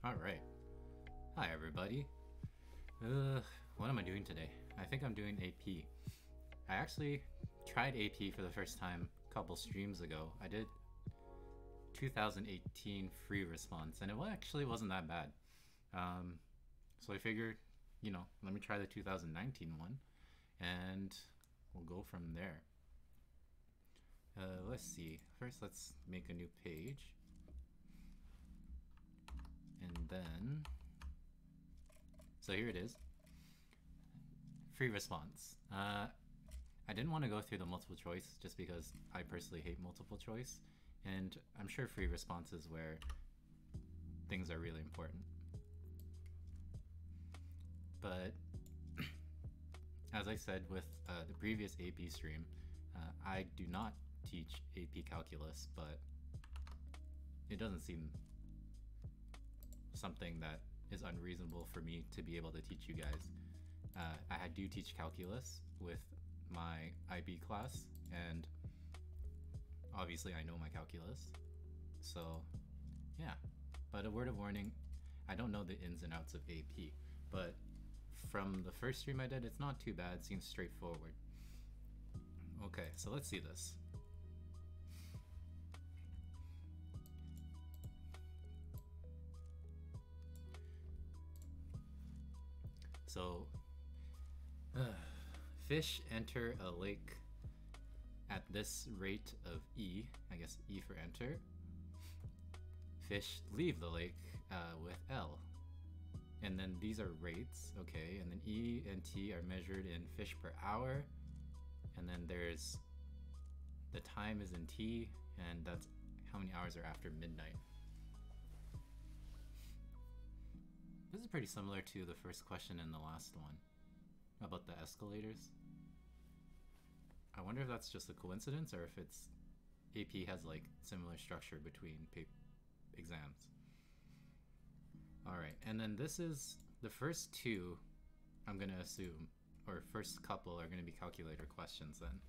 Alright. Hi everybody. What am I doing today? I think I'm doing AP. I actually tried AP for the first time a couple streams ago. I did 2018 free response and it actually wasn't that bad. So I figured, let me try the 2019 one and we'll go from there. Let's see. First, let's make a new page. And then, so here it is. Free response. I didn't want to go through the multiple choice just because I personally hate multiple choice. And I'm sure free response is where things are really important. But as I said with the previous AP stream, I do not teach AP calculus, but it doesn't seem something that is unreasonable for me to be able to teach you guys. I do teach calculus with my IB class, and obviously I know my calculus, so yeah. But a word of warning, I don't know the ins and outs of AP, but from the first stream I did, it's not too bad. It seems straightforward. Okay, so let's see this. So, fish enter a lake at this rate of E, I guess E for enter. Fish leave the lake with L. And then these are rates, okay, and then E and T are measured in fish per hour. And then there's the time is in T, and that's how many hours are after midnight. This is pretty similar to the first question in the last one about the escalators. I wonder if that's just a coincidence or if it's AP has like similar structure between exams. Alright, and then this is the first two, I'm gonna assume, or first couple are gonna be calculator questions then.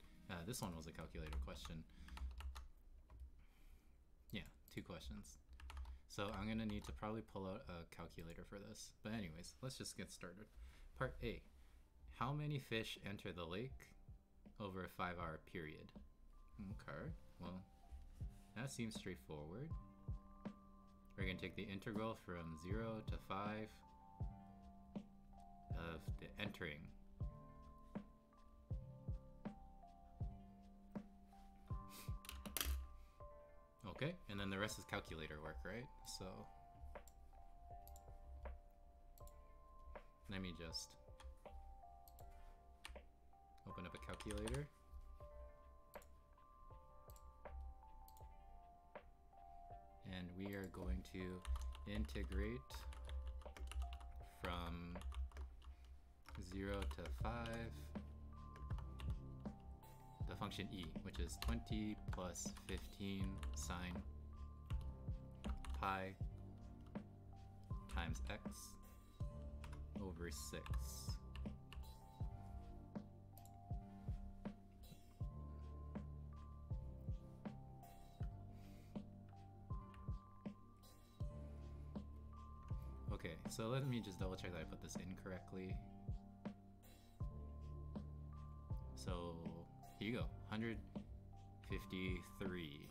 This one was a calculator question. Yeah, 2 questions. So I'm gonna need to probably pull out a calculator for this. But anyways, let's just get started. Part A. How many fish enter the lake over a 5-hour period? Okay, well, that seems straightforward. We're gonna take the integral from 0 to 5 of the entering. Okay, and then the rest is calculator work, right? So let me just open up a calculator. And we are going to integrate from 0 to 5 the function e, which is 20 plus 15 sine pi times x over 6. Okay, so let me just double check that I put this in correctly. So here you go, 153.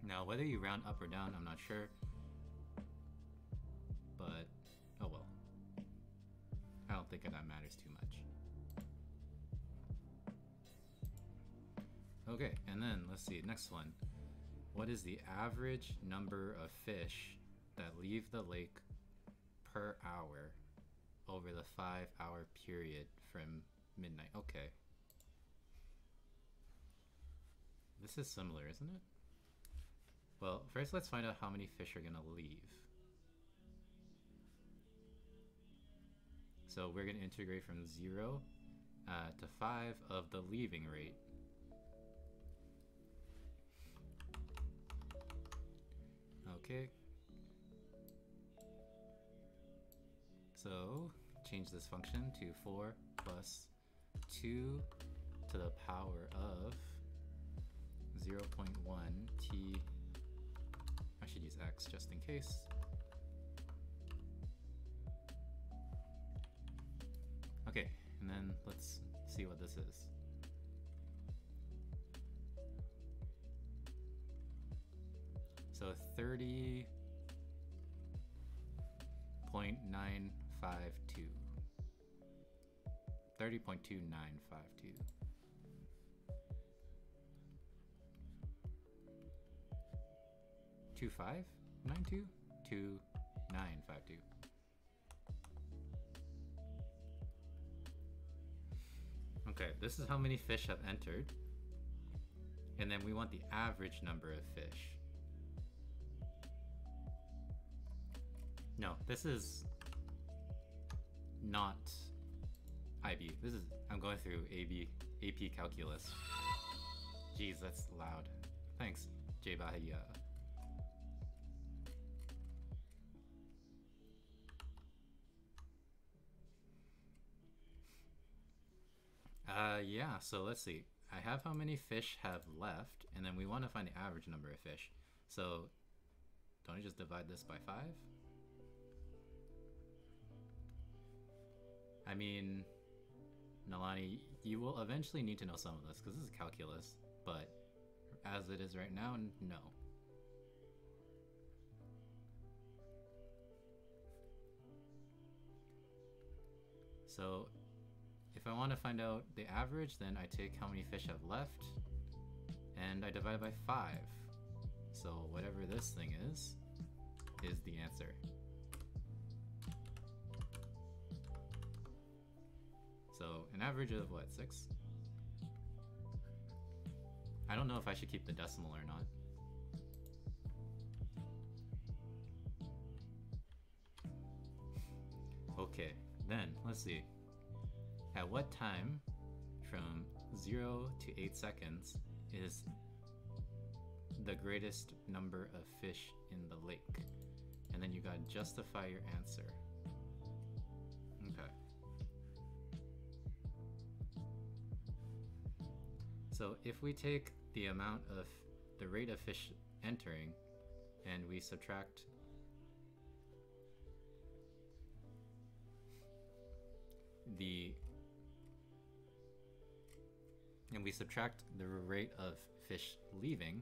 Now, whether you round up or down, I'm not sure, but oh well. I don't think that matters too much. Okay, and then let's see, next one. What is the average number of fish that leave the lake per hour over the 5-hour period from midnight? Okay. This is similar, isn't it? Well, first let's find out how many fish are gonna leave. So we're gonna integrate from 0 to 5 of the leaving rate. Okay. So change this function to 4 plus 2 to the power of 0.1 t, I should use x just in case. Okay, and then let's see what this is. So 30.952. 30.2952. Two 592? 2952. Okay, this is how many fish have entered. And then we want the average number of fish. No, this is not IB. This is, I'm going through AP calculus. Jeez, that's loud. Thanks, J Bahia. Yeah, so let's see. I have how many fish have left, and then we want to find the average number of fish. So, don't I just divide this by 5? I mean, Nalani, you will eventually need to know some of this, because this is calculus, but as it is right now, no. So, if I want to find out the average, then I take how many fish have left, and I divide by 5. So whatever this thing is the answer. So an average of what, 6? I don't know if I should keep the decimal or not. Okay, then let's see. At what time from 0 to 8 seconds is the greatest number of fish in the lake? And then you gotta justify your answer. Okay. So if we take the amount of the rate of fish entering and we subtract the rate of fish leaving,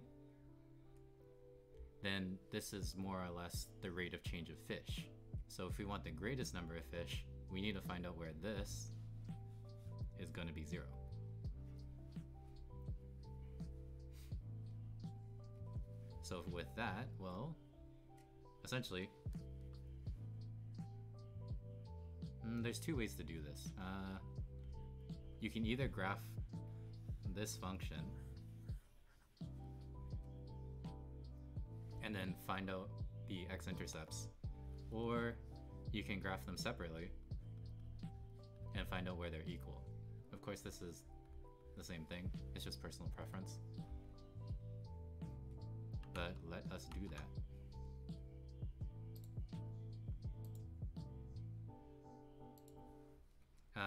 then this is more or less the rate of change of fish. So if we want the greatest number of fish, we need to find out where this is going to be 0. So with that, well, essentially, there's 2 ways to do this. You can either graph this function and then find out the x-intercepts, or you can graph them separately and find out where they're equal. Of course, this is the same thing, it's just personal preference. But let us do that.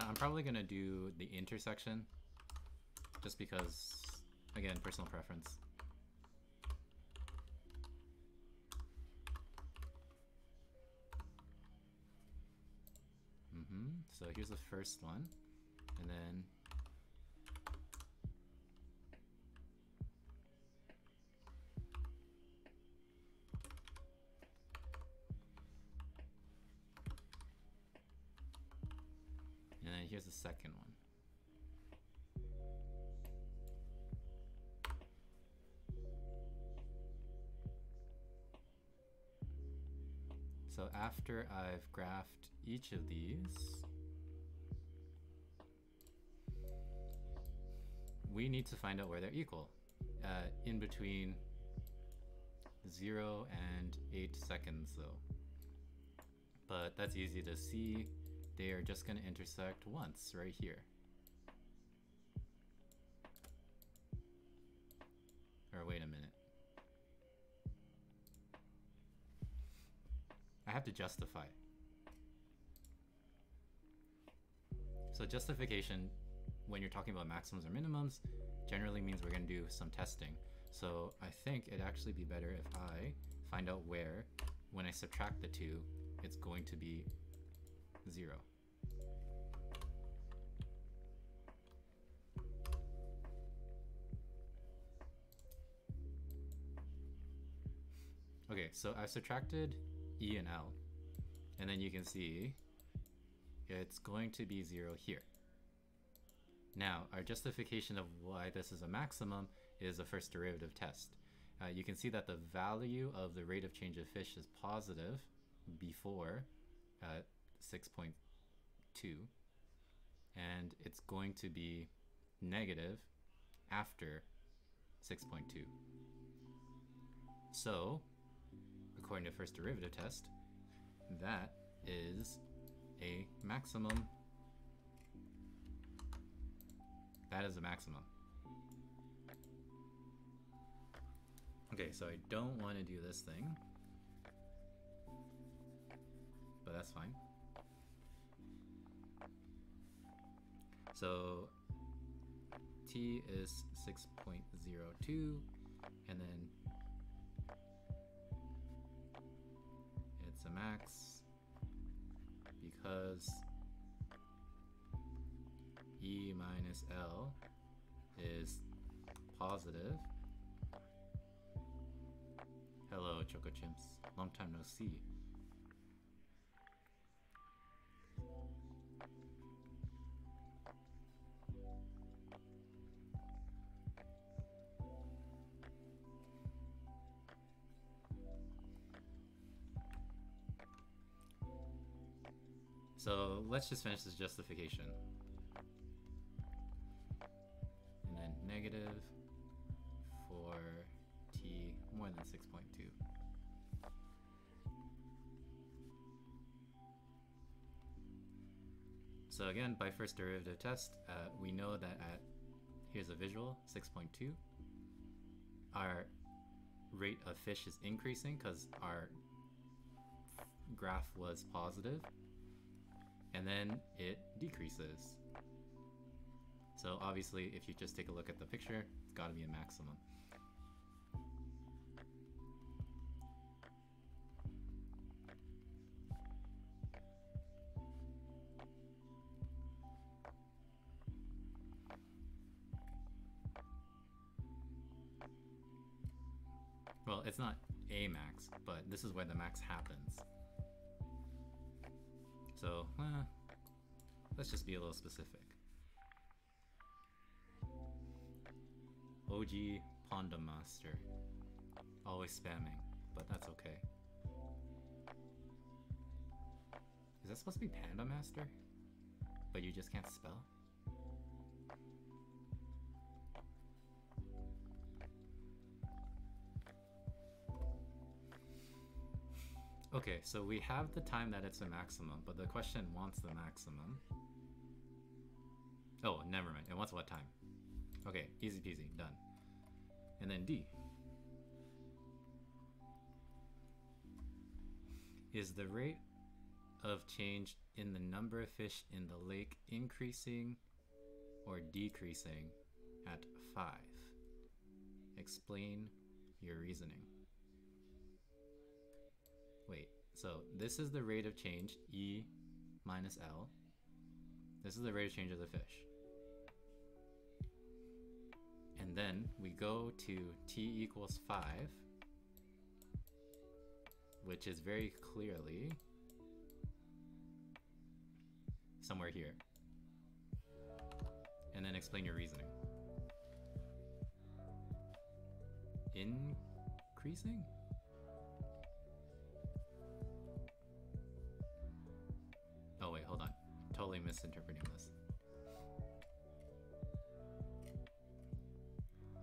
I'm probably gonna do the intersection, just because, again, personal preference. So here's the first one, and then here's the second one. So after I've graphed each of these, we need to find out where they're equal, in between 0 and 8 seconds though. But that's easy to see. They are just going to intersect once right here. Or wait a minute. I have to justify. So justification when you're talking about maximums or minimums, generally means we're going to do some testing. So I think it'd actually be better if I find out where, when I subtract the two, it's going to be 0. Okay, so I've subtracted E and L, and then you can see it's going to be 0 here. Now, our justification of why this is a maximum is a first derivative test. You can see that the value of the rate of change of fish is positive before 6.2, and it's going to be negative after 6.2. So, according to first derivative test, that is a maximum. That is a maximum. Okay, so I don't want to do this thing, but that's fine. So t is 6.02, and then it's a max because E minus L is positive. Hello, Choco Chimps. Long time no see. So let's just finish this justification. And then negative for t more than 6.2. So again, by first derivative test, we know that here's a visual, 6.2. Our rate of fish is increasing because our graph was positive. And then it decreases. So obviously, if you just take a look at the picture, it's got to be a maximum. Well, it's not a max, but this is where the max happens. So, let's just be a little specific. OG Panda Master. Always spamming, but that's okay. Is that supposed to be Panda Master? But you just can't spell? Okay, so we have the time that it's a maximum, but the question wants the maximum. Oh, never mind. It wants what time? Okay, easy peasy, done. And then D. Is the rate of change in the number of fish in the lake increasing or decreasing at 5? Explain your reasoning. Wait, so this is the rate of change, E minus L. This is the rate of change of the fish. And then we go to t equals 5, which is very clearly somewhere here. And then explain your reasoning. Increasing? Oh wait, hold on. Totally misinterpreting this.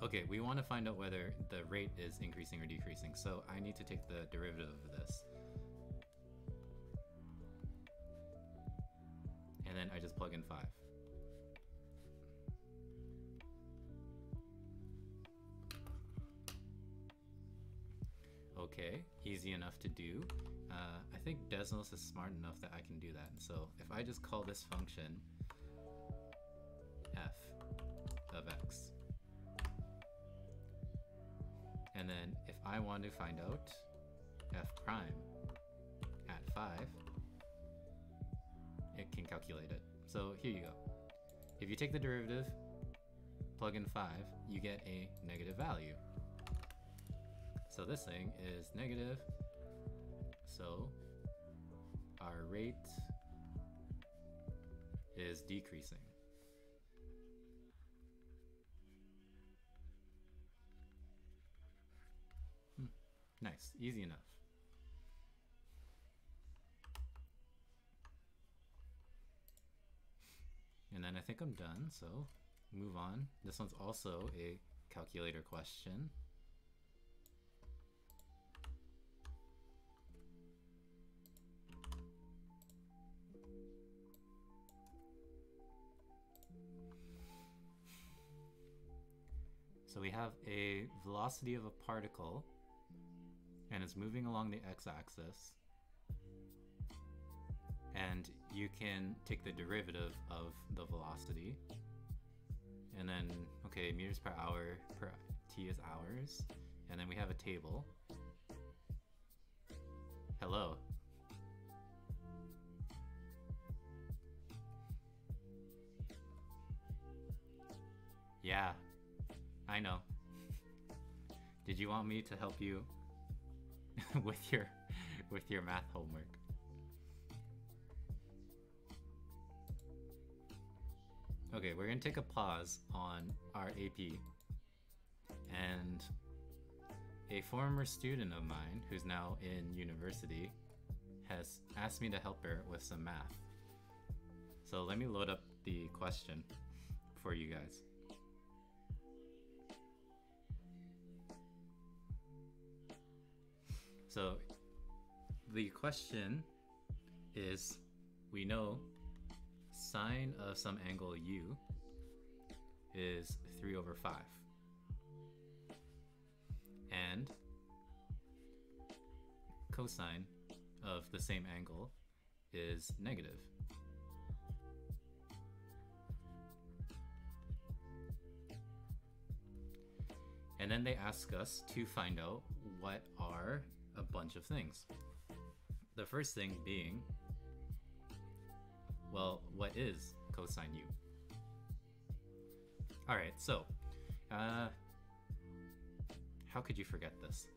Okay, we want to find out whether the rate is increasing or decreasing, so I need to take the derivative of this. And then I just plug in 5. Okay, easy enough to do. I think Desmos is smart enough that I can do that. So if I just call this function f, of x. And then if I want to find out f prime at 5, it can calculate it. So here you go. If you take the derivative, plug in 5, you get a negative value. So this thing is negative, so our rate is decreasing. Nice, easy enough. And then I think I'm done, so move on. This one's also a calculator question. So we have a velocity of a particle, and it's moving along the x-axis. And you can take the derivative of the velocity. And then, okay, meters per hour per t is hours. And then we have a table. Hello. Yeah, I know. Did you want me to help you with your math homework? Okay, we're gonna take a pause on our AP, and a former student of mine who's now in university has asked me to help her with some math. So let me load up the question for you guys. So the question is, we know sine of some angle u is 3 over 5. And cosine of the same angle is negative. And then they ask us to find out what are a bunch of things. The first thing being, well, what is cosine u? Alright, so, how could you forget this?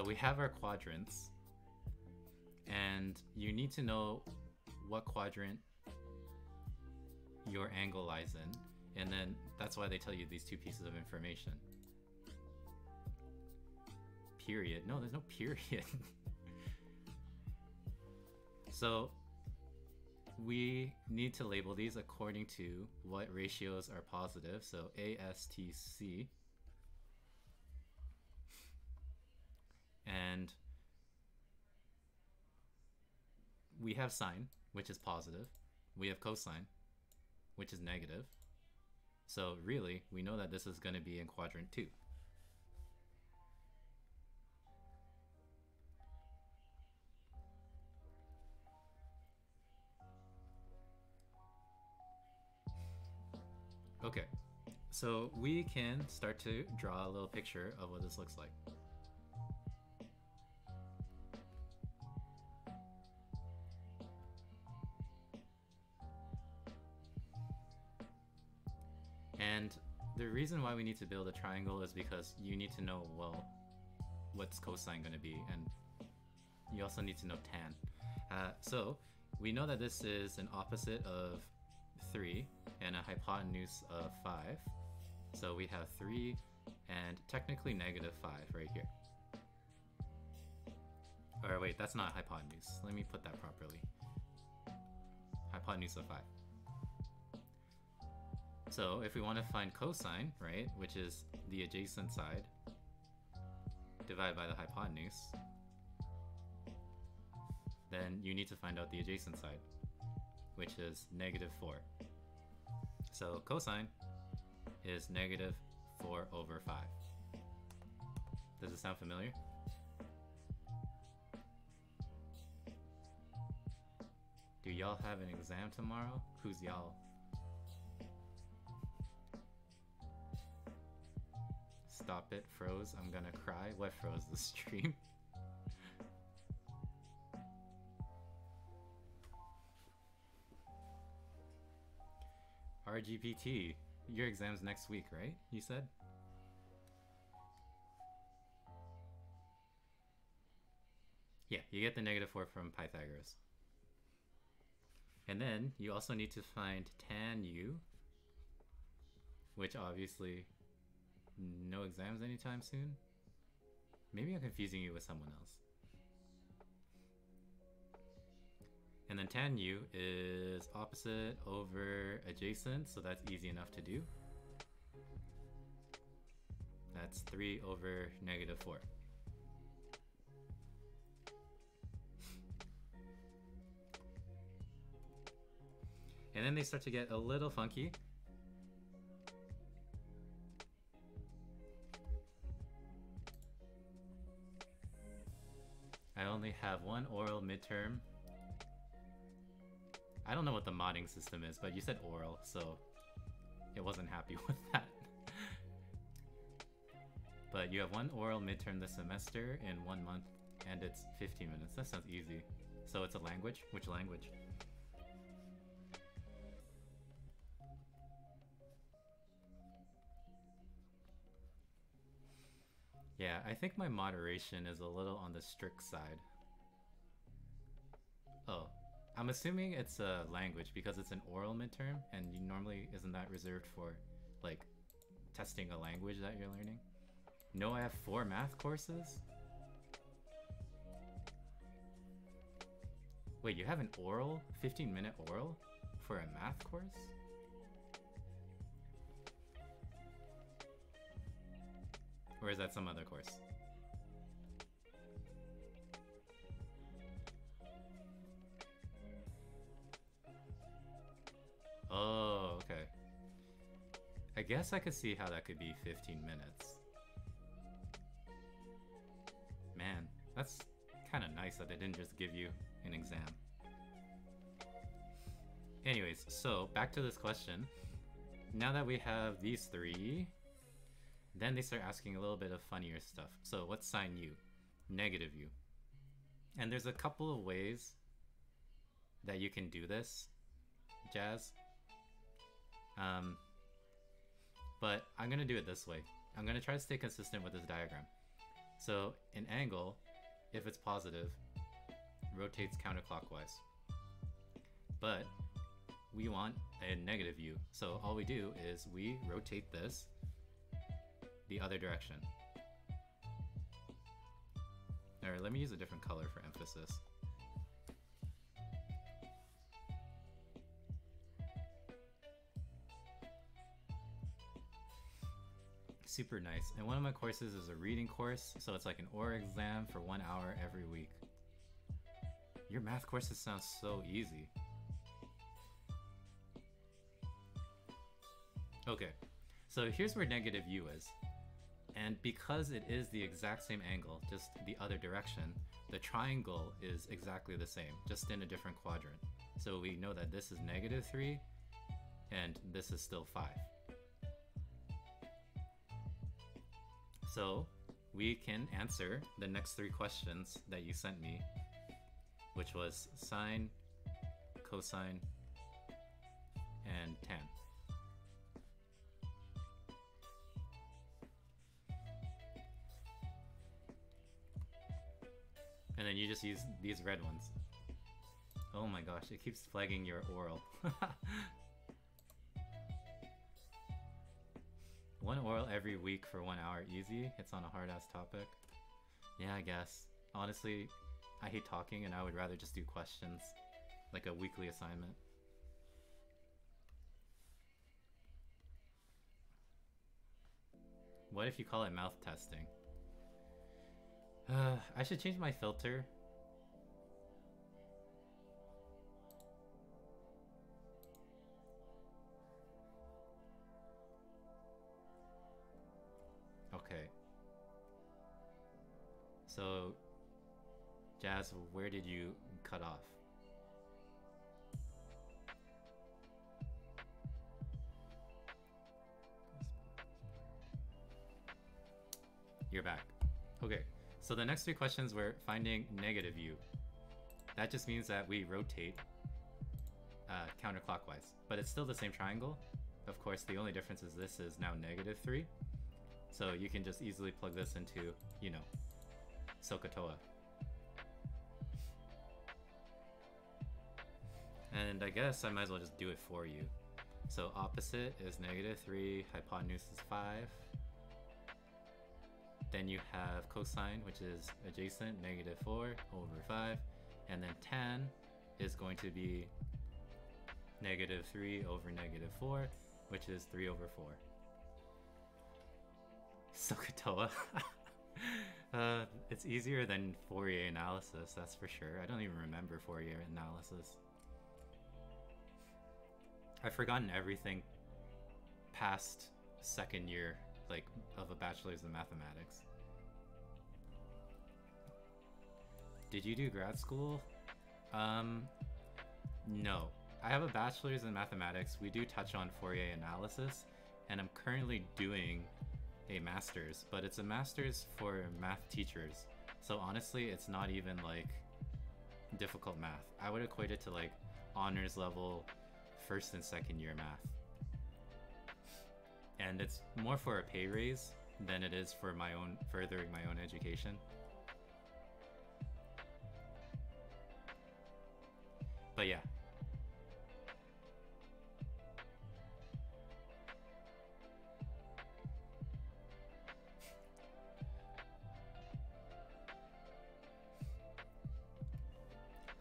We have our quadrants, and you need to know what quadrant your angle lies in, and then that's why they tell you these two pieces of information. Period. No, there's no period. So we need to label these according to what ratios are positive. So ASTC. And we have sine, which is positive. We have cosine, which is negative. So really, we know that this is going to be in quadrant 2. Okay, so we can start to draw a little picture of what this looks like. And the reason why we need to build a triangle is because you need to know, well, what's cosine going to be, and you also need to know tan. So we know that this is an opposite of 3 and a hypotenuse of 5. So we have 3 and technically negative 5 right here. Or wait, that's not hypotenuse. Let me put that properly. Hypotenuse of 5. So if we want to find cosine, right, which is the adjacent side divided by the hypotenuse, then you need to find out the adjacent side, which is negative 4. So cosine is negative 4 over 5. Does it sound familiar? Do y'all have an exam tomorrow? Who's y'all? Stop it, froze. I'm gonna cry. What froze the stream? RGPT. Your exam's next week, right? You said? Yeah, you get the -4 from Pythagoras. And then you also need to find tan u, which obviously no exams anytime soon. Maybe I'm confusing you with someone else. And then tan u is opposite over adjacent, so that's easy enough to do. That's 3 over -4. And then they start to get a little funky. I only have one oral midterm. I don't know what the modding system is, but you said oral, so it wasn't happy with that. But you have one oral midterm this semester in 1 month, and it's 15 minutes. That sounds easy. So it's a language? Which language? Yeah, I think my moderation is a little on the strict side. Oh, I'm assuming it's a language because it's an oral midterm, and you normally isn't that reserved for like testing a language that you're learning? No, I have 4 math courses? Wait, you have an oral? 15-minute oral? For a math course? Or is that some other course? Oh, okay. I guess I could see how that could be 15 minutes. Man, that's kind of nice that they didn't just give you an exam. Anyways, so back to this question. Now that we have these 3, then they start asking a little bit of funnier stuff. So what's sine u? Negative u. And there's a couple of ways that you can do this, Jazz. But I'm gonna do it this way. I'm gonna try to stay consistent with this diagram. So an angle, if it's positive, rotates counterclockwise. But we want a negative u. So all we do is we rotate this the other direction. Alright, let me use a different color for emphasis. Super nice. And one of my courses is a reading course, so it's like an oral exam for 1 hour every week. Your math courses sound so easy. Okay, so here's where negative u is. And because it is the exact same angle, just the other direction, the triangle is exactly the same, just in a different quadrant. So we know that this is -3, and this is still 5. So we can answer the next 3 questions that you sent me, which was sine, cosine, and tan. And then you just use these red ones. Oh my gosh, it keeps flagging your oral. 1 oral every week for 1 hour, easy. It's on a hard-ass topic. Yeah, I guess. Honestly, I hate talking and I would rather just do questions. Like a weekly assignment. What if you call it mouth testing? I should change my filter. Okay. So, Jazz, where did you cut off? back. Okay, so the next 3 questions were finding negative u. That just means that we rotate counterclockwise, but it's still the same triangle. Of course, the only difference is this is now -3. So you can just easily plug this into, you know, SOHCAHTOA. And I guess I might as well just do it for you. So opposite is -3, hypotenuse is 5. Then you have cosine, which is adjacent, -4/5. And then tan is going to be -3/-4, which is 3/4. SOHCAHTOA. It's easier than Fourier analysis, that's for sure. I don't even remember Fourier analysis. I've forgotten everything past second year, like, of a bachelor's in mathematics. Did you do grad school? No. I have a bachelor's in mathematics. We do touch on Fourier analysis, and I'm currently doing a master's, but it's a master's for math teachers. So honestly, it's not even like difficult math. I would equate it to like honors level first and second year math. And it's more for a pay raise than it is for my own furthering my own education. But yeah.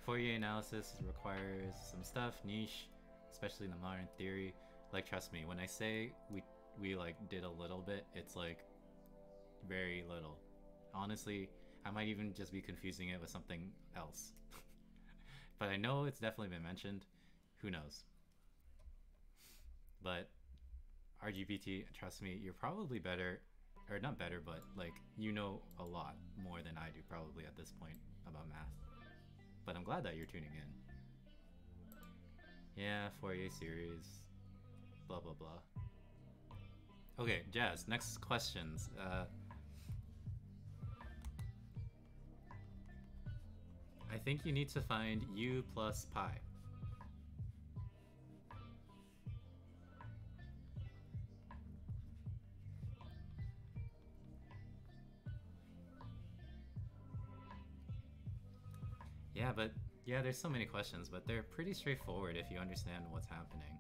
Fourier analysis requires some stuff, niche, especially in the modern theory. Like, trust me, when I say we like did a little bit, it's like very little. Honestly, I might even just be confusing it with something else. But I know it's definitely been mentioned. Who knows? But RGPT, trust me, you're probably better, or not better, but like you know a lot more than I do probably at this point about math. But I'm glad that you're tuning in. Yeah, Fourier series, blah blah blah. Okay, Jazz, next questions. I think you need to find u plus pi. Yeah, there's so many questions, but they're pretty straightforward if you understand what's happening.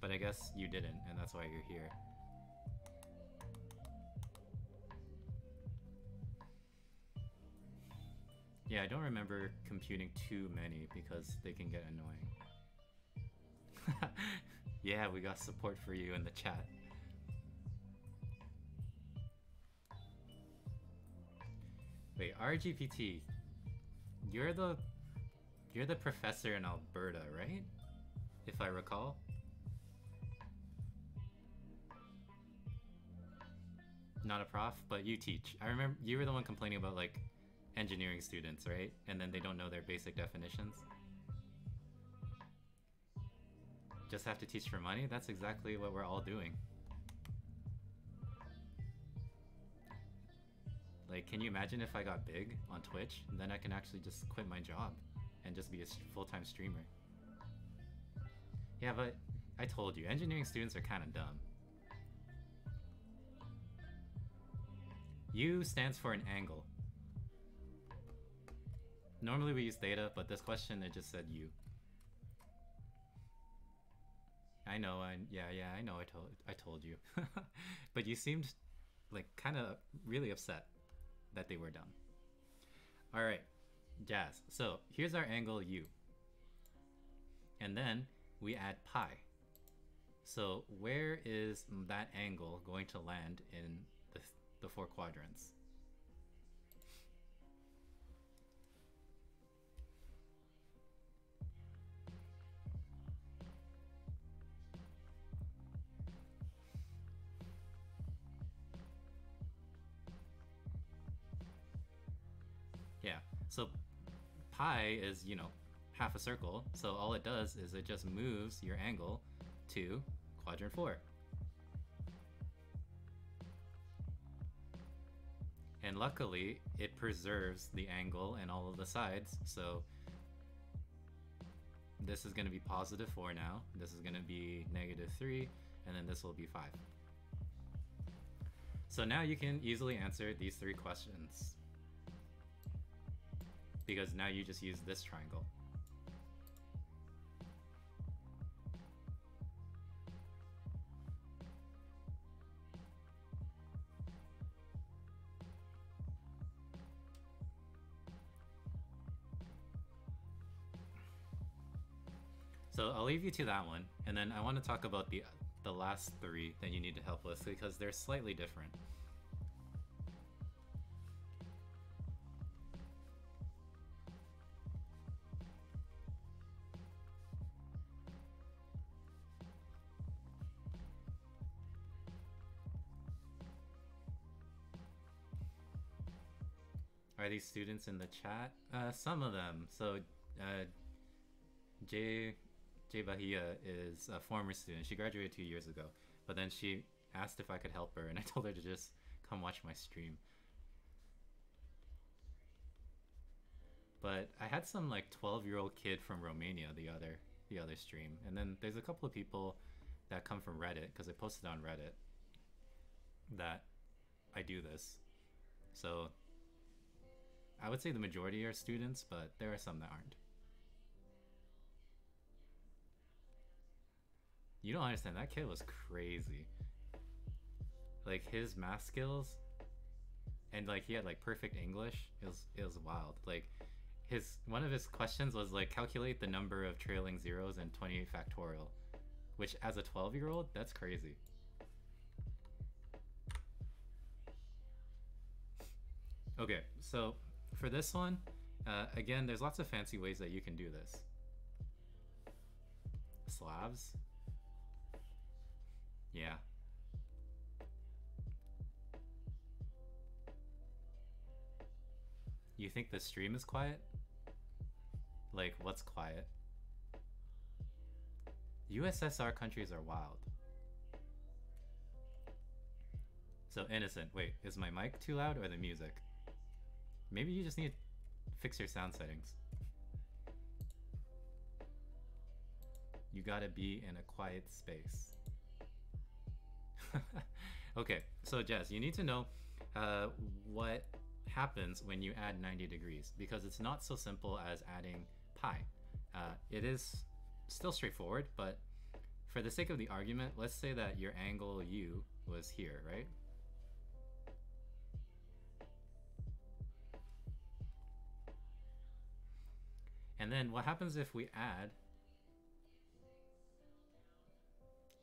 But I guess you didn't, and that's why you're here. Yeah, I don't remember computing too many because they can get annoying. Yeah, we got support for you in the chat. Wait, RGPT, you're the professor in Alberta, right? If I recall. Not a prof, but you teach. I remember you were the one complaining about like engineering students, right? And then they don't know their basic definitions. Just have to teach for money? That's exactly what we're all doing. Like, can you imagine if I got big on Twitch? And then I can actually just quit my job and just be a full-time streamer. Yeah, but I told you, engineering students are kind of dumb. U stands for an angle. Normally we use theta, but this question it just said U. I know, I know. I told you, but you seemed like kind of really upset that they were dumb. All right, Jazz. So here's our angle U, and then we add pi. So where is that angle going to land in the 4 quadrants? Yeah, so pi is, you know, half a circle, so all it does is it just moves your angle to quadrant 4. And luckily, it preserves the angle and all of the sides, so this is going to be positive 4 now, this is going to be negative 3, and then this will be 5. So now you can easily answer these 3 questions, because now you just use this triangle. So I'll leave you to that one, and then I want to talk about the last 3 that you need to help with, because they're slightly different. Are these students in the chat? Some of them. So Jay Bahia is a former student. She graduated 2 years ago, but then she asked if I could help her, and I told her to just come watch my stream. But I had some like 12-year-old kid from Romania the other stream, and then there's a couple of people that come from Reddit, because I posted on Reddit that I do this. So I would say the majority are students, but there are some that aren't. You don't understand, that kid was crazy. Like his math skills, and like he had like perfect English. It was wild. Like one of his questions was like, calculate the number of trailing zeros in 28 factorial, which as a 12-year-old, that's crazy. Okay, so for this one, again, there's lots of fancy ways that you can do this. Slabs. Yeah. You think the stream is quiet? Like, what's quiet? USSR countries are wild. So innocent. Wait, is my mic too loud or the music? Maybe you just need to fix your sound settings. You gotta be in a quiet space. Okay, so Jess, you need to know what happens when you add 90 degrees, because it's not so simple as adding pi. It is still straightforward, but for the sake of the argument, let's say that your angle U was here, right? And then what happens if we add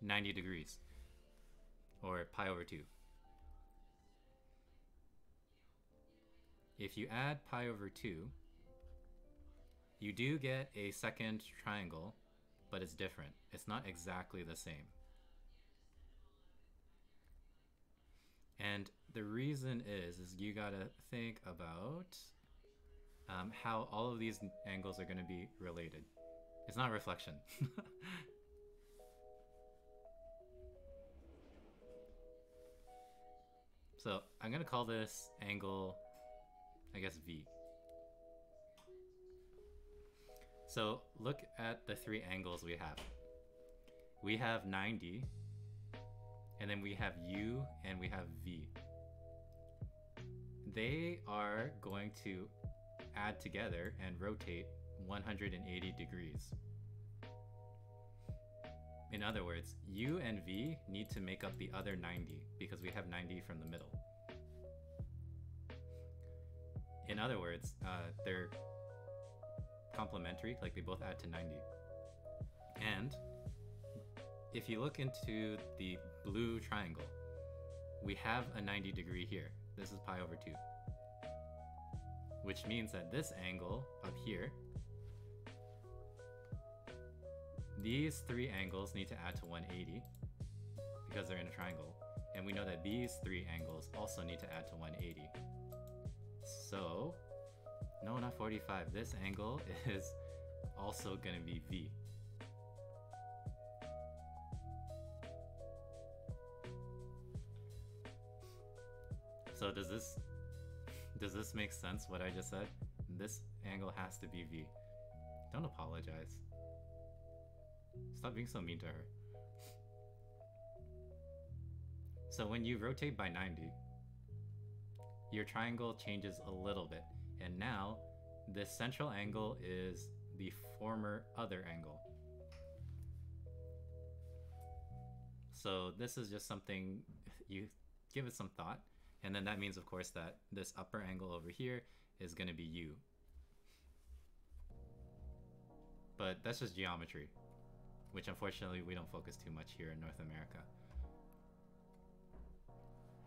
90 degrees? Or pi over 2. If you add pi over 2, you do get a second triangle, but it's different. It's not exactly the same. And the reason is you gotta think about how all of these angles are gonna be related. It's not reflection. So I'm gonna call this angle, I guess, V. So look at the 3 angles we have. We have 90, and then we have U, and we have V. They are going to add together and rotate 180 degrees. In other words, U and V need to make up the other 90 because we have 90 from the middle. In other words, they're complementary, like they both add to 90. And if you look into the blue triangle, we have a 90 degree here. This is pi over 2. Which means that this angle up here, these 3 angles need to add to 180 because they're in a triangle. And we know that these 3 angles also need to add to 180. So, no, not 45. This angle is also going to be V. So does this Does this make sense, what I just said? This angle has to be V. Don't apologize. Stop being so mean to her. So when you rotate by 90, your triangle changes a little bit. And now, this central angle is the former other angle. So this is just something, you give it some thought. And then that means, of course, that this upper angle over here is going to be U. But that's just geometry, which unfortunately we don't focus too much here in North America.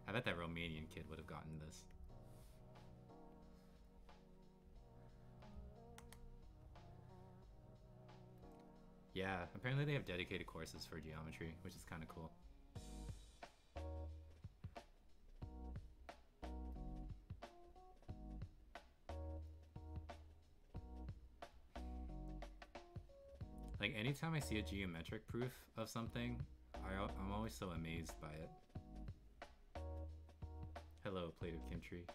I bet that Romanian kid would have gotten this. Yeah, apparently they have dedicated courses for geometry, which is kind of cool. Like, anytime I see a geometric proof of something, I'm always so amazed by it. Hello, plate of kimchi.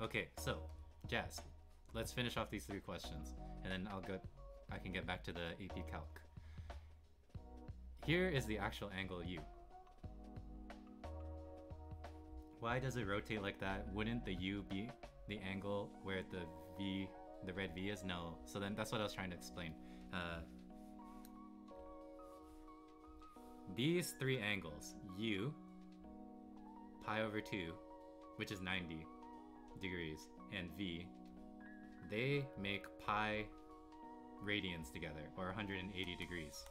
Okay, so, Jazz, let's finish off these 3 questions, and then I can get back to the AP Calc. Here is the actual angle U. Why does it rotate like that? Wouldn't the U be the angle where the red V is? No. So then that's what I was trying to explain. These 3 angles, U, pi over 2, which is 90 degrees, and V, they make pi radians together, or 180 degrees.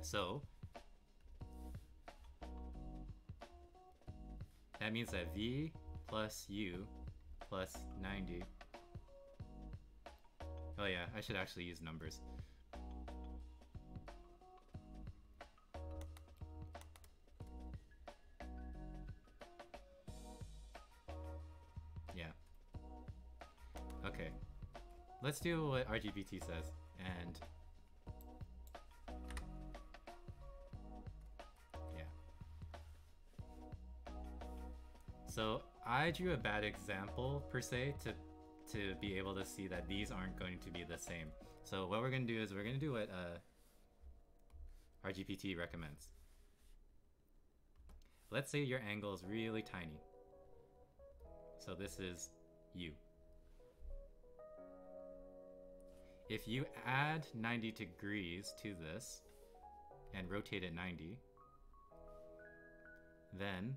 So that means that V plus U plus 90. Oh yeah, I should actually use numbers. Yeah. Okay. Let's do what RGBT says, and so I drew a bad example, per se, to be able to see that these aren't going to be the same. So what we're going to do is we're going to do what RGPT recommends. Let's say your angle is really tiny. So this is U. If you add 90 degrees to this and rotate it 90, then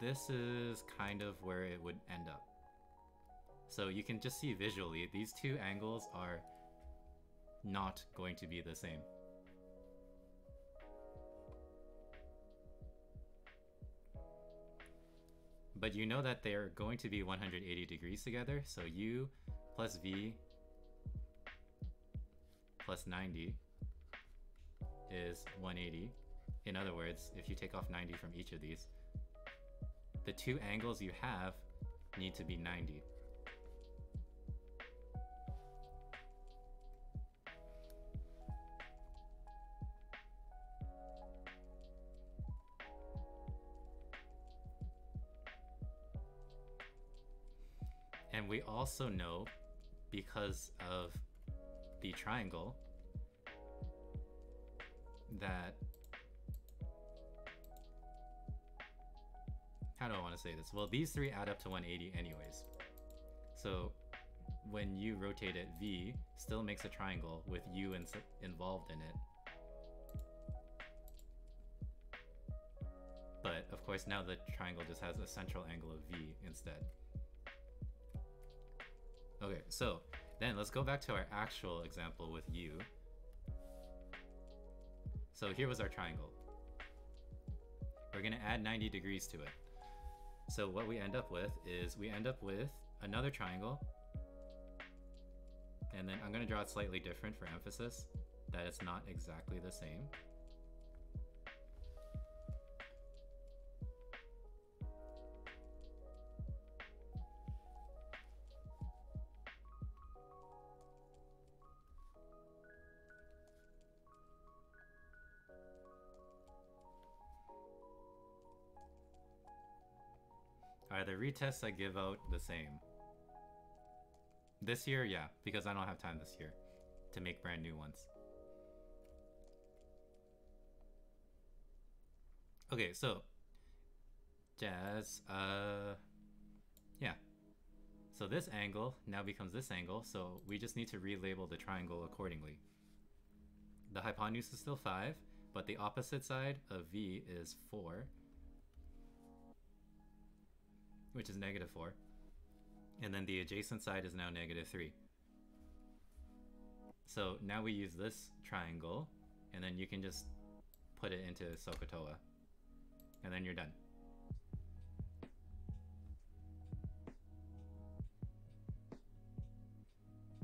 this is kind of where it would end up. So you can just see visually, these 2 angles are not going to be the same. But you know that they're going to be 180 degrees together, so U plus V plus 90 is 180. In other words, if you take off 90 from each of these, the 2 angles you have need to be 90. And we also know, because of the triangle, that, how do I want to say this? Well, these 3 add up to 180 anyways. So when you rotate it, V still makes a triangle with U involved in it. But of course now the triangle just has a central angle of V instead. Okay, so then let's go back to our actual example with U. So here was our triangle. We're going to add 90 degrees to it. So what we end up with is we end up with another triangle. And then I'm going to draw it slightly different for emphasis, that it's not exactly the same. Are the retests I give out the same? This year, yeah, because I don't have time this year to make brand new ones. Okay, so Jazz, yeah. So this angle now becomes this angle, so we just need to relabel the triangle accordingly. The hypotenuse is still 5, but the opposite side of V is 4, which is -4. And then the adjacent side is now -3. So now we use this triangle, and then you can just put it into SOHCAHTOA, and then you're done.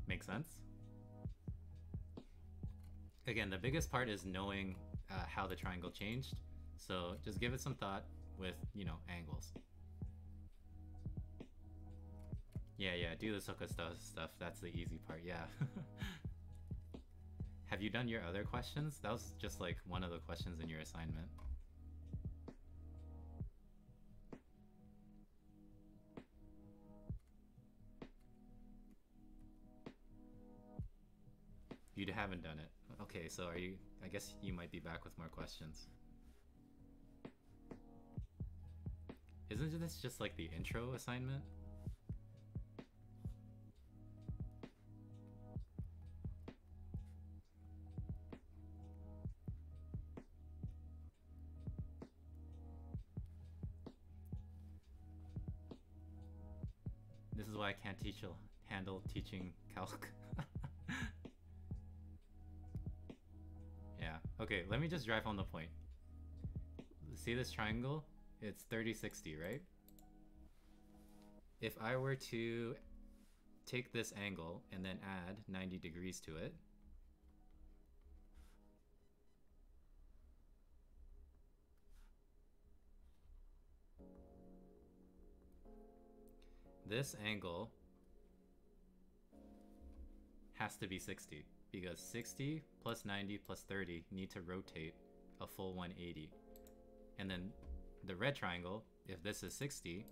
Make sense? Again, the biggest part is knowing how the triangle changed, so just give it some thought with, you know, angles. Yeah, do the SOHCAHTOA stuff. That's the easy part, yeah. Have you done your other questions? That was just like one of the questions in your assignment. You haven't done it. Okay, so are you... I guess you might be back with more questions. Isn't this just like the intro assignment? This is why I can't handle teaching calc. Yeah, okay, let me just drive home the point. See this triangle? It's 30-60, right? If I were to take this angle and then add 90 degrees to it, this angle has to be 60, because 60 plus 90 plus 30 need to rotate a full 180. And then the red triangle, if this is 60,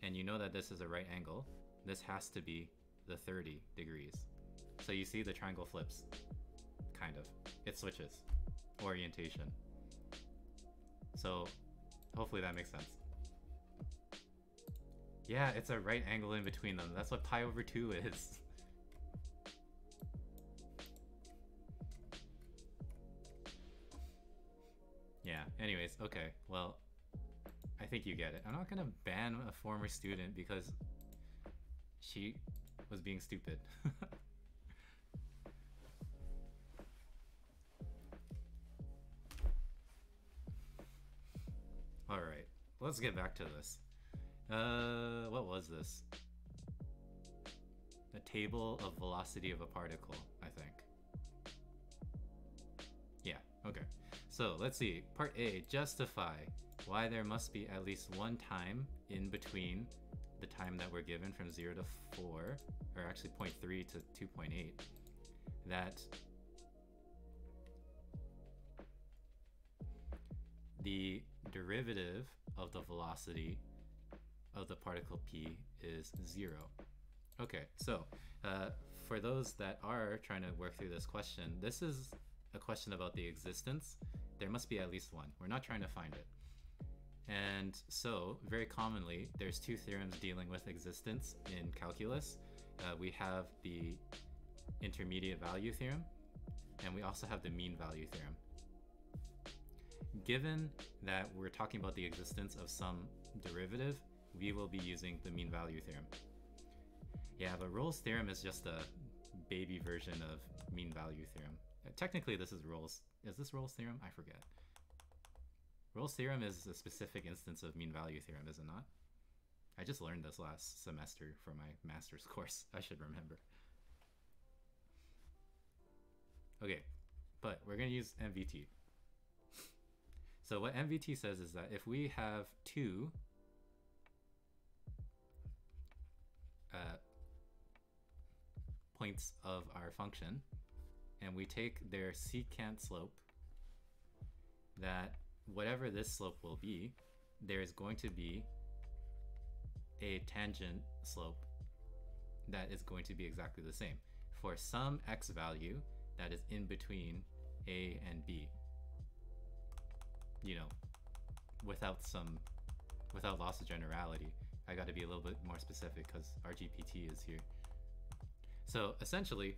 and you know that this is a right angle, this has to be the 30 degrees. So you see the triangle flips, kind of. It switches orientation. So hopefully that makes sense. Yeah, it's a right angle in between them. That's what pi over 2 is. Yeah, anyways, okay, well, I think you get it. I'm not gonna ban a former student because she was being stupid. Alright, let's get back to this. What was this? A table of velocity of a particle, I think. Yeah, okay. So let's see. Part A, justify why there must be at least one time in between the time that we're given from 0 to 4, or actually 0.3 to 2.8, that the derivative of the velocity of the particle P is 0. Okay, so for those that are trying to work through this question, this is a question about the existence. There must be at least one. We're not trying to find it. And so, very commonly, there's two theorems dealing with existence in calculus. We have the intermediate value theorem, and we also have the mean value theorem. Given that we're talking about the existence of some derivative, we will be using the mean value theorem. Yeah, but Rolle's theorem is just a baby version of mean value theorem. Technically, this is Rolle's. Is this Rolle's theorem? I forget. Rolle's theorem is a specific instance of mean value theorem, is it not? I just learned this last semester for my master's course. I should remember. Okay, but we're going to use MVT. So what MVT says is that if we have two points of our function, and we take their secant slope, that whatever this slope will be, there is going to be a tangent slope that is going to be exactly the same for some x value that is in between a and b. You know, without loss of generality. I got to be a little bit more specific because our GPT is here. So essentially,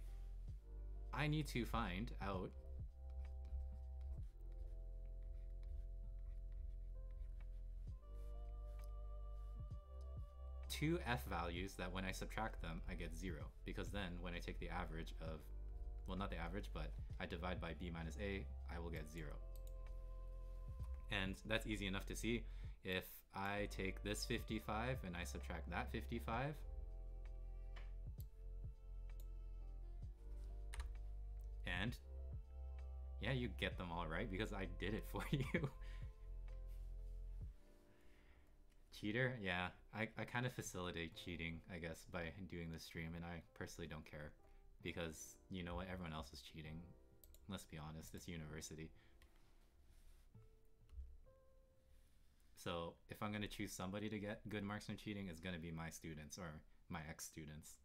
I need to find out two f values that when I subtract them, I get 0. Because then when I take the average of, well, not the average, but I divide by b minus a, I will get 0. And that's easy enough to see. If I take this 55 and I subtract that 55, and yeah, you get them all right because I did it for you. Cheater? Yeah, I kind of facilitate cheating, I guess, by doing this stream, and I personally don't care because you know what, everyone else is cheating. Let's be honest, it's university. So if I'm going to choose somebody to get good marks on cheating, it's going to be my students or my ex-students.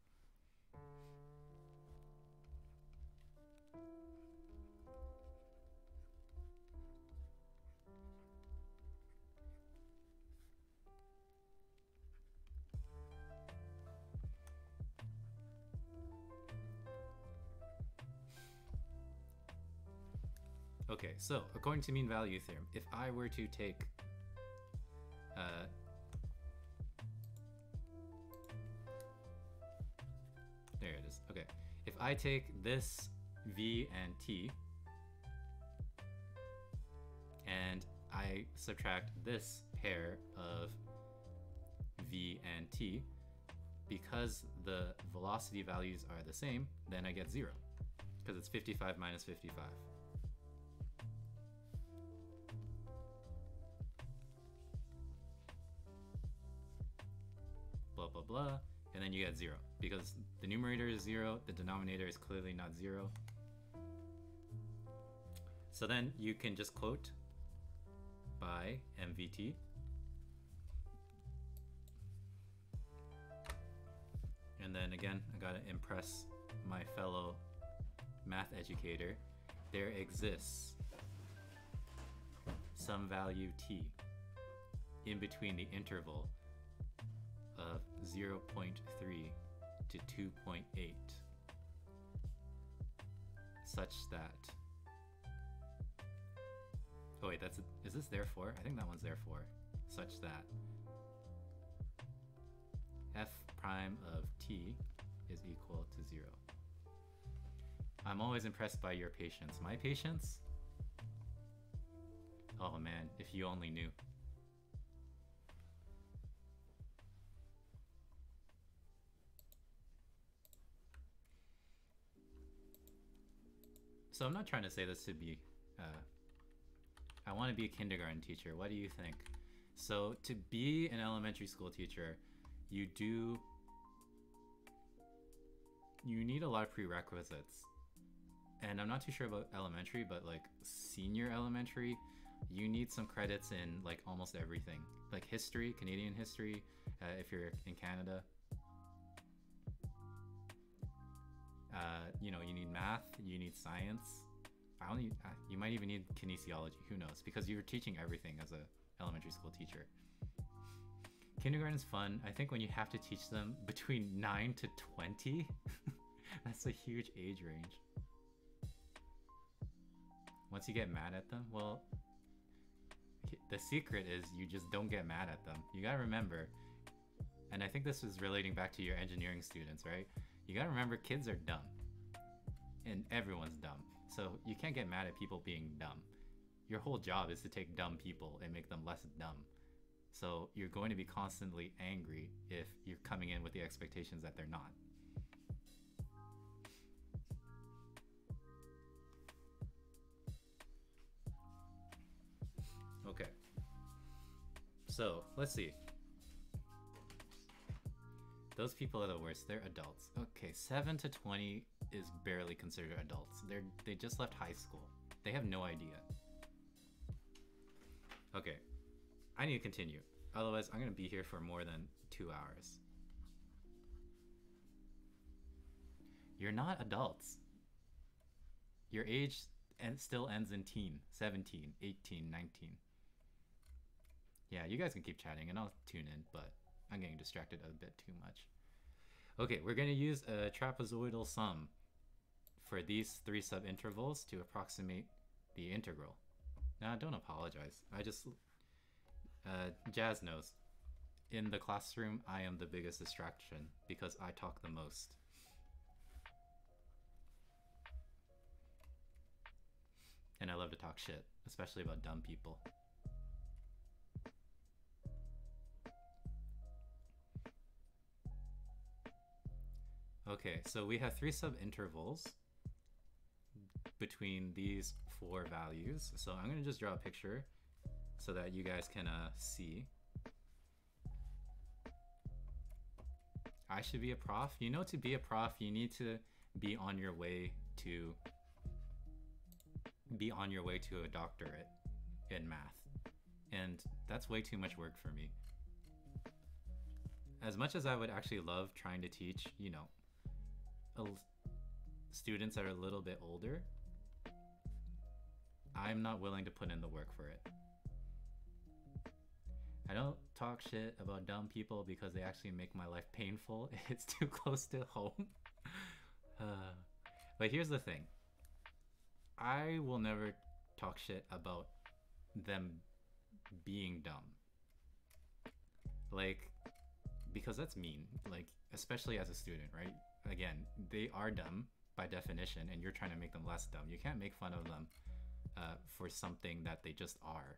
Okay, so according to mean value theorem, if I were to take there it is. Okay, if I take this v and t and I subtract this pair of v and t, because the velocity values are the same, then I get 0 because it's 55 minus 55. Blah blah blah, and then you get 0 because the numerator is 0, the denominator is clearly not 0. So then you can just quote by MVT. And then again, I gotta impress my fellow math educator. There exists some value t in between the interval of 0.3 to 2.8 such that, oh wait, is this therefore? I think that one's therefore, such that f prime of t is equal to 0. I'm always impressed by your patience. My patience? Oh man, if you only knew. So I'm not trying to say this to be, I want to be a kindergarten teacher. What do you think? So to be an elementary school teacher, you need a lot of prerequisites. And I'm not too sure about elementary, but like senior elementary, you need some credits in like almost everything. Like history, Canadian history, if you're in Canada. You know, you need math, you need science. You might even need kinesiology, who knows? Because you're teaching everything as a elementary school teacher. Kindergarten's fun. I think when you have to teach them between 9 to 20, that's a huge age range. Once you get mad at them, well, the secret is you just don't get mad at them. You gotta remember, and I think this is relating back to your engineering students, right? You gotta remember kids are dumb. And everyone's dumb. So you can't get mad at people being dumb. Your whole job is to take dumb people and make them less dumb. So you're going to be constantly angry if you're coming in with the expectations that they're not. Okay. So let's see. Those people are the worst. They're adults. Okay, 7 to 20 is barely considered adults. They just left high school. They have no idea. Okay, I need to continue. Otherwise, I'm gonna be here for more than 2 hours. You're not adults. Your age still ends in teen, 17, 18, 19. Yeah, you guys can keep chatting and I'll tune in, but I'm getting distracted a bit too much. Okay, we're gonna use a trapezoidal sum for these 3 subintervals to approximate the integral. Now, don't apologize. I just, Jazz knows. In the classroom, I am the biggest distraction because I talk the most. And I love to talk shit, especially about dumb people. Okay, so we have 3 subintervals between these 4 values. So I'm gonna just draw a picture so that you guys can see. I should be a prof. You know, to be a prof, you need to be on your way to a doctorate in math. And that's way too much work for me. As much as I would actually love trying to teach, you know, students that are a little bit older, I'm not willing to put in the work for it. I don't talk shit about dumb people because they actually make my life painful. It's too close to home. But here's the thing. I will never talk shit about them being dumb. Like, because that's mean. Like, especially as a student, right? Again, they are dumb by definition, and you're trying to make them less dumb. You can't make fun of them for something that they just are.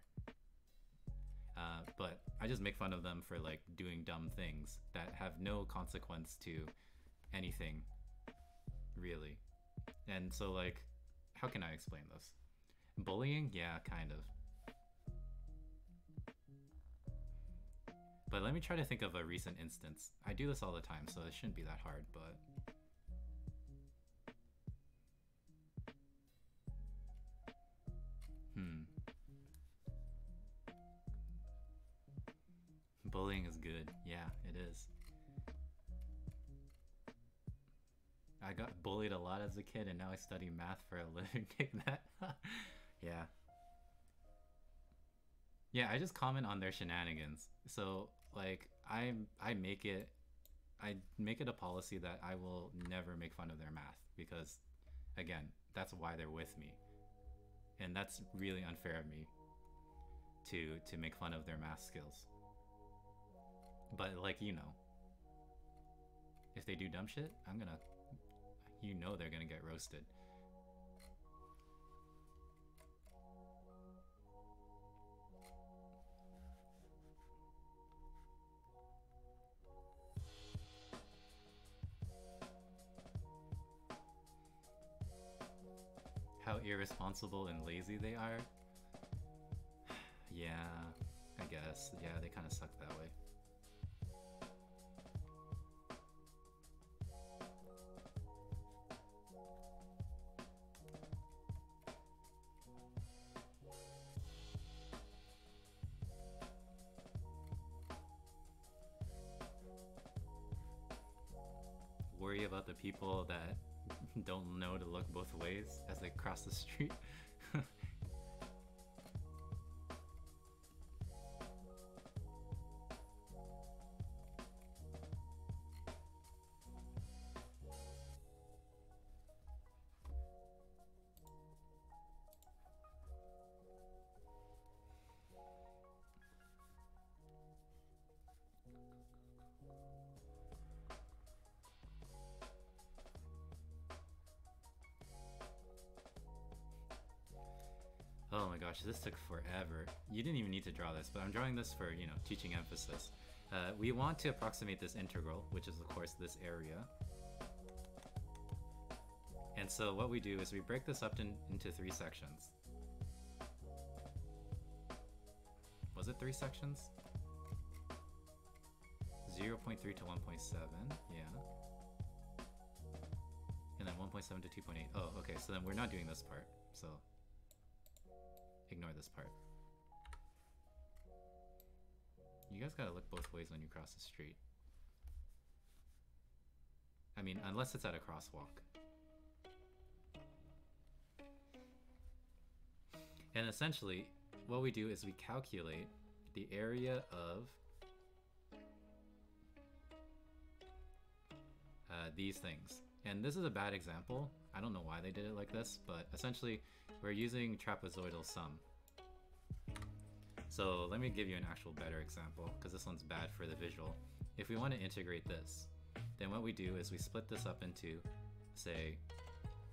But I just make fun of them for like doing dumb things that have no consequence to anything, really. And so like, how can I explain this? Bullying? Yeah, kind of. But let me try to think of a recent instance. I do this all the time, so it shouldn't be that hard, but... Bullying is good. Yeah, it is. I got bullied a lot as a kid, and now I study math for a living. Take that. Yeah. Yeah, I just comment on their shenanigans. So, like, I make it a policy that I will never make fun of their math because, again, that's why they're with me. And that's really unfair of me to make fun of their math skills. But, like, you know, if they do dumb shit, I'm gonna, you know, they're gonna get roasted. How irresponsible and lazy they are? Yeah, I guess. Yeah, they kind of suck that way. Worry about the people that don't know to look both ways as they cross the street. Oh my gosh, this took forever. You didn't even need to draw this, but I'm drawing this for, you know, teaching emphasis. We want to approximate this integral, which is of course this area. And so what we do is we break this up into 3 sections. Was it 3 sections? 0.3 to 1.7, yeah. And then 1.7 to 2.8. Oh, okay, so then we're not doing this part, so ignore this part. You You guys gotta look both ways when you cross the street. I mean, unless it's at a crosswalk. And essentially, what we do is we calculate the area of these things. And this is a bad example. I don't know why they did it like this, but essentially we're using trapezoidal sum. So let me give you an actual better example, because this one's bad for the visual. If we want to integrate this, then what we do is we split this up into, say,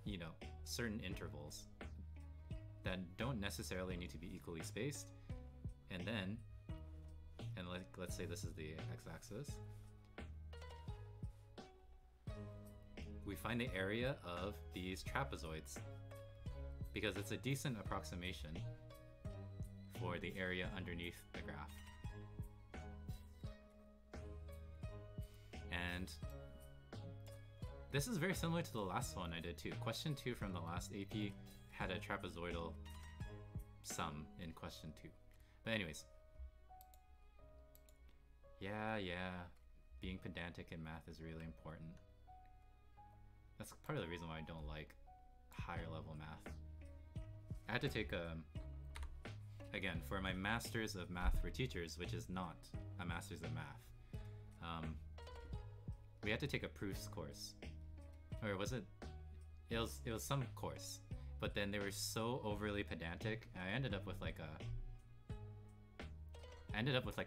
you know, certain intervals that don't necessarily need to be equally spaced. And then, let's say this is the x-axis. We find the area of these trapezoids because it's a decent approximation for the area underneath the graph. And this is very similar to the last one I did too. Question 2 from the last AP had a trapezoidal sum in question 2. But anyways, yeah, being pedantic in math is really important. That's part of the reason why I don't like higher level math. I had to take again, for my Masters of Math for Teachers, which is not a Masters of Math, we had to take a proofs course. Or was it? It was some course. But then they were so overly pedantic, I ended up with like a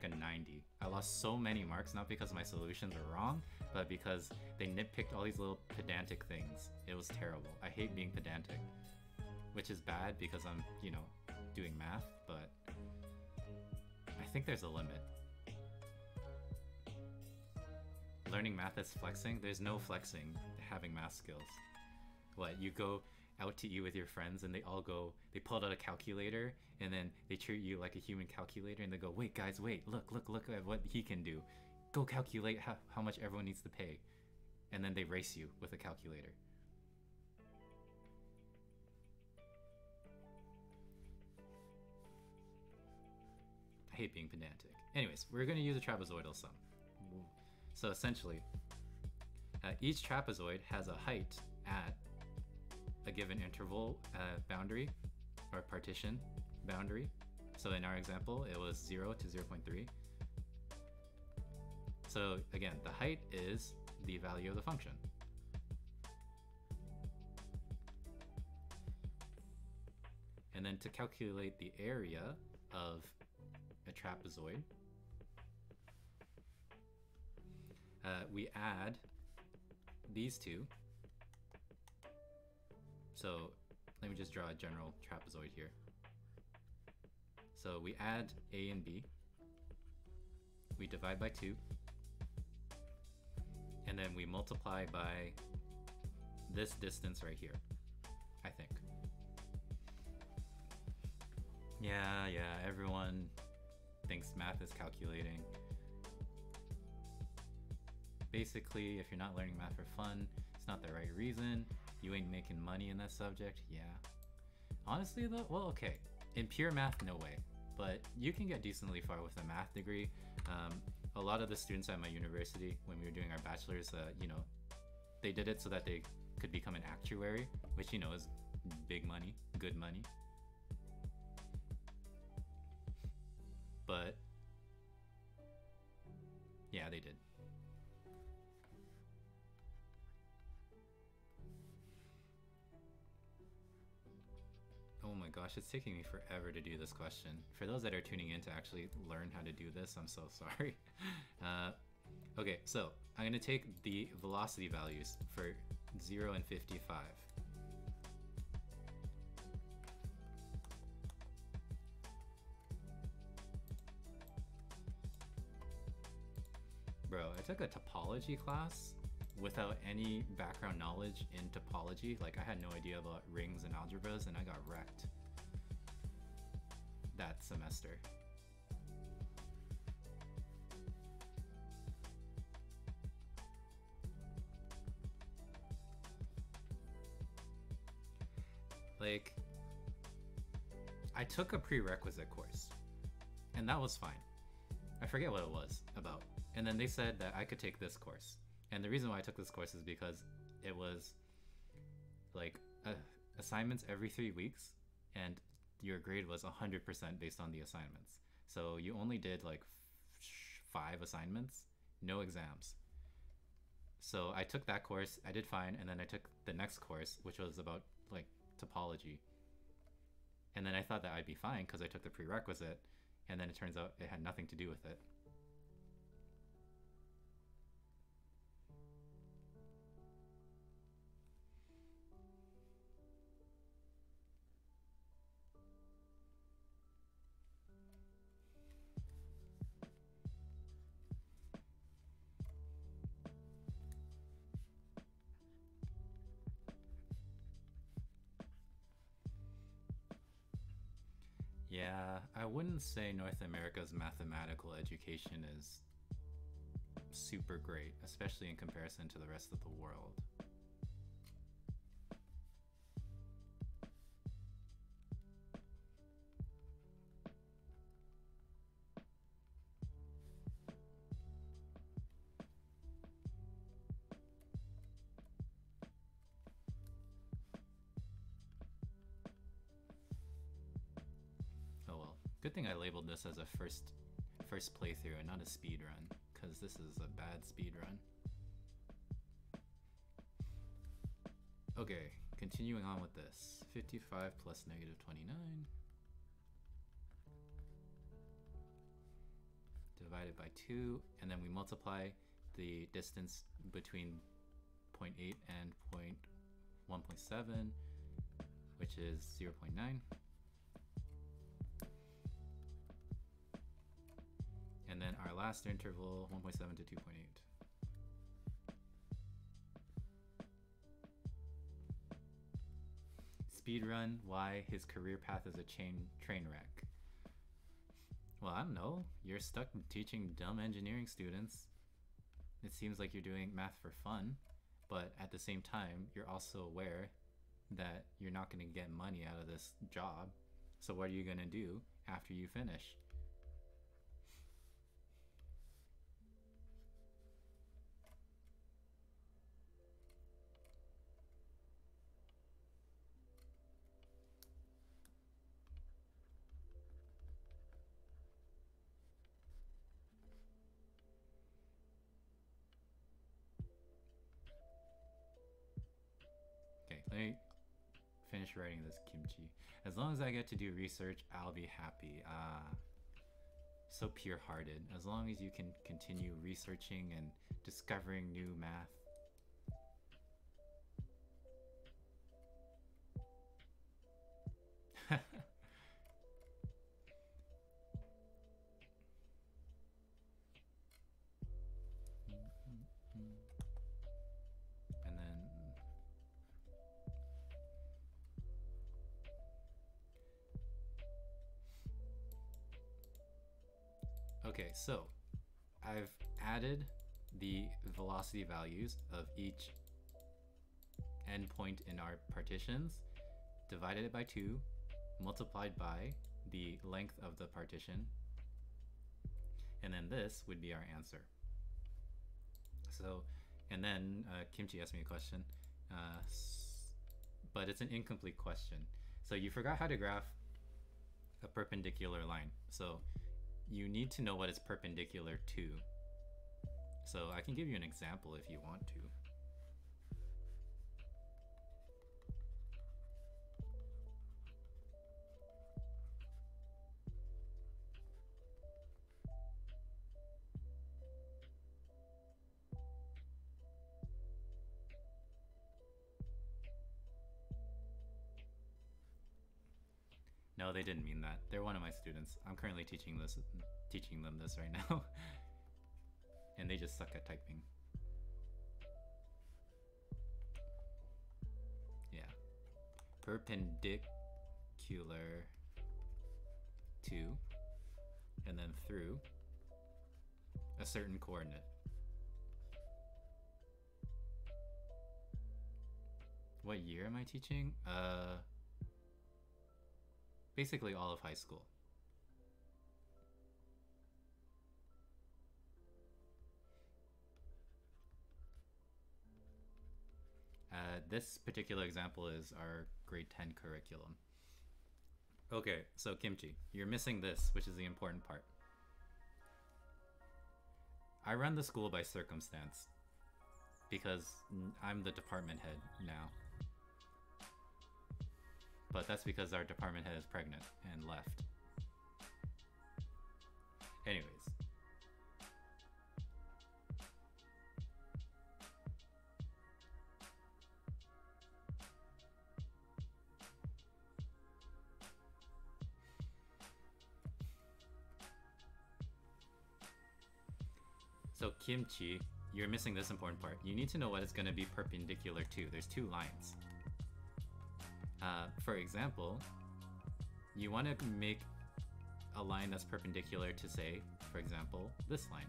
90. I lost so many marks, not because my solutions were wrong, but because they nitpicked all these little pedantic things. It was terrible. I hate being pedantic, which is bad because I'm, you know, doing math, but I think there's a limit. Learning math is flexing. There's no flexing having math skills. What, you go out to eat with your friends and they pulled out a calculator and then they treat you like a human calculator and they go, wait guys, wait, look at what he can do. Go calculate how much everyone needs to pay. And then they race you with a calculator. I hate being pedantic. Anyways, we're going to use a trapezoidal sum. So essentially, each trapezoid has a height at a given interval boundary or partition boundary. So in our example, it was 0 to 0.3. So again, the height is the value of the function. And then to calculate the area of a trapezoid, we add these two. So let me just draw a general trapezoid here. So we add A and B, we divide by 2, and then we multiply by this distance right here, I think. Yeah, everyone thinks math is calculating. Basically, if you're not learning math for fun, it's not the right reason. You ain't making money in that subject, yeah. Honestly though, well, okay. In pure math, no way. But you can get decently far with a math degree. A lot of the students at my university, when we were doing our bachelor's, you know, they did it so that they could become an actuary, which, you know, is big money, good money. But yeah, they did. Oh my gosh, it's taking me forever to do this question. For those that are tuning in to actually learn how to do this, I'm so sorry. Okay, so I'm going to take the velocity values for 0 and 55. Bro, I took a topology class without any background knowledge in topology. Like, I had no idea about rings and algebras, and I got wrecked that semester. Like, I took a prerequisite course, and that was fine. I forget what it was about. And then they said that I could take this course. And the reason why I took this course is because it was like assignments every 3 weeks, and your grade was 100% based on the assignments. So you only did like 5 assignments, no exams. So I took that course, I did fine, and then I took the next course, which was about like topology. And then I thought that I'd be fine because I took the prerequisite, and then it turns out it had nothing to do with it. Yeah, I wouldn't say North America's mathematical education is super great, especially in comparison to the rest of the world. Oh well, good thing I labeled this as a first playthrough and not a speed run, because this is a bad speed run. Okay, continuing on with this. 55 plus negative 29 divided by 2, and then we multiply the distance between 0.8 and 1.7, which is 0.9. And then our last interval, 1.7 to 2.8. Speedrun, why his career path is a train wreck. Well, I don't know. You're stuck teaching dumb engineering students. It seems like you're doing math for fun, but at the same time, you're also aware that you're not going to get money out of this job. So what are you going to do after you finish? Let me finish writing this kimchi. As long as I get to do research, I'll be happy. So pure-hearted. As long as you can continue researching and discovering new math. And then okay, so I've added the velocity values of each endpoint in our partitions, divided it by 2, multiplied by the length of the partition, and then this would be our answer. So, and then Kimchi asked me a question, but it's an incomplete question. So you forgot how to graph a perpendicular line. So you need to know what it's perpendicular to. So I can give you an example if you want to. No, they didn't mean that. They're one of my students. I'm currently teaching them this right now. And they just suck at typing. Yeah. Perpendicular to, and then through a certain coordinate. What year am I teaching? Basically all of high school. this particular example is our grade 10 curriculum. Okay, so Kimchi, you're missing this, which is the important part. I run the school by circumstance because I'm the department head now. But that's because our department head is pregnant and left. Anyways. So Kimchi, you're missing this important part. You need to know what it's going to be perpendicular to. There's two lines. For example, you want to make a line that's perpendicular to, say, for example, this line.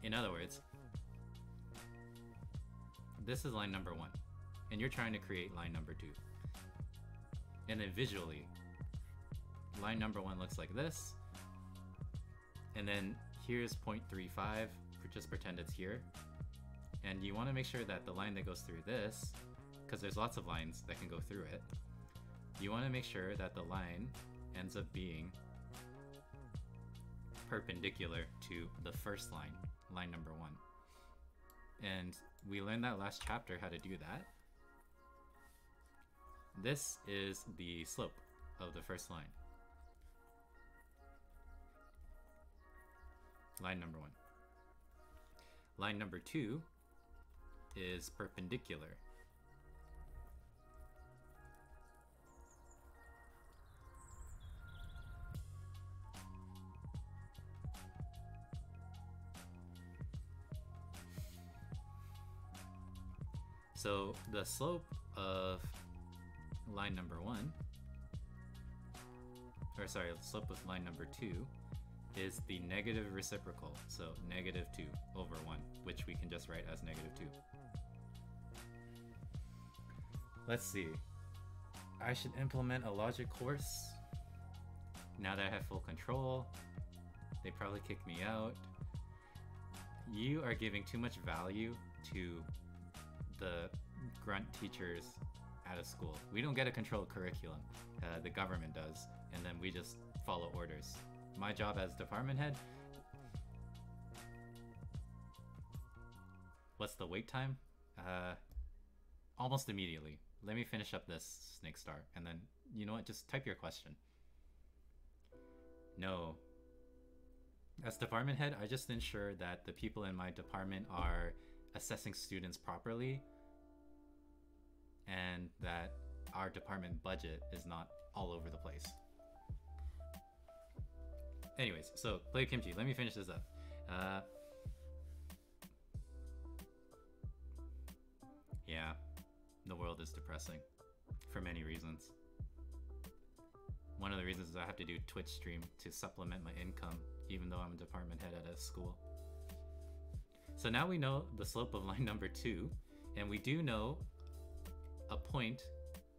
In other words, this is line number 1, and you're trying to create line number 2. And then visually, line number 1 looks like this, and then here's 0.35, just pretend it's here. And you want to make sure that the line that goes through this, because there's lots of lines that can go through it, you want to make sure that the line ends up being perpendicular to the first line, line number 1. And we learned that last chapter how to do that. This is the slope of the first line. Line number 1. Line number 2 is perpendicular. So the slope of line number 1, or sorry, the slope of line number 2 is the negative reciprocal, so negative 2 over 1, which we can just write as negative 2. Let's see. I should implement a logic course. Now that I have full control, they probably kick me out. You are giving too much value to the grunt teachers at a school. We don't get a controlled curriculum. The government does, and then we just follow orders. My job as department head, what's the wait time? Almost immediately. Let me finish up this snake star, and then, you know what, just type your question. No. As department head, I just ensure that the people in my department are assessing students properly, and that our department budget is not all over the place. Anyways, so play Kimchi. Let me finish this up. Yeah, the world is depressing for many reasons. One of the reasons is I have to do Twitch stream to supplement my income, even though I'm a department head at a school. So now we know the slope of line number 2, and we do know a point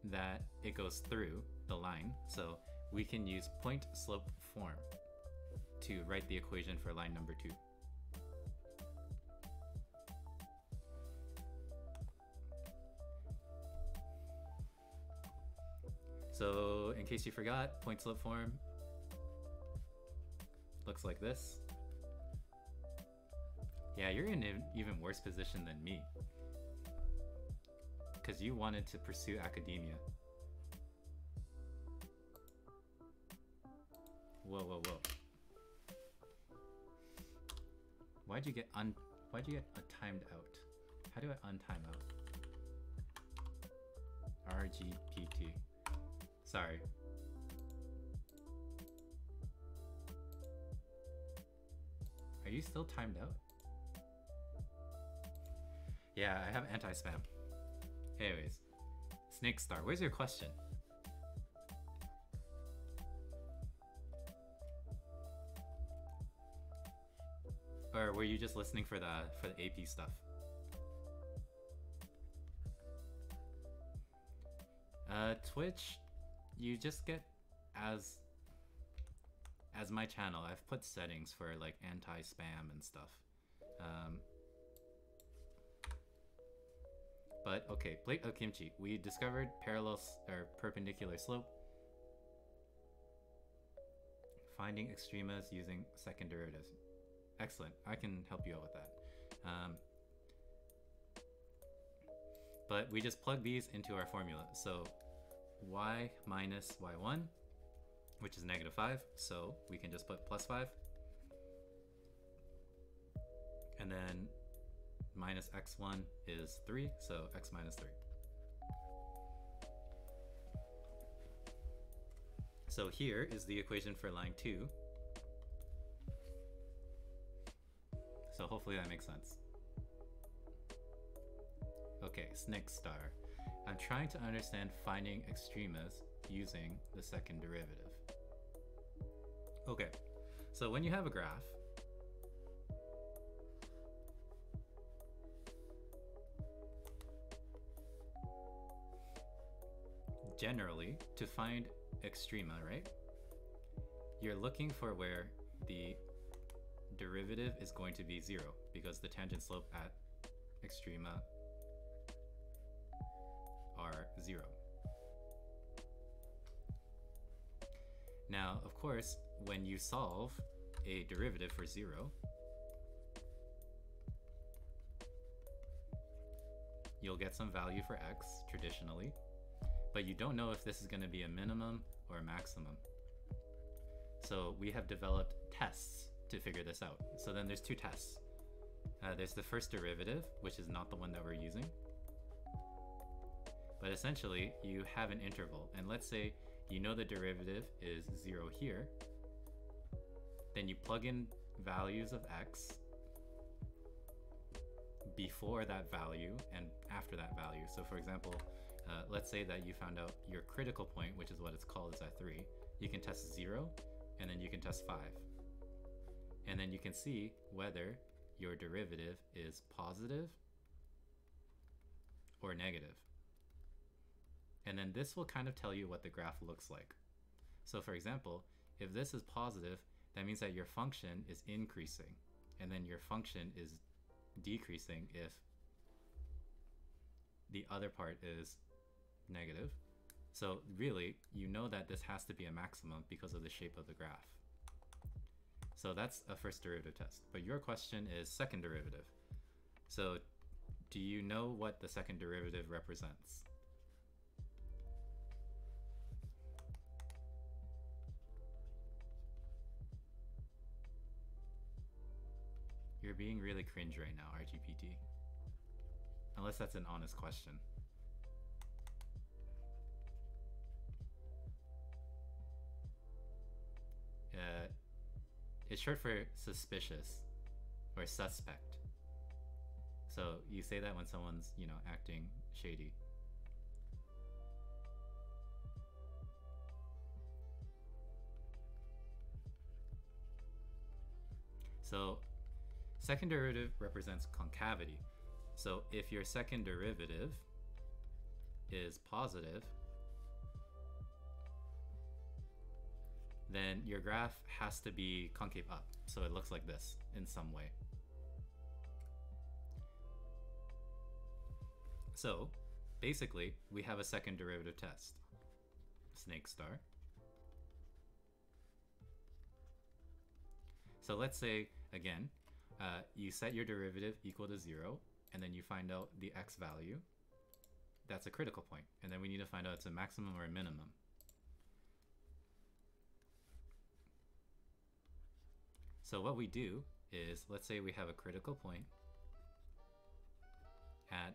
that it goes through the line, so we can use point slope form to write the equation for line number 2. So in case you forgot, point slope form looks like this. Yeah, you're in an even worse position than me, because you wanted to pursue academia. Whoa, whoa, whoa. Why'd you get timed out? How do I untime out? RGPT. Sorry. Are you still timed out? Yeah, I have anti-spam. Anyways, Snake Star, where's your question? Or were you just listening for the AP stuff? Twitch, you just get as as my channel, I've put settings for like anti-spam and stuff. But okay, plate of kimchi. We discovered parallel or perpendicular slope. Finding extremas using second derivatives. Excellent. I can help you out with that. But we just plug these into our formula. So y minus y1, which is -5. So we can just put +5. And then minus x1 is 3, so x minus 3. So here is the equation for line 2. So hopefully that makes sense. Okay, snake star. I'm trying to understand finding extremas using the second derivative. Okay, so when you have a graph, generally, to find extrema, right? You're looking for where the derivative is going to be 0 because the tangent slope at extrema are 0. Now, of course, when you solve a derivative for 0, you'll get some value for x traditionally, but you don't know if this is going to be a minimum or a maximum. So we have developed tests to figure this out. So then there's 2 tests. There's the first derivative, which is not the one that we're using. But essentially, you have an interval. And let's say you know the derivative is 0 here. Then you plug in values of x before that value and after that value. So for example, let's say that you found out your critical point, which is what it's called, is at 3. You can test 0, and then you can test 5. And then you can see whether your derivative is positive or negative. And then this will kind of tell you what the graph looks like. So for example, if this is positive, that means that your function is increasing, and then your function is decreasing if the other part is negative. So really, you know that this has to be a maximum because of the shape of the graph. So that's a first derivative test. But your question is second derivative. So do you know what the second derivative represents? You're being really cringe right now, RGPT. Unless that's an honest question. It's short for suspicious or suspect. So you say that when someone's, you know, acting shady. So second derivative represents concavity. So if your second derivative is positive, then your graph has to be concave up. So it looks like this in some way. So basically, we have a second derivative test. Snake star. So let's say, again, you set your derivative equal to 0, and then you find out the x value. That's a critical point. And then we need to find out it's a maximum or a minimum. So what we do is, let's say we have a critical point at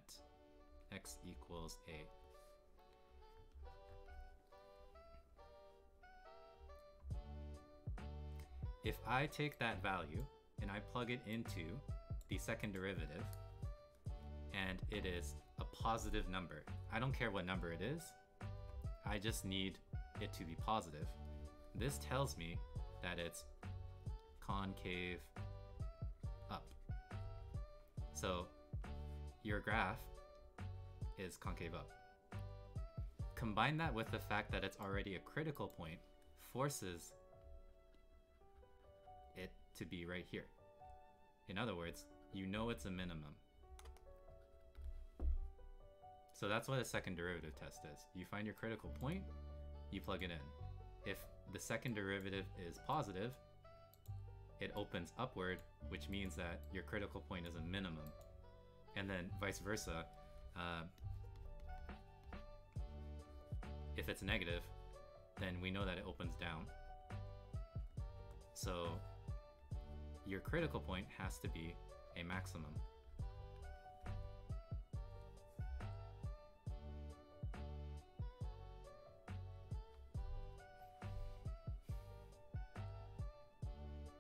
x equals a. If I take that value and I plug it into the second derivative, and it is a positive number, I don't care what number it is, I just need it to be positive. This tells me that it's concave up. So your graph is concave up. Combine that with the fact that it's already a critical point, forces to be right here. In other words, you know it's a minimum. So that's what a second derivative test is. You find your critical point, you plug it in. If the second derivative is positive, it opens upward, which means that your critical point is a minimum. And then vice versa, if it's negative, then we know that it opens down. So your critical point has to be a maximum.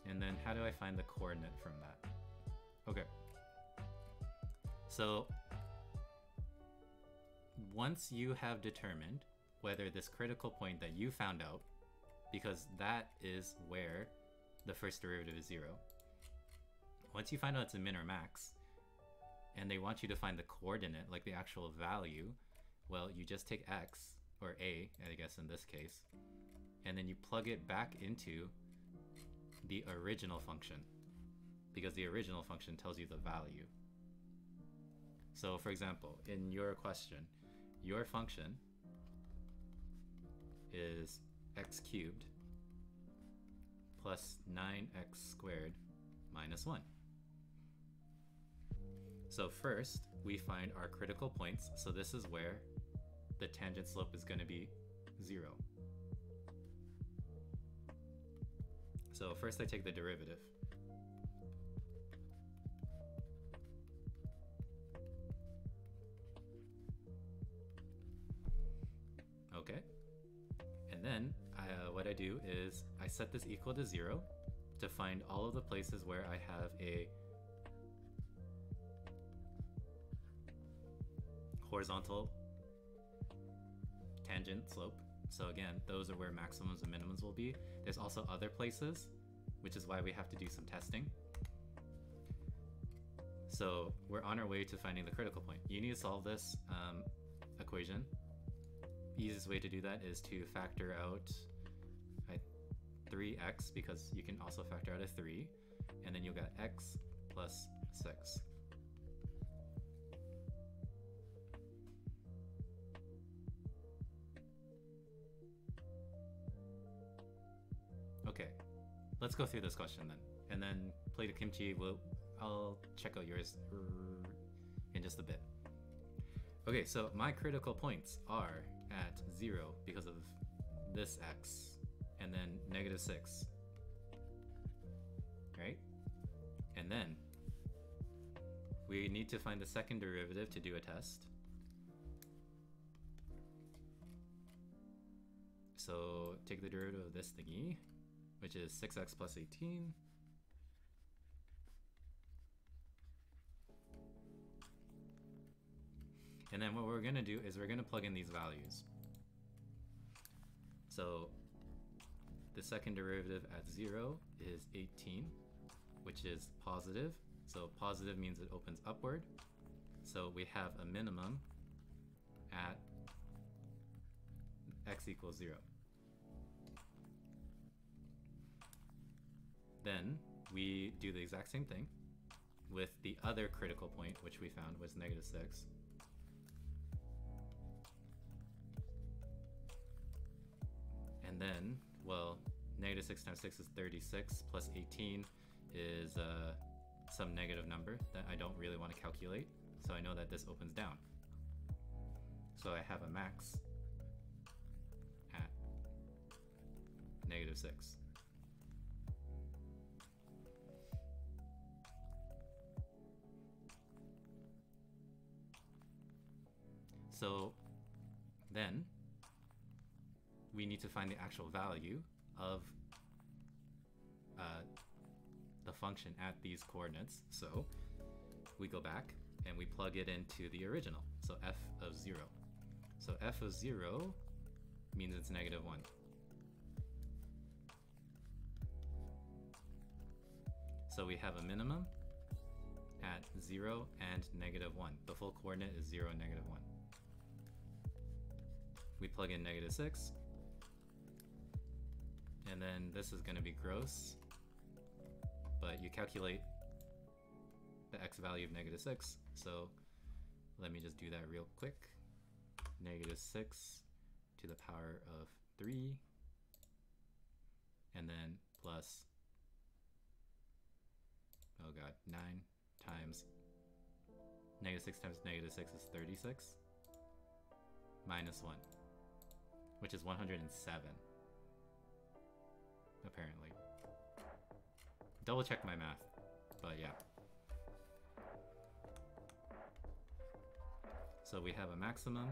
And then how do I find the coordinate from that? Okay. So once you have determined whether this critical point that you found out, because that is where the first derivative is 0. Once you find out it's a min or max, and they want you to find the coordinate, like the actual value, well, you just take x, or a, I guess in this case, and then you plug it back into the original function, because the original function tells you the value. So for example, in your question, your function is x cubed plus 9x squared minus 1. So first, we find our critical points. So this is where the tangent slope is going to be 0. So first I take the derivative. Okay. And then what I do is I set this equal to 0 to find all of the places where I have a horizontal tangent slope. So again, those are where maximums and minimums will be. There's also other places, which is why we have to do some testing. So we're on our way to finding the critical point. You need to solve this equation. Easiest way to do that is to factor out 3x, because you can also factor out a 3, and then you'll get x plus 6. Okay, let's go through this question then, and then play the kimchi. I'll check out yours in just a bit. Okay, so my critical points are at 0 because of this x, and then negative 6, right? And then we need to find the second derivative to do a test. So take the derivative of this thingy, which is 6x plus 18. And then what we're going to do is we're going to plug in these values. So the second derivative at 0 is 18, which is positive. So positive means it opens upward. So we have a minimum at x equals 0. Then we do the exact same thing with the other critical point, which we found was negative 6. And then, well, negative 6 times 6 is 36, plus 18 is some negative number that I don't really want to calculate. So I know that this opens down. So I have a max at negative 6. So then we need to find the actual value of the function at these coordinates. So we go back and we plug it into the original. So f of 0. So f of 0 means it's negative 1. So we have a minimum at 0 and negative 1. The full coordinate is 0 and negative 1. We plug in negative 6. And then this is going to be gross. but you calculate the x value of negative 6. So let me just do that real quick. Negative 6 to the power of 3, and then plus, oh god, 9 times negative 6 times negative 6 is 36, minus 1, which is 107, apparently. Double check my math, but yeah. So we have a maximum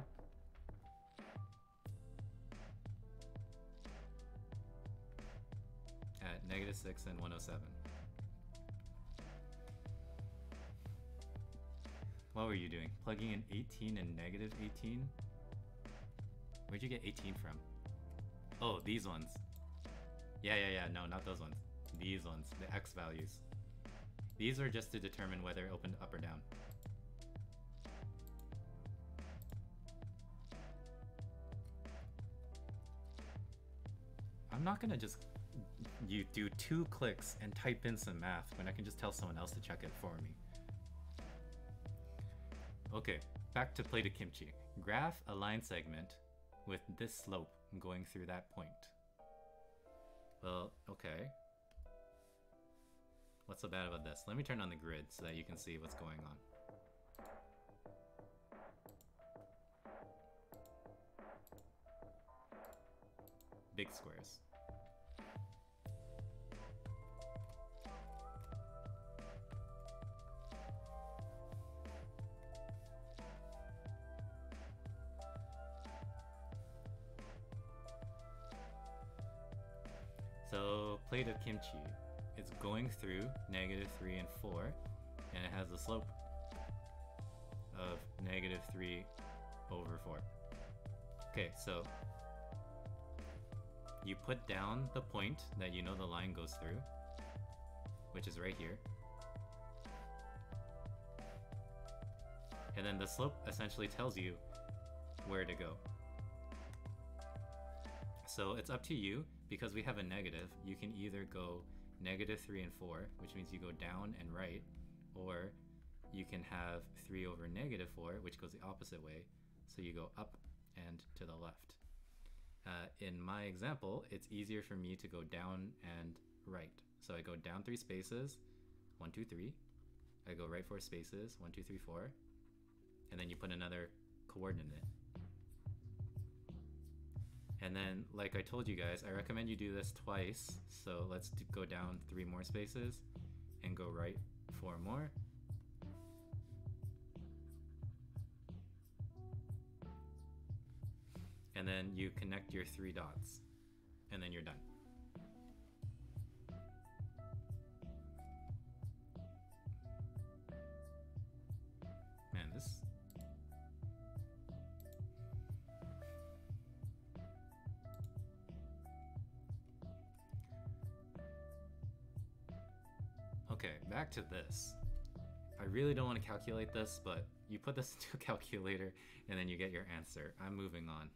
at negative 6 and 107. What were you doing? Plugging in 18 and negative 18? Where'd you get 18 from? Oh, these ones. Yeah, no, not those ones. These ones, the x values. These are just to determine whether it opened up or down. I'm not gonna just you do 2 clicks and type in some math when I can just tell someone else to check it for me. Okay, back to plated kimchi. Graph a line segment with this slope going through that point. Well, okay. What's so bad about this? Let me turn on the grid so that you can see what's going on. Big squares. So, plate of kimchi, it's going through negative 3 and 4, and it has a slope of negative 3 over 4. Okay, so you put down the point that you know the line goes through, which is right here. And then the slope essentially tells you where to go. So it's up to you. Because we have a negative, you can either go negative 3 and 4, which means you go down and right, or you can have 3 over negative 4, which goes the opposite way, so you go up and to the left. In my example, it's easier for me to go down and right. So I go down 3 spaces, 1, 2, 3. I go right 4 spaces, 1, 2, 3, 4. And then you put another coordinate. And then, like I told you guys, I recommend you do this twice. So let's go down 3 more spaces and go right 4 more. And then you connect your 3 dots, and then you're done. Man, this... Okay, back to this. I really don't want to calculate this, but you put this into a calculator and then you get your answer. I'm moving on.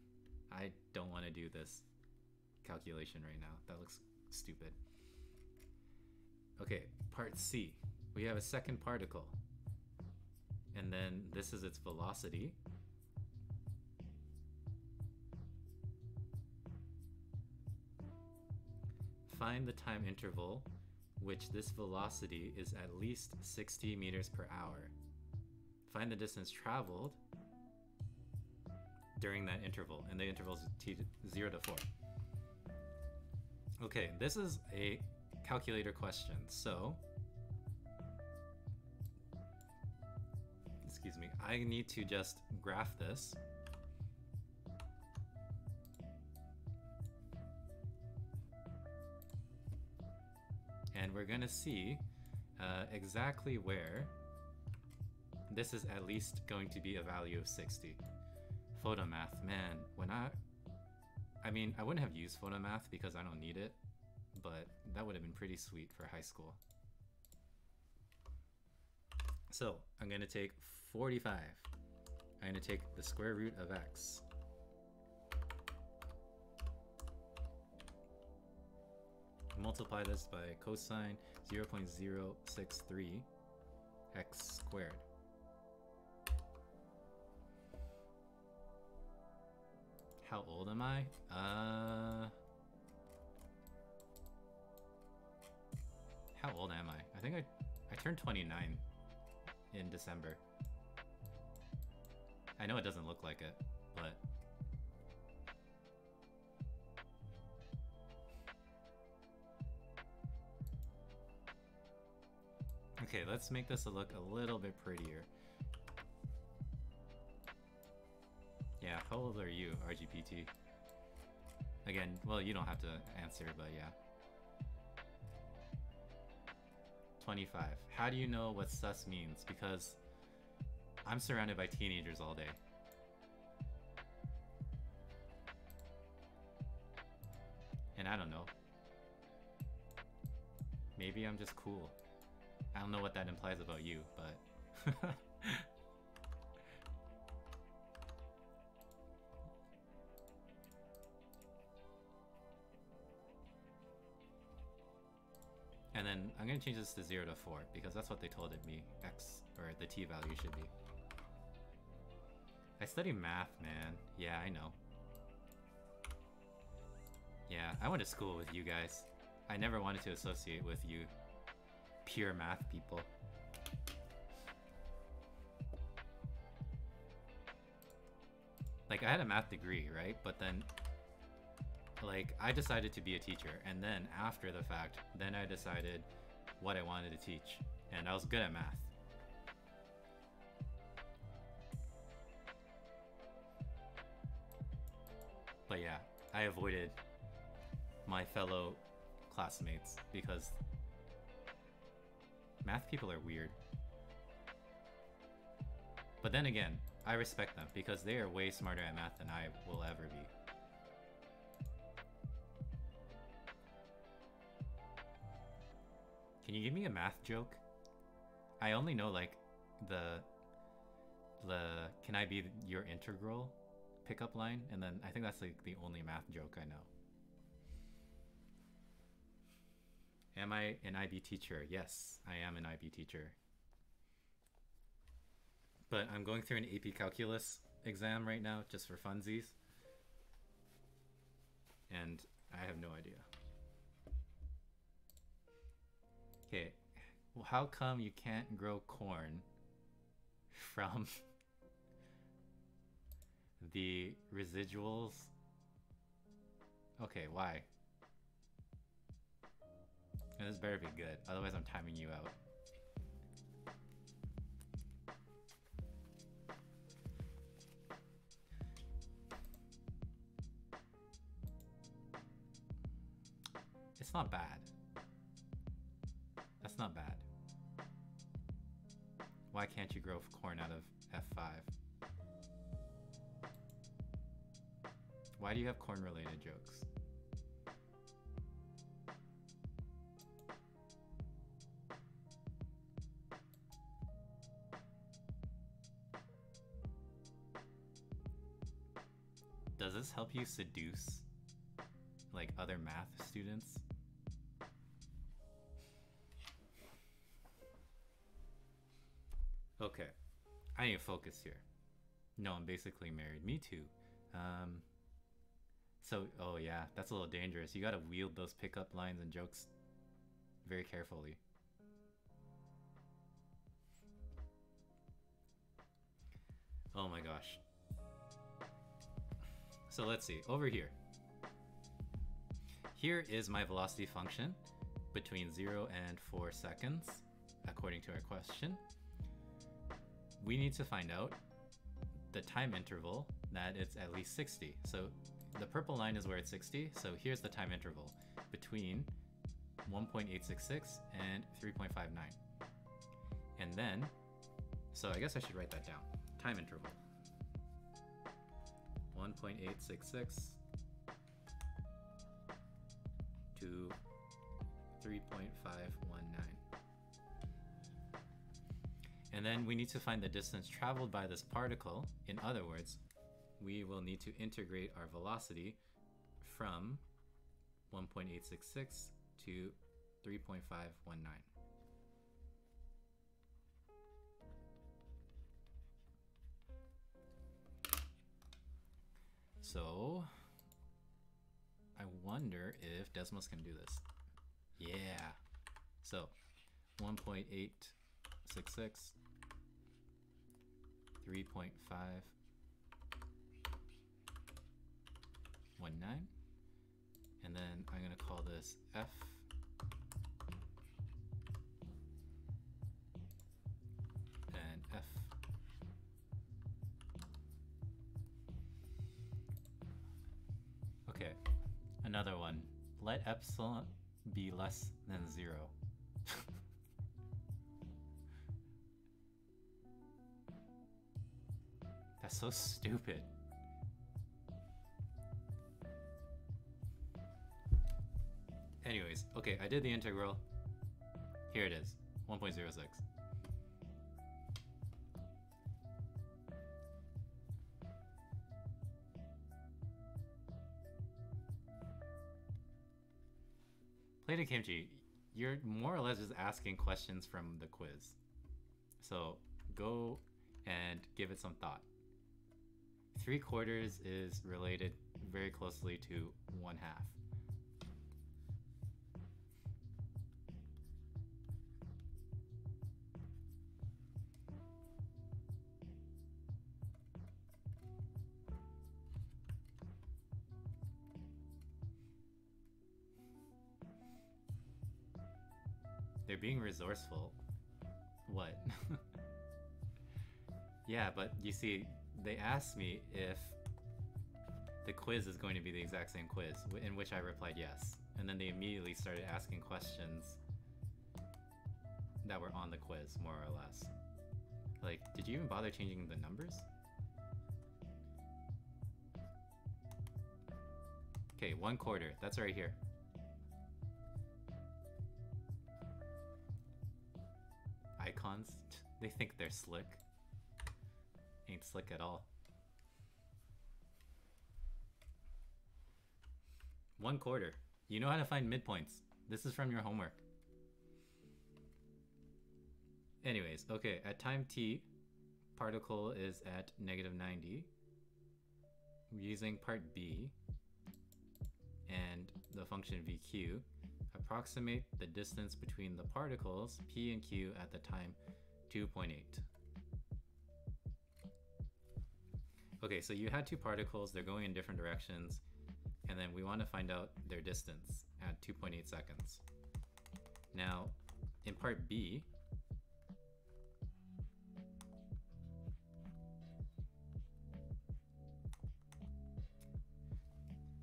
I don't want to do this calculation right now. That looks stupid. Okay, part C. We have a second particle. And then this is its velocity. Find the time interval which this velocity is at least 60 meters per hour. Find the distance traveled during that interval, and the interval is 0 to 4. Okay, this is a calculator question, so excuse me, I need to just graph this. And we're gonna see exactly where this is at least going to be a value of 60. Photomath, man, when I mean, I wouldn't have used photomath because I don't need it, but that would have been pretty sweet for high school. So I'm gonna take 45. I'm gonna take the square root of x. multiply this by cosine 0.063 x squared. How old am I? How old am I? I think I turned 29 in December. I know it doesn't look like it, but okay, let's make this look a little bit prettier. Yeah, how old are you, RGPT? Again, well, you don't have to answer, but yeah. 25. How do you know what sus means? Because I'm surrounded by teenagers all day. And I don't know. Maybe I'm just cool. I don't know what that implies about you, but... And then I'm going to change this to 0 to 4 because that's what they told me x, or the t value should be. I study math, man. Yeah, I know. Yeah, I went to school with you guys. I never wanted to associate with you pure math people. Like, I had a math degree, right? But then, like, I decided to be a teacher, and then after the fact, then I decided what I wanted to teach, and I was good at math. But yeah, I avoided my fellow classmates because math people are weird. But then again, I respect them because they are way smarter at math than I will ever be. Can you give me a math joke? I only know like the can I be your integral pickup line, and then I think that's like the only math joke I know. Am I an IB teacher? Yes, I am an IB teacher. But I'm going through an AP Calculus exam right now just for funsies. And I have no idea. Okay, well, how come you can't grow corn from the residuals? Okay, why? And this better be good, otherwise I'm timing you out. It's not bad. That's not bad. Why can't you grow corn out of F5? Why do you have corn-related jokes? Does this help you seduce, like, other math students? Okay, I need to focus here. No, I'm basically married. Me too. So, oh yeah, that's a little dangerous. You gotta wield those pickup lines and jokes very carefully. Oh my gosh. So let's see, over here. Here is my velocity function between 0 and 4 seconds, according to our question. We need to find out the time interval that it's at least 60. So the purple line is where it's 60. So here's the time interval between 1.866 and 3.59. And then, so I guess I should write that down. Time interval. 1.866 to 3.519. And then we need to find the distance traveled by this particle. In other words, we will need to integrate our velocity from 1.866 to 3.519. So I wonder if Desmos can do this. Yeah. So 1.866, 3.519, and then I'm going to call this F, and F. Okay, another one. Let epsilon be less than 0. That's so stupid. Anyways, okay, I did the integral. Here it is, 1.06. Play Kimchi, you're more or less just asking questions from the quiz. So go and give it some thought. 3/4 is related very closely to 1/2. They're being resourceful. What? Yeah, but you see, they asked me if the quiz is going to be the exact same quiz, in which I replied yes. And then they immediately started asking questions that were on the quiz, more or less. Like, did you even bother changing the numbers? Okay, 1/4, that's right here. Icons, they think they're slick. Ain't slick at all. 1/4. You know how to find midpoints. This is from your homework. Anyways, okay, at time t, particle is at -90. We're using part b and the function vq. Approximate the distance between the particles p and q at the time 2.8. Okay, so you had two particles, they're going in different directions, and then we want to find out their distance at 2.8 seconds. Now, in part B,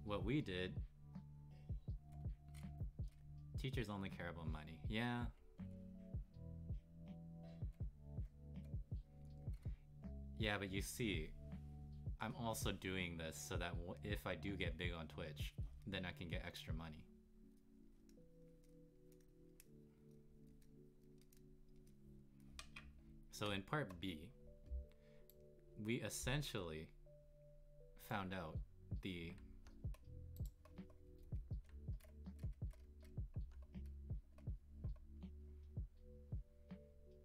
what we did, teachers only care about money. Yeah. Yeah, but you see, I'm also doing this so that if I do get big on Twitch, then I can get extra money. So in part B, we essentially found out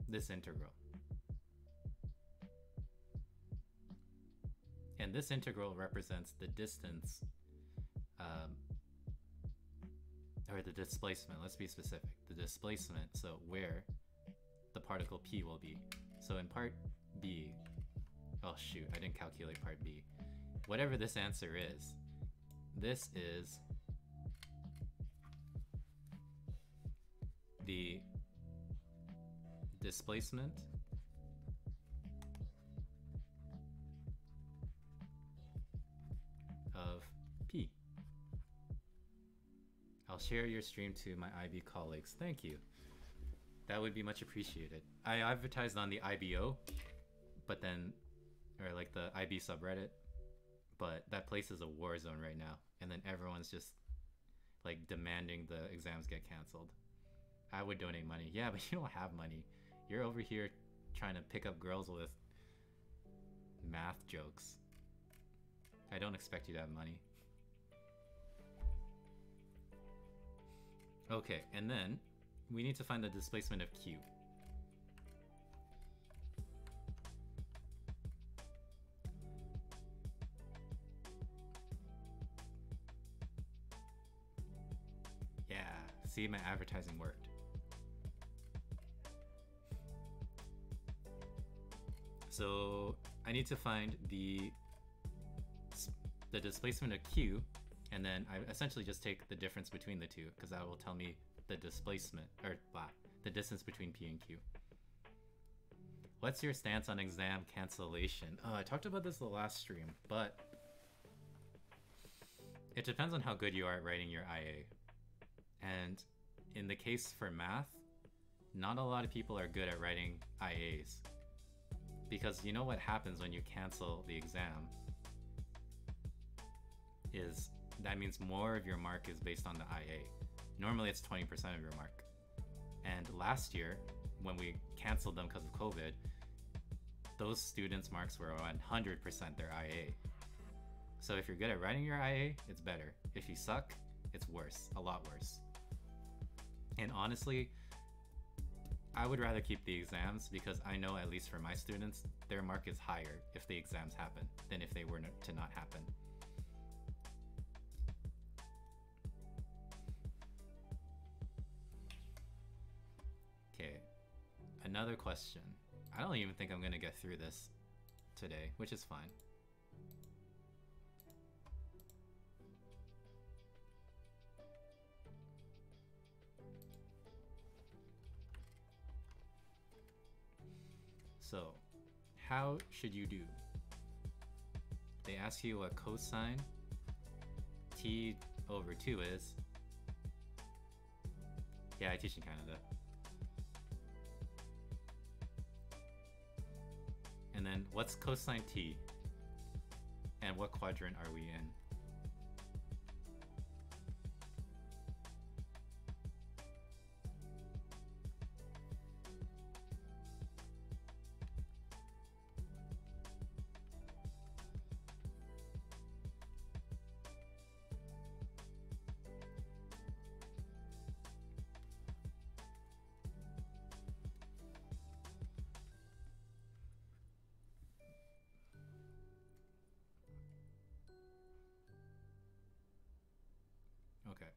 this integral. And this integral represents the distance, or the displacement, let's be specific. The displacement, so where the particle P will be. So in part B, oh shoot, I didn't calculate part B. Whatever this answer is, this is the displacement of P. I'll share your stream to my IB colleagues. Thank you. That would be much appreciated. I advertised on the IBO, but then, or like the IB subreddit, but that place is a war zone right now. And then everyone's just like demanding the exams get canceled. I would donate money. Yeah, but you don't have money. You're over here trying to pick up girls with math jokes. I don't expect you to have money. Okay, and then we need to find the displacement of Q. Yeah, see, my advertising worked. So I need to find the displacement of Q, and then I essentially just take the difference between the two, because that will tell me the displacement, or the distance between P and Q. What's your stance on exam cancellation? I talked about this the last stream, but it depends on how good you are at writing your IA. And in the case for math, not a lot of people are good at writing IAs. Because you know what happens when you cancel the exam is that means more of your mark is based on the IA. Normally it's 20% of your mark. And last year, when we canceled them because of COVID, those students' marks were 100% their IA. So if you're good at writing your IA, it's better. If you suck, it's worse, a lot worse. And honestly, I would rather keep the exams because I know, at least for my students, their mark is higher if the exams happen than if they were to not happen. Okay, another question. I don't even think I'm gonna get through this today, which is fine. So, how should you do? They ask you what cosine t over 2 is. Yeah, I teach in Canada. And then, what's cosine t? And what quadrant are we in? Okay.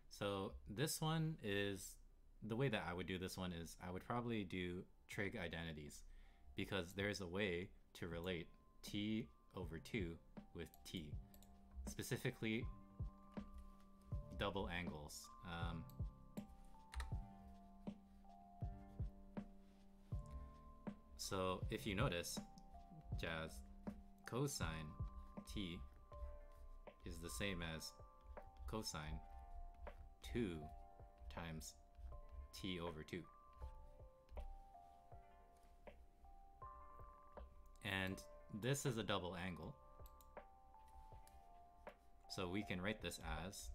So this one is, the way that I would do this one is I would probably do trig identities, because there's a way to relate t over 2 with t. Specifically, double angles. So if you notice, Jazz, cosine t is the same as cosine 2 times t over 2. And this is a double angle. So we can write this as,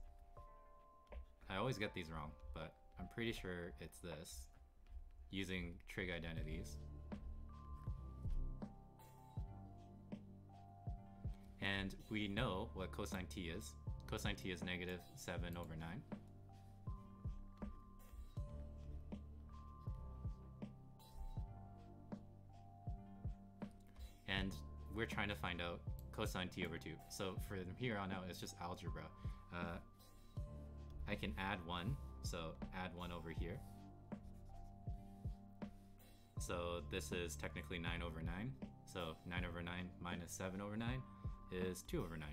I always get these wrong, but I'm pretty sure it's this, using trig identities. And we know what cosine t is. Cosine t is negative 7 over 9. And we're trying to find out cosine t over 2. So from here on out, it's just algebra. I can add 1, so add 1 over here. So this is technically 9 over 9. So 9 over 9 minus 7 over 9 is 2 over 9.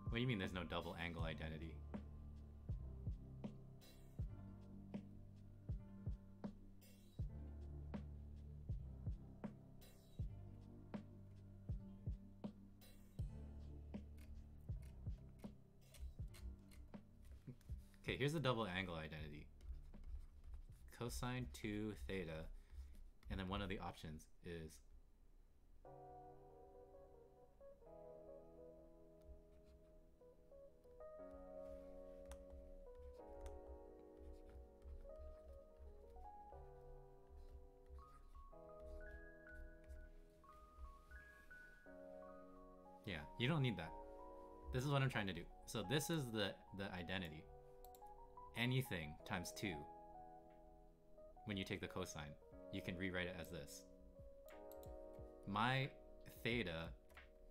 What do you mean there's no double angle identity? Okay, here's the double angle identity. Cosine 2 theta, and then one of the options is You don't need that. This is what I'm trying to do. So this is the identity. Anything times 2, when you take the cosine, you can rewrite it as this. My theta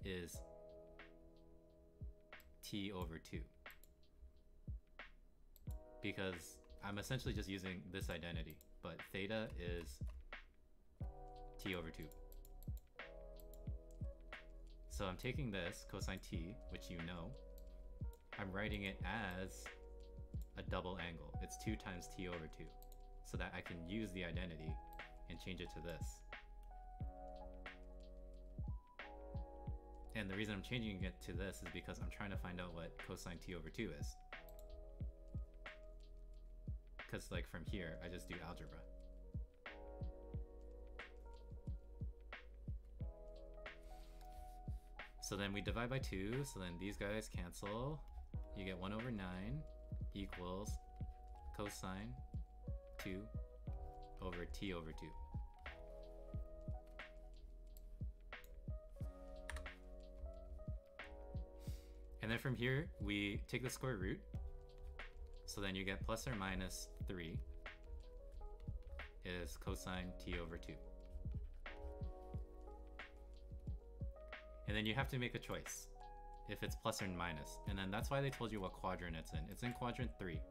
is t over 2. Because I'm essentially just using this identity, but theta is t over 2. So I'm taking this, cosine t, which you know, I'm writing it as a double angle. It's 2 times t over 2, so that I can use the identity and change it to this. And the reason I'm changing it to this is because I'm trying to find out what cosine t over 2 is. Because like from here, I just do algebra. So then we divide by 2, so then these guys cancel. You get 1 over 9 equals cosine 2 over t over 2. And then from here, we take the square root. So then you get plus or minus 3 is cosine t over 2. And then you have to make a choice if it's plus or minus. And then that's why they told you what quadrant it's in. It's in quadrant 3.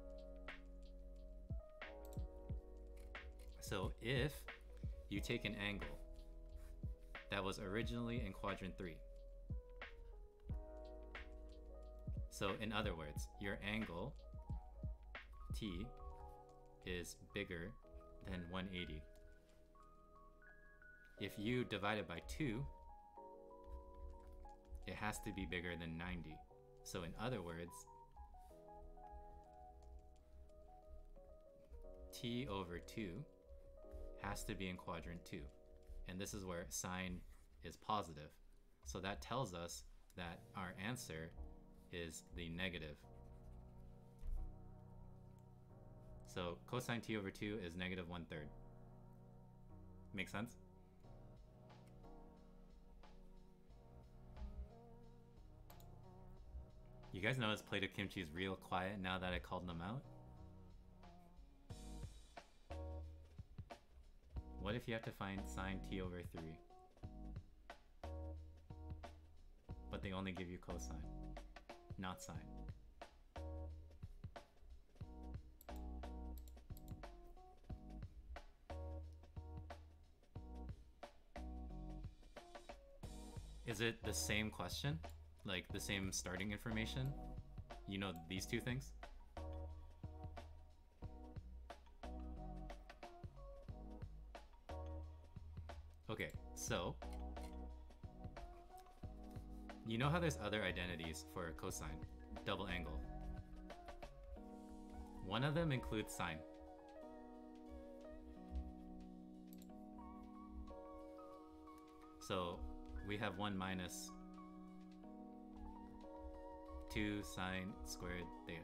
So if you take an angle that was originally in quadrant 3, so in other words, your angle t is bigger than 180. If you divide it by 2, it has to be bigger than 90. So in other words, t over 2 has to be in quadrant 2. And this is where sine is positive. So that tells us that our answer is the negative. So cosine t over 2 is negative 1/3. Make sense? You guys notice plate of kimchi is real quiet now that I called them out? What if you have to find sine t over 3? But they only give you cosine, not sine. Is it the same question? Like the same starting information? You know these two things? Okay, so you know how there's other identities for cosine, double angle. One of them includes sine. So we have 1 minus 2 sine squared theta.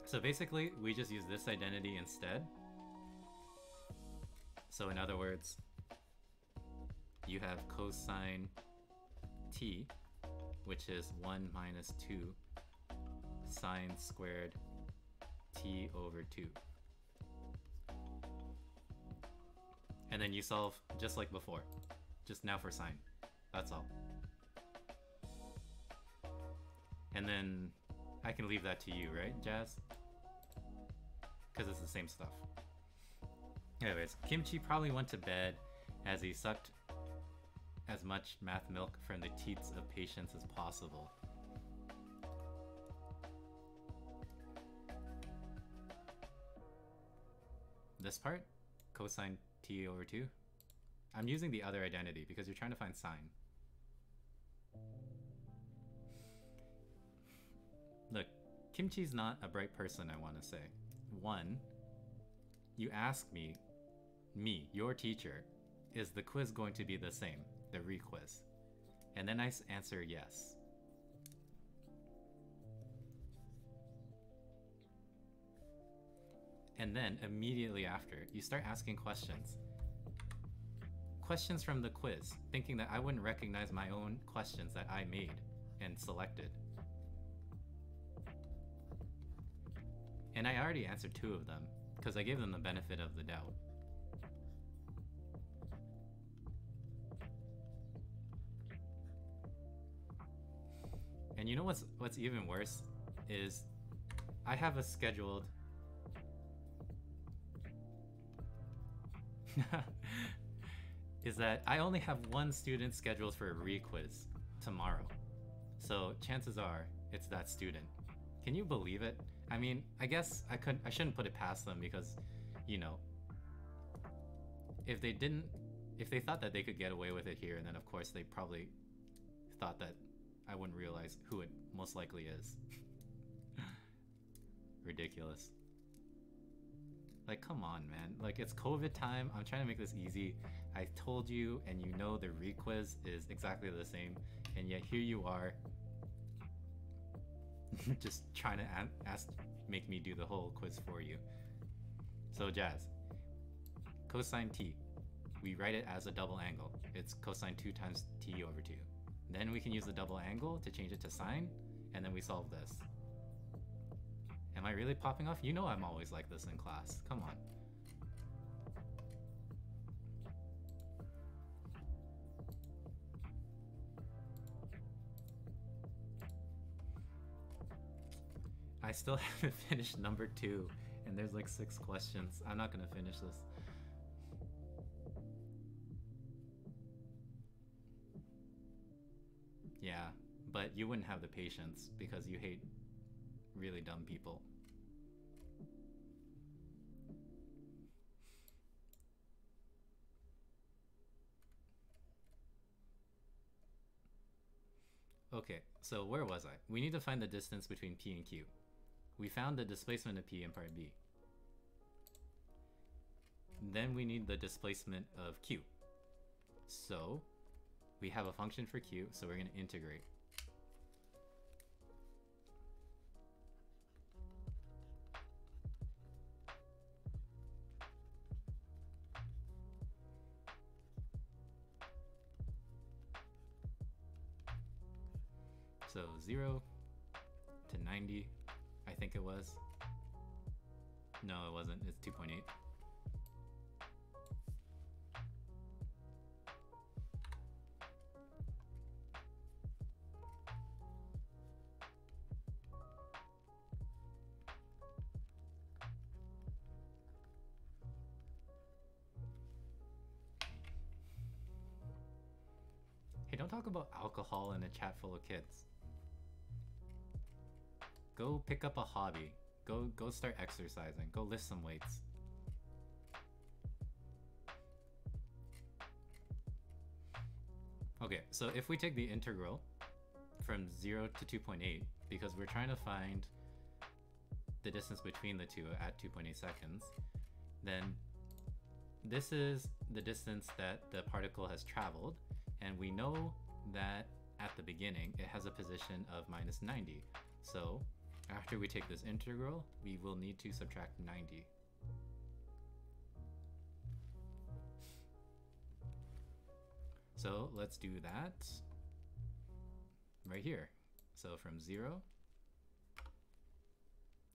So basically, we just use this identity instead. So in other words, you have cosine t, which is 1 minus 2 sine squared t over 2. And then you solve just like before, just now for sine. That's all. And then I can leave that to you, right, Jazz? Because it's the same stuff. Anyways, Kimchi probably went to bed as he sucked as much math milk from the teats of patience as possible. This part, cosine t over 2, I'm using the other identity because you're trying to find sine. Look, Kimchi's not a bright person, I want to say. One, you ask me, your teacher, is the quiz going to be the same, the re-quiz? And then I answer yes. And then immediately after, you start asking questions. questions from the quiz, thinking that I wouldn't recognize my own questions that I made and selected. And I already answered 2 of them, because I gave them the benefit of the doubt. And you know what's even worse is I have a scheduled is that I only have 1 student scheduled for a re-quiz tomorrow. So chances are it's that student. Can you believe it? I mean, I guess I shouldn't put it past them because, you know, if they thought that they could get away with it here, then of course they probably thought that I wouldn't realize who it most likely is. Ridiculous. Like, come on, man. Like, it's COVID time. I'm trying to make this easy. I told you, and you know the re-quiz is exactly the same, and yet here you are just trying to make me do the whole quiz for you. So, Jazz, cosine t, we write it as a double angle. It's cosine 2 times t over 2. Then we can use the double angle to change it to sine, and then we solve this. Am I really popping off? You know I'm always like this in class. Come on. I still haven't finished number 2, and there's like 6 questions. I'm not gonna finish this. Yeah, but you wouldn't have the patience because you hate really dumb people. Okay, so where was I? We need to find the distance between P and Q. We found the displacement of P in part B. Then we need the displacement of Q. So we have a function for Q, so we're going to integrate. So 0 to 90, I think it was. No, it wasn't. It's 2.8. Hey, don't talk about alcohol in a chat full of kids. Go pick up a hobby. Go start exercising. Go lift some weights. Okay, so if we take the integral from 0 to 2.8, because we're trying to find the distance between the two at 2.8 seconds, then this is the distance that the particle has traveled, and we know that at the beginning it has a position of minus 90. So after we take this integral, we will need to subtract 90. So let's do that right here. So from 0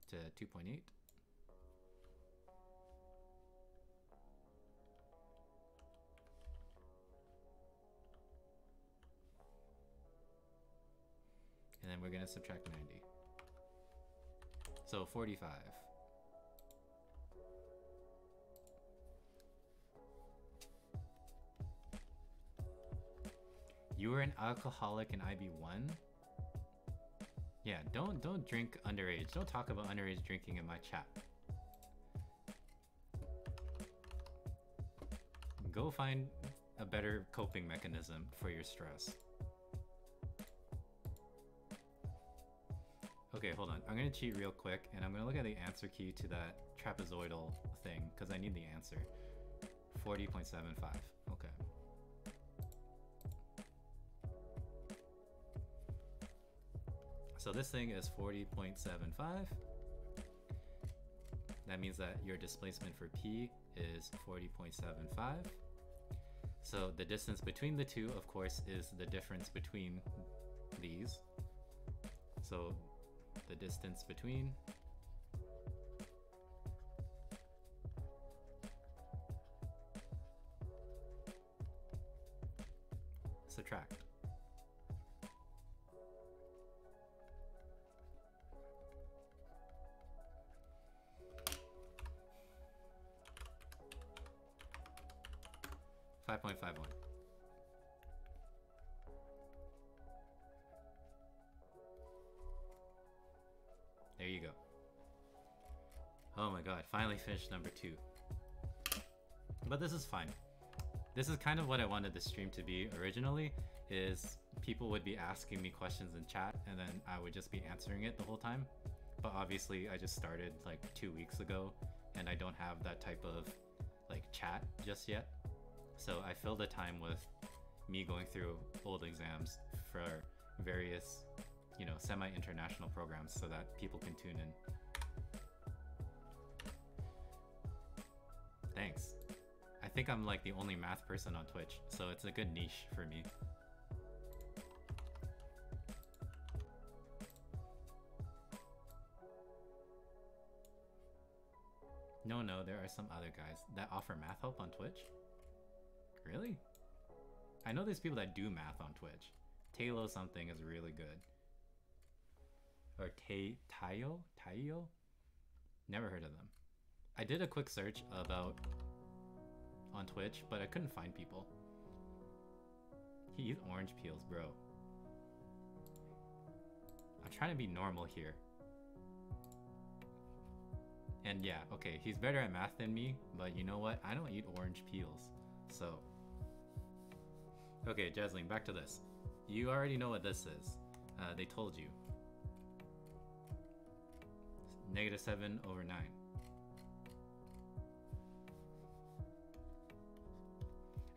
to 2.8. And then we're going to subtract 90. So 45. You were an alcoholic in IB1? Yeah, don't drink underage. Don't talk about underage drinking in my chat. Go find a better coping mechanism for your stress. Okay, hold on. I'm gonna cheat real quick, and I'm gonna look at the answer key to that trapezoidal thing, because I need the answer. 40.75. Okay. So this thing is 40.75. That means that your displacement for P is 40.75. So the distance between the two, of course, is the difference between these. So the distance between subtract. .51. There you go. Oh my god, finally finished number 2. But this is fine. This is kind of what I wanted the stream to be originally, is people would be asking me questions in chat and then I would just be answering it the whole time. But obviously I just started like 2 weeks ago and I don't have that type of like chat just yet. So I fill the time with me going through old exams for various, you know, semi-international programs so that people can tune in. Thanks. I think I'm like the only math person on Twitch, so it's a good niche for me. No, there are some other guys that offer math help on Twitch. Really? I know there's people that do math on Twitch. Talo something is really good. Or Tayo? Never heard of them. I did a quick search about on Twitch, but I couldn't find people. He eats orange peels, bro. I'm trying to be normal here. And yeah, okay, he's better at math than me, but you know what? I don't eat orange peels, so... Okay, Jasling, back to this. You already know what this is. They told you. -7/9.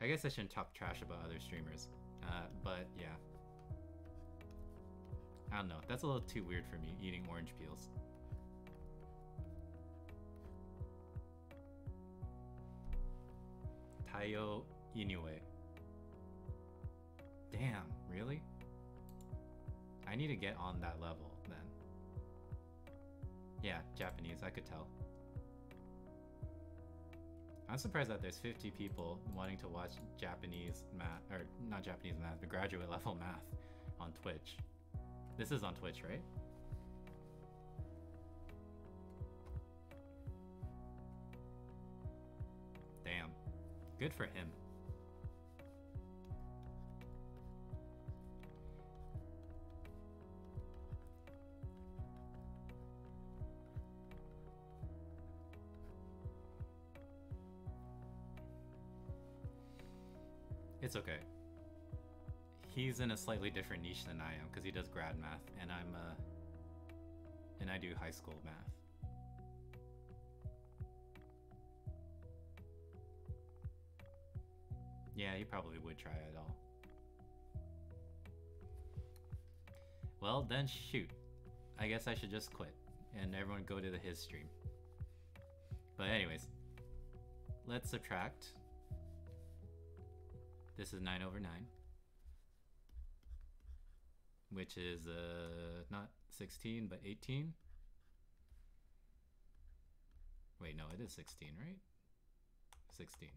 I guess I shouldn't talk trash about other streamers, but yeah. I don't know, that's a little too weird for me, eating orange peels. Tayo Inoue. Damn, really? I need to get on that level then. Yeah, Japanese, I could tell. I'm surprised that there's 50 people wanting to watch Japanese math, or not Japanese math, but graduate level math on Twitch. This is on Twitch, right? Damn. Good for him. It's okay. He's in a slightly different niche than I am because he does grad math and I do high school math. Yeah, he probably would try it all. Well, then shoot. I guess I should just quit and everyone go to his stream. But anyways, let's subtract. This is 9/9, which is not 16 but 18. Wait, no, it is 16, right? 16.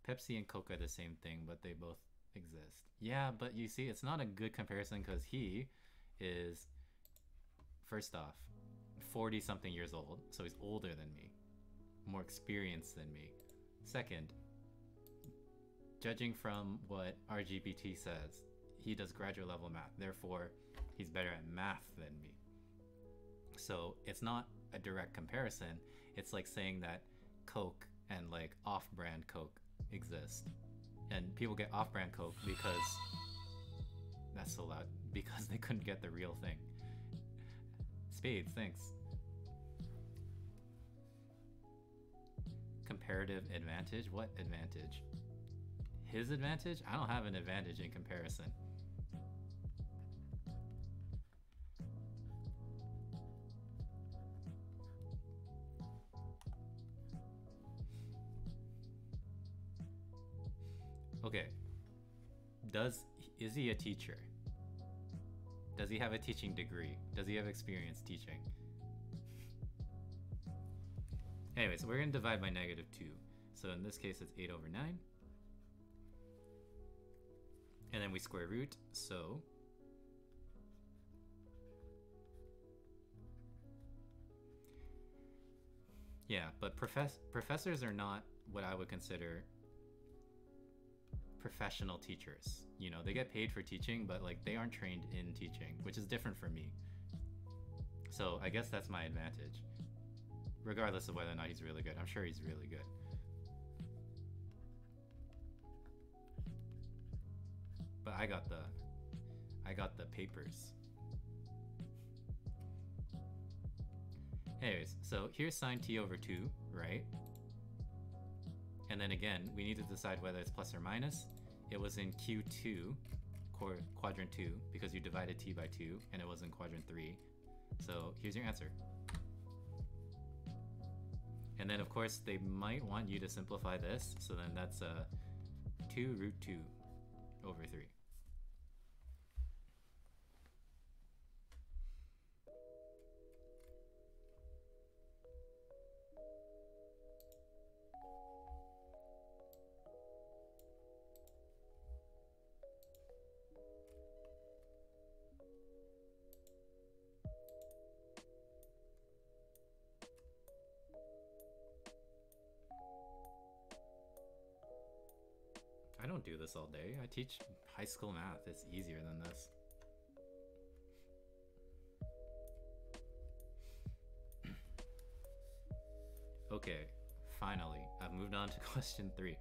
Pepsi and Coke are the same thing, but they both exist. Yeah, but you see, it's not a good comparison because he is, first off, 40 something years old, so he's older than me, more experienced than me. Second, judging from what RGBT says, he does graduate level math, therefore he's better at math than me. So it's not a direct comparison. It's like saying that Coke and like off-brand Coke exist. And people get off-brand Coke because... That's so loud. Because they couldn't get the real thing. Spades, thanks. Comparative advantage? What advantage? His advantage? I don't have an advantage in comparison. Okay. Is he a teacher? Does he have a teaching degree? Does he have experience teaching? Anyways, we're going to divide by -2. So in this case, it's 8 over 9. And then we square root, so... Yeah, but professors are not what I would consider professional teachers. You know, they get paid for teaching, but like they aren't trained in teaching, which is different for me. So I guess that's my advantage. Regardless of whether or not he's really good. I'm sure he's really good. But I got the papers. Anyways, so here's sine t over 2, right? And then again, we need to decide whether it's plus or minus. It was in Q2, quadrant 2, because you divided t by 2, and it was in quadrant 3. So here's your answer. And then of course, they might want you to simplify this, so then that's 2 root 2 over 3. I don't do this all day. I teach high school math. It's easier than this. Okay, finally, I've moved on to question 3.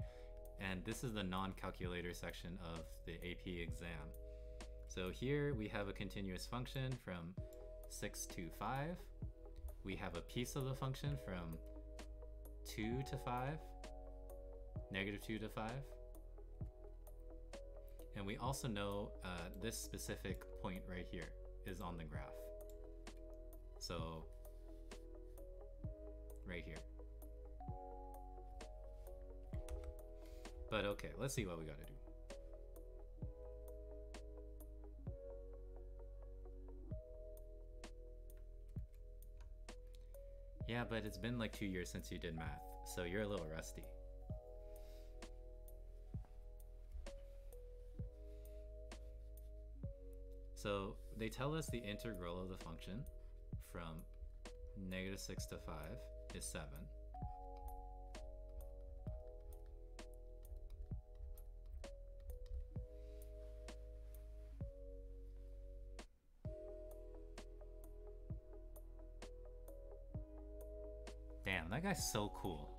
And this is the non-calculator section of the AP exam. So here we have a continuous function from 6 to 5. We have a piece of the function from 2 to 5, -2 to 5. And we also know this specific point right here is on the graph. So, right here. But okay, let's see what we gotta do. Yeah, but it's been like 2 years since you did math, so you're a little rusty. So they tell us the integral of the function from -6 to 5 is 7. Damn, that guy's so cool.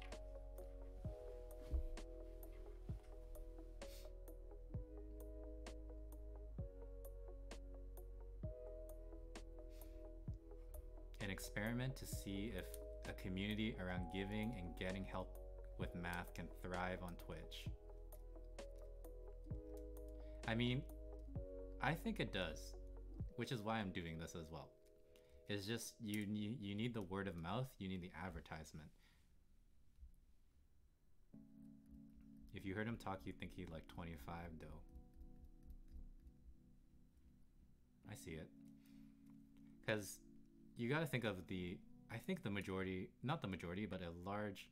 An experiment to see if a community around giving and getting help with math can thrive on Twitch. I mean, I think it does, which is why I'm doing this as well. It's just you need the word of mouth, you need the advertisement. If you heard him talk, you'd think he'd like 25 though. I see it. Because you got to think of I think the majority, not the majority, but a large,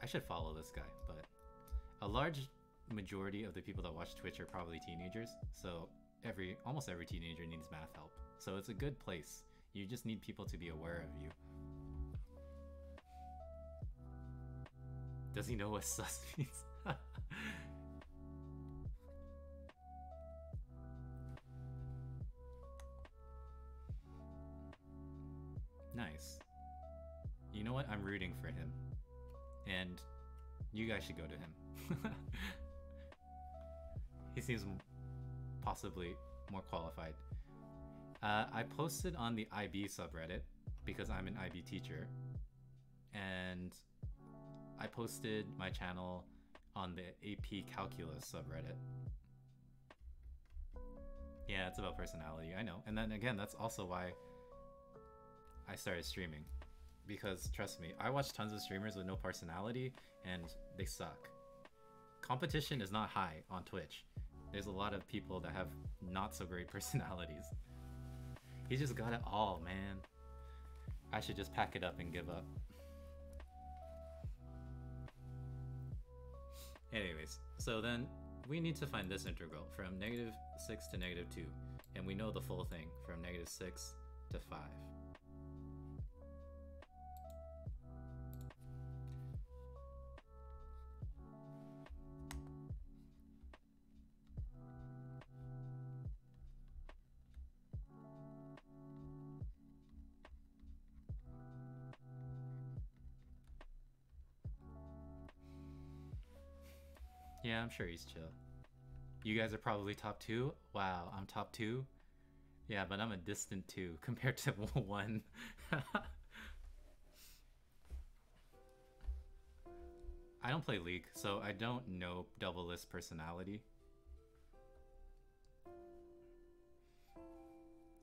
I should follow this guy, but a large majority of the people that watch Twitch are probably teenagers. So almost every teenager needs math help. So it's a good place. You just need people to be aware of you. Does he know what sus means? Nice. You know what? I'm rooting for him. And you guys should go to him. He seems possibly more qualified. I posted on the IB subreddit because I'm an IB teacher. And I posted my channel on the AP Calculus subreddit. Yeah, it's about personality, I know. And then again, that's also why I started streaming. Because trust me, I watch tons of streamers with no personality and they suck. Competition is not high on Twitch. There's a lot of people that have not so great personalities. He just got it all, man. I should just pack it up and give up. Anyways, so then we need to find this integral from -6 to -2. And we know the full thing from -6 to 5. Yeah, I'm sure he's chill. You guys are probably top 2? Wow, I'm top 2? Yeah, but I'm a distant 2 compared to 1. I don't play League, so I don't know double list personality.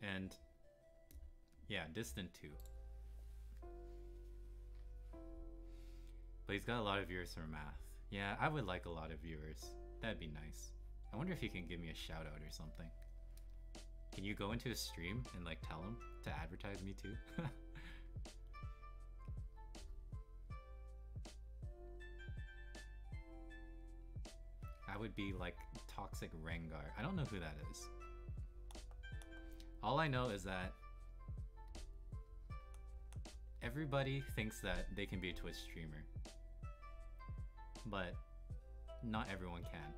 And yeah, distant 2. But he's got a lot of viewers for math. Yeah, I would like a lot of viewers. That'd be nice. I wonder if he can give me a shout out or something. Can you go into his stream and like tell him to advertise me too? I would be like Toxic Rengar. I don't know who that is. All I know is that everybody thinks that they can be a Twitch streamer. But not everyone can.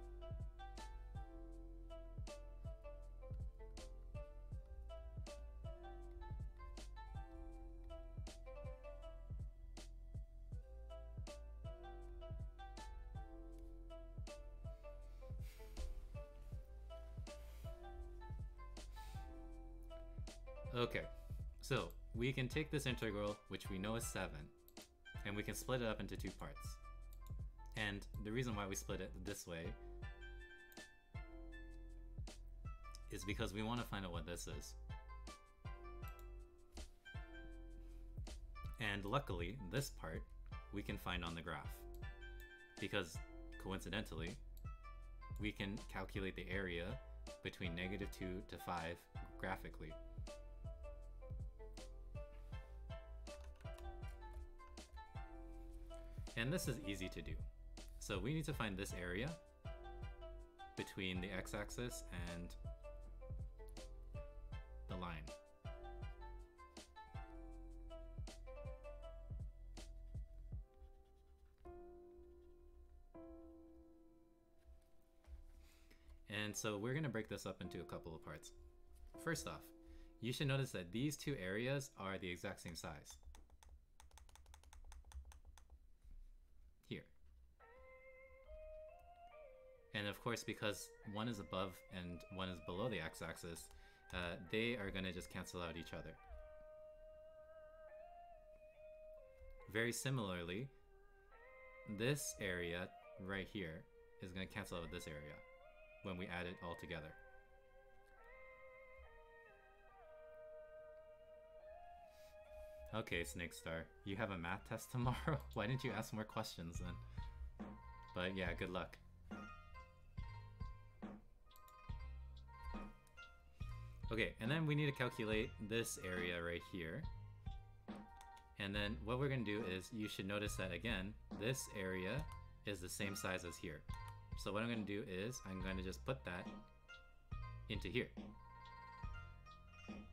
Okay, so we can take this integral, which we know is 7, and we can split it up into 2 parts. And the reason why we split it this way is because we want to find out what this is. And luckily, this part we can find on the graph. Because coincidentally, we can calculate the area between -2 to 5 graphically. And this is easy to do. So we need to find this area between the x-axis and the line. And so we're going to break this up into a couple of parts. First off, you should notice that these 2 areas are the exact same size. Here. And of course, because one is above and one is below the x-axis, they are going to just cancel out each other. Very similarly, this area right here is going to cancel out with this area when we add it all together. Okay, Snake Star, you have a math test tomorrow? Why didn't you ask more questions then? But yeah, good luck. Okay, and then we need to calculate this area right here. And then what we're going to do is, you should notice that again, this area is the same size as here. So what I'm going to do is, I'm going to just put that into here.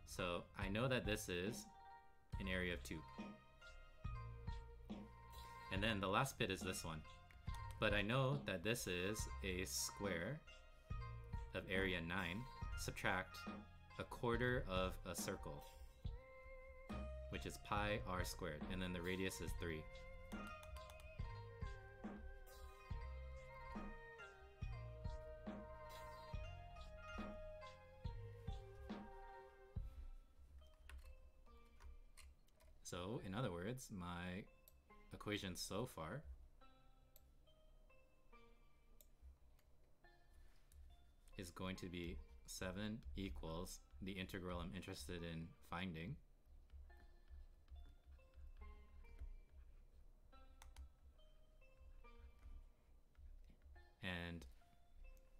So I know that this is an area of 2. And then the last bit is this one. But I know that this is a square of area 9, subtract a quarter of a circle, which is pi r squared, and then the radius is 3. So, in other words, my equation so far is going to be 7 equals the integral I'm interested in finding. And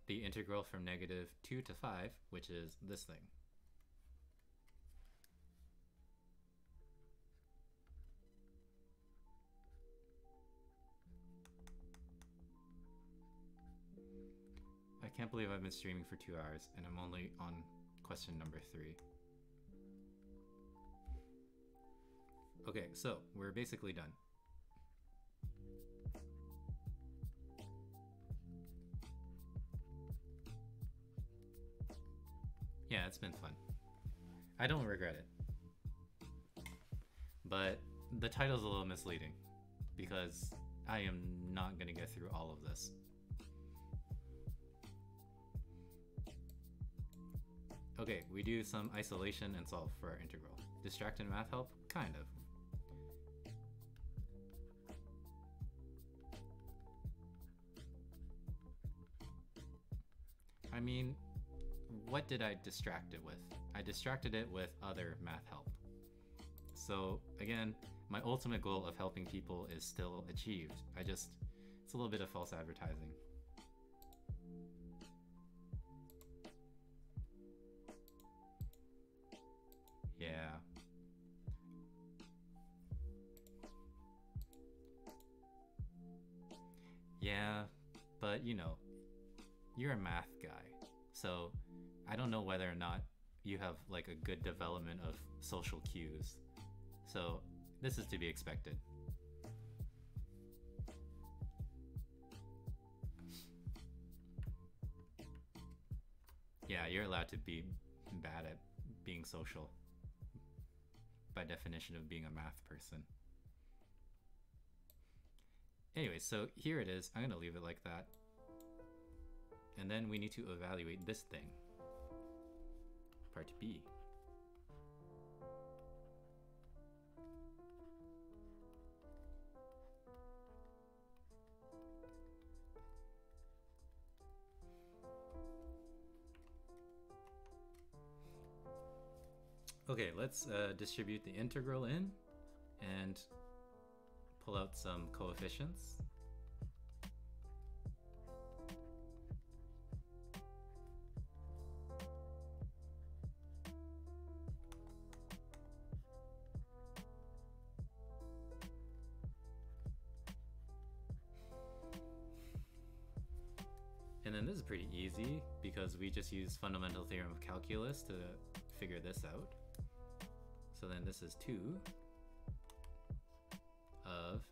the integral from -2 to 5, which is this thing. I can't believe I've been streaming for 2 hours and I'm only on question number 3. Okay, so we're basically done. Yeah, it's been fun. I don't regret it. But the title's a little misleading because I am not going to get through all of this. Okay, we do some isolation and solve for our integral. Distracted math help? Kind of. I mean, what did I distract it with? I distracted it with other math help. So again, my ultimate goal of helping people is still achieved. It's a little bit of false advertising. Yeah. Yeah, but you know, you're a math guy, so I don't know whether or not you have like a good development of social cues. So this is to be expected. Yeah, you're allowed to be bad at being social by definition of being a math person. Anyway, so here it is. I'm gonna leave it like that. And then we need to evaluate this thing. Part B. Okay, let's distribute the integral in and pull out some coefficients. And then this is pretty easy because we just use fundamental theorem of calculus to figure this out. So then this is 2 of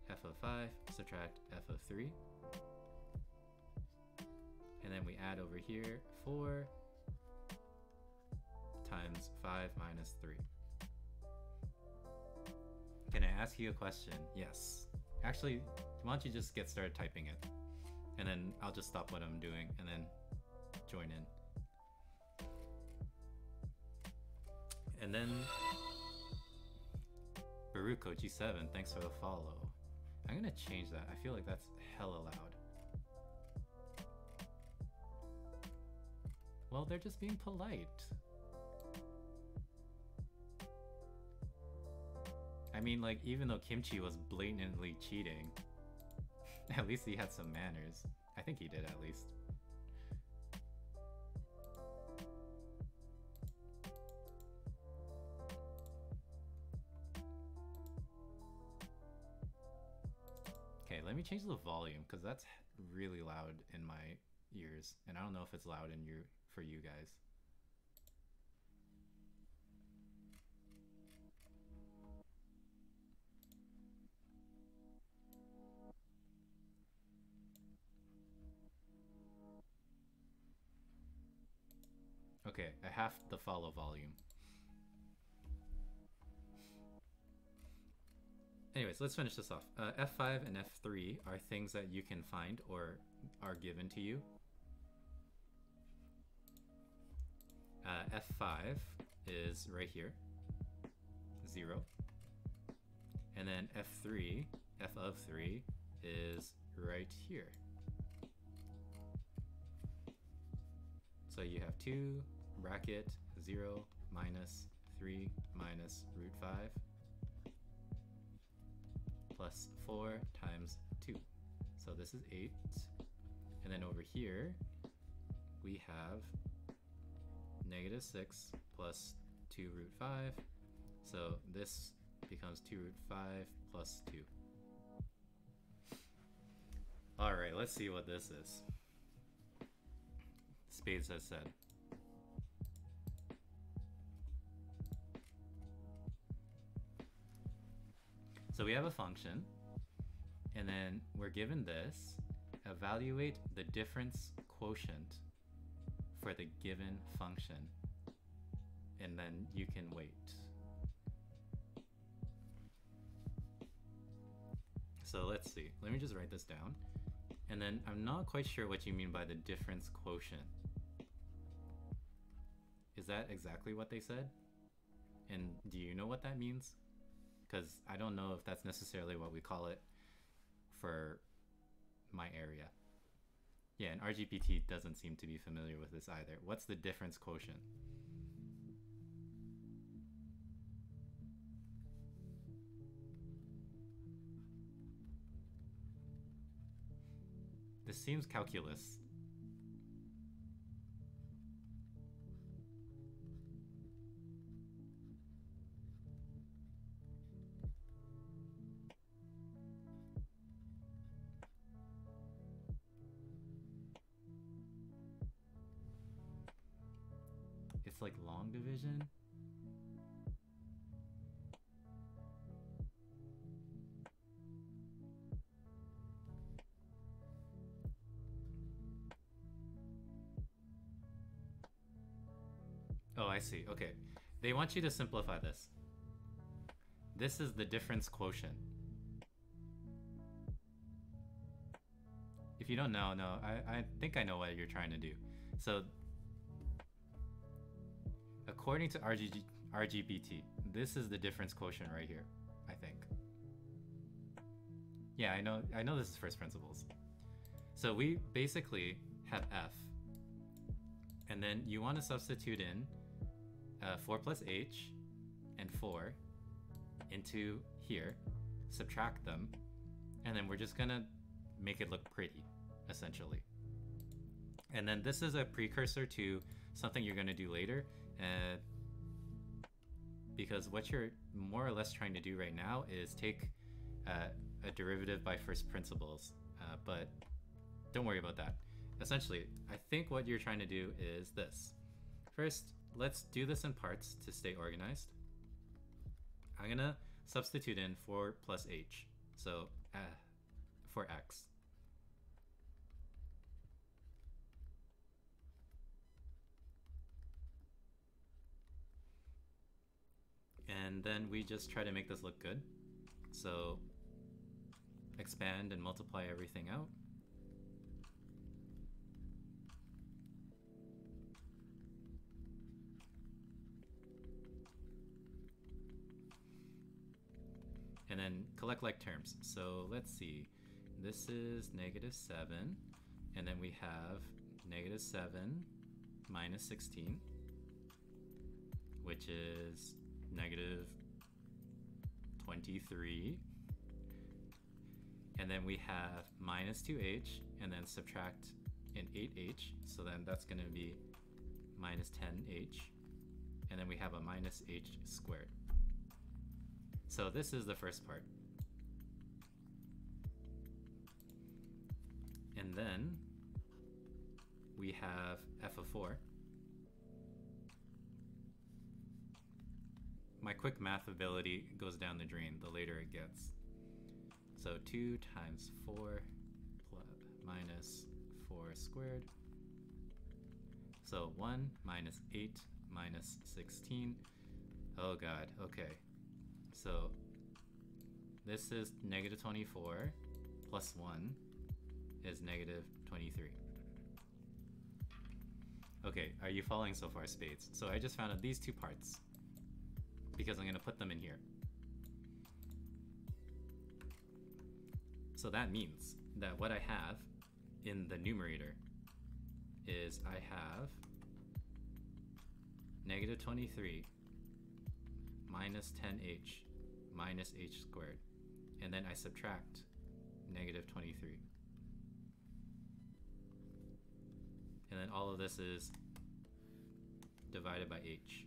f of 5 subtract f of 3. And then we add over here 4 times 5 minus 3. Can I ask you a question? Yes. Actually, why don't you just get started typing it? And then I'll just stop what I'm doing and then join in. And then Baruko G7, thanks for the follow. I'm gonna change that. I feel like that's hella loud. Well, they're just being polite. I mean, like, even though Kimchi was blatantly cheating, at least he had some manners. I think he did, at least. Okay, let me change the volume because that's really loud in my ears, and I don't know if it's loud in for you guys. Okay, I half the follow volume. Anyways, let's finish this off. F5 and F3 are things that you can find or are given to you. F5 is right here, 0. And then F3, F of 3, is right here. So you have 2 bracket 0 minus 3 minus root 5 plus 4 times 2. So this is 8. And then over here, we have negative 6 plus 2 root 5. So this becomes 2 root 5 plus 2. Alright, let's see what this is. Spades has said. So we have a function, and then we're given this. Evaluate the difference quotient for the given function, and then you can wait. So let's see. Let me just write this down. And then I'm not quite sure what you mean by the difference quotient. Is that exactly what they said? And do you know what that means? Because I don't know if that's necessarily what we call it for my area. Yeah, and RGPT doesn't seem to be familiar with this either. What's the difference quotient? This seems calculus. It's like long division. Oh, I see. Okay. They want you to simplify this. This is the difference quotient. If you don't know, no, I think I know what you're trying to do. So, according to RGBT, this is the difference quotient right here, I think. Yeah, I know this is first principles. So we basically have F, and then you want to substitute in 4 plus H and 4 into here, subtract them, and then we're just gonna make it look pretty, essentially. And then this is a precursor to something you're gonna do later, because what you're more or less trying to do right now is take a derivative by first principles, but don't worry about that. Essentially, I think what you're trying to do is this. First, let's do this in parts to stay organized. I'm gonna substitute in 4 plus H, so for X. And then we just try to make this look good. So expand and multiply everything out. And then collect like terms. So let's see. This is -7, and then we have -7 minus 16, which is -23. And then we have minus 2h, and then subtract an 8h, so then that's going to be minus 10h. And then we have a minus h squared. So this is the first part. And then we have f of 4. My quick math ability goes down the drain the later it gets. So 2 times 4 minus 4 squared. So 1 minus 8 minus 16. Oh god, okay. So this is -24 plus 1 is -23. Okay, are you following so far, Spades? So I just found out these two parts because I'm going to put them in here. So that means that what I have in the numerator is I have negative 23 minus 10h minus h squared. And then I subtract negative 23. And then all of this is divided by h.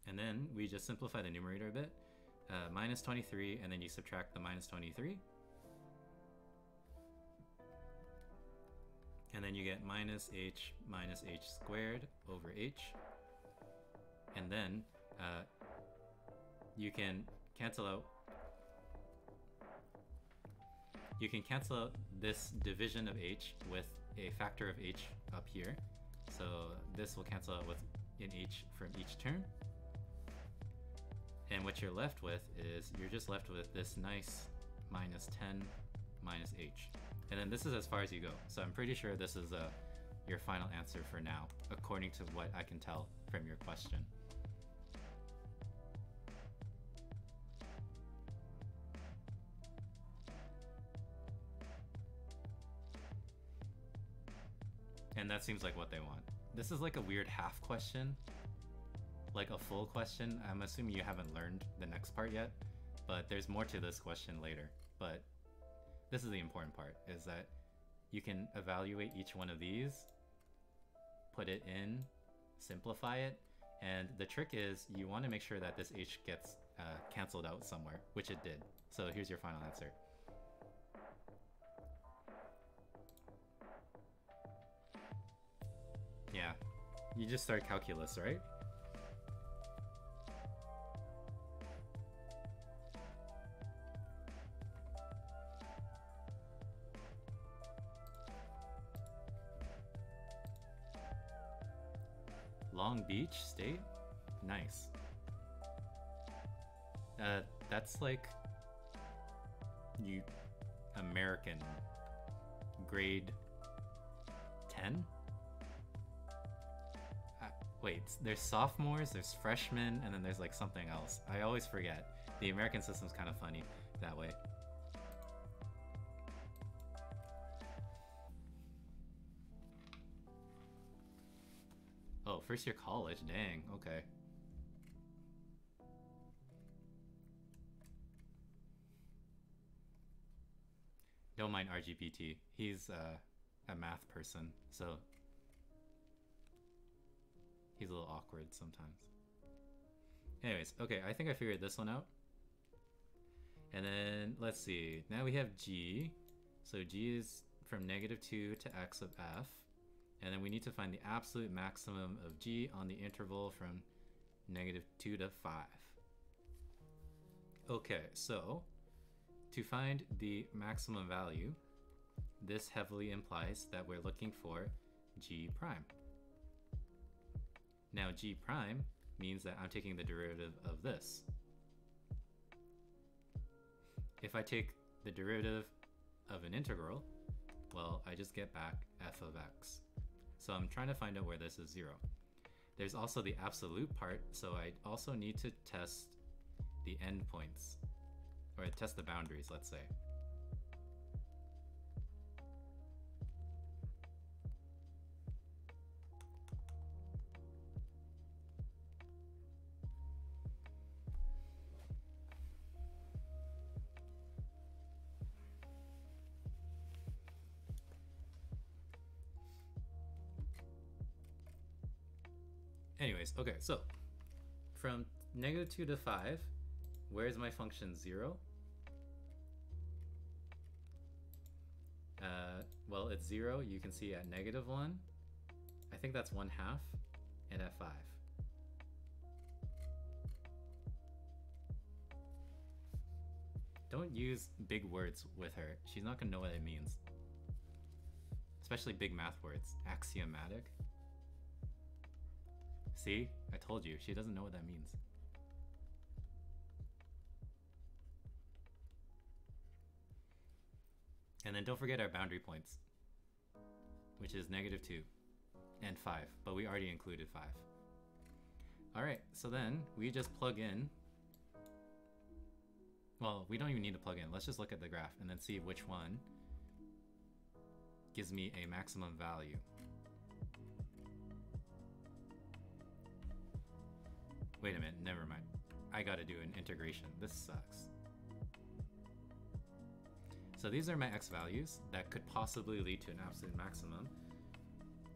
And then we just simplify the numerator a bit. Minus 23, and then you subtract the minus 23. And then you get minus h squared over h. And then you can cancel out this division of h with a factor of h up here. So this will cancel out with an h from each term. And what you're left with is, you're just left with this nice minus 10 minus h. And then this is as far as you go. So I'm pretty sure this is your final answer for now, according to what I can tell from your question. And that seems like what they want. This is like a weird half question. Like a full question. I'm assuming you haven't learned the next part yet, but there's more to this question later. But this is the important part, is that you can evaluate each one of these, put it in, simplify it, and the trick is you want to make sure that this h gets canceled out somewhere, which it did. So here's your final answer. Yeah, you just start calculus, right? Long Beach State? Nice. That's like American grade 10? Wait, there's sophomores, there's freshmen, and then there's like something else. I always forget. The American system's kind of funny that way. Oh, first year college, dang, okay. Don't mind RGPT, he's a math person, so he's a little awkward sometimes. Anyways, okay, I think I figured this one out. And then, let's see, now we have G. So G is from -2 to x of f. And then we need to find the absolute maximum of G on the interval from -2 to 5. Okay, so to find the maximum value, this heavily implies that we're looking for G prime. Now G prime means that I'm taking the derivative of this. If I take the derivative of an integral, well, I just get back f of x. So I'm trying to find out where this is 0. There's also the absolute part, so I also need to test the endpoints, or test the boundaries, let's say. Anyways, okay, so from -2 to 5, where is my function 0? Well, it's 0, you can see at -1. I think that's 1/2, and at 5. Don't use big words with her. She's not gonna know what it means. Especially big math words. Axiomatic. See? I told you, she doesn't know what that means. And then don't forget our boundary points, which is -2 and 5, but we already included 5. Alright, so then we just plug in. Well, we don't even need to plug in. Let's just look at the graph and then see which one gives me a maximum value. Wait a minute, never mind. I gotta do an integration. This sucks. So these are my x values that could possibly lead to an absolute maximum.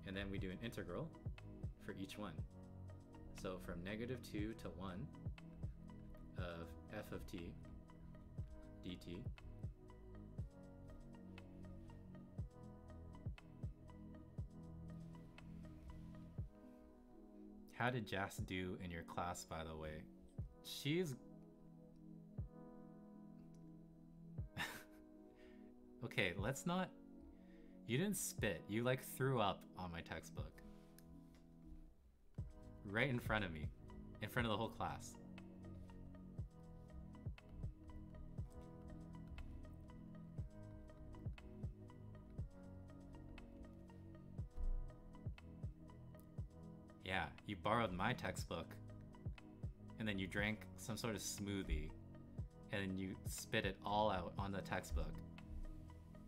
And then we do an integral for each one. So from -2 to 1 of f of t dt How did Jas do in your class, by the way? She's... Okay, let's not... You didn't spit. You, like, threw up on my textbook. Right in front of me. In front of the whole class. Yeah, you borrowed my textbook, and then you drank some sort of smoothie, and then you spit it all out on the textbook.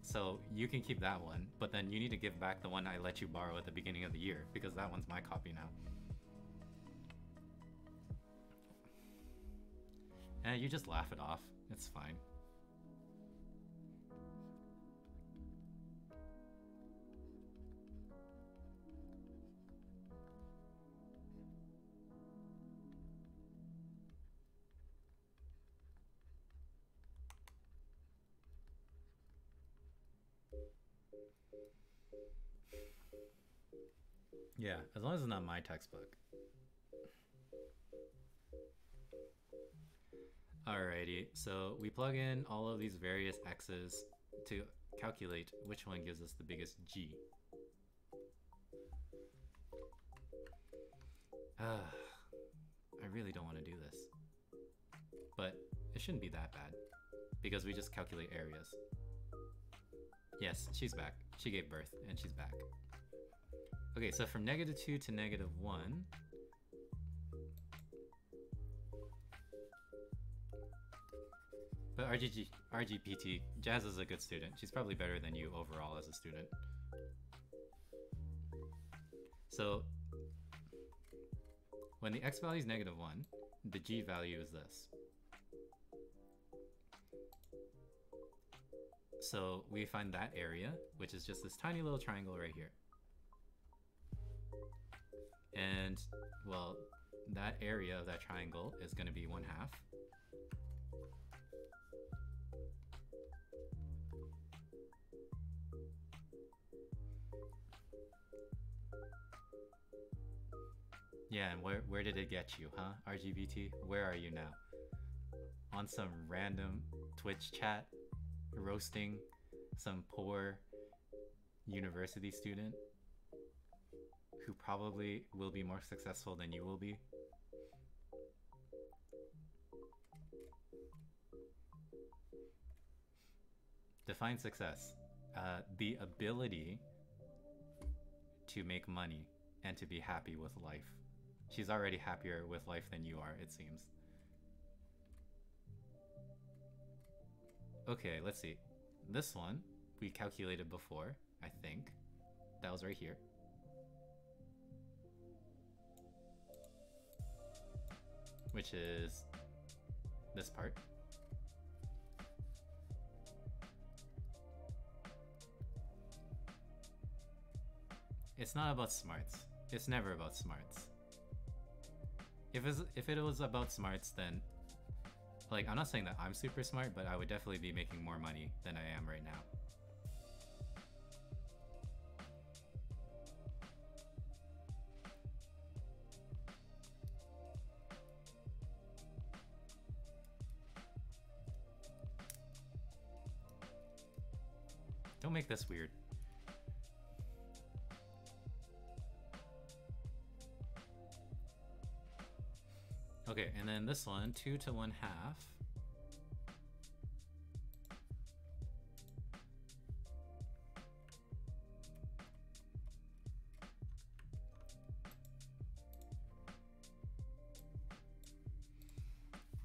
So you can keep that one, but then you need to give back the one I let you borrow at the beginning of the year, because that one's my copy now. And you just laugh it off. It's fine. Yeah, as long as it's not my textbook. Alrighty, so we plug in all of these various x's to calculate which one gives us the biggest g. I really don't want to do this. But it shouldn't be that bad, because we just calculate areas. Yes, she's back. She gave birth, and she's back. Okay, so from -2 to -1, but RGPT, Jas is a good student. She's probably better than you overall as a student. So when the x value is -1, the g value is this. So we find that area, which is just this tiny little triangle right here. And, well, that area of that triangle is going to be 1/2. Yeah, and where did it get you, huh, RGBT? Where are you now? On some random Twitch chat, roasting some poor university student who probably will be more successful than you will be? Define success. The ability to make money and to be happy with life. She's already happier with life than you are, it seems. Okay, let's see. This one we calculated before, I think. That was right here. Which is this part. It's not about smarts. It's never about smarts. If it was about smarts, then, like, I'm not saying that I'm super smart, but I would definitely be making more money than I am right now. Don't make this weird. Okay, and then this one, 2 to 1/2.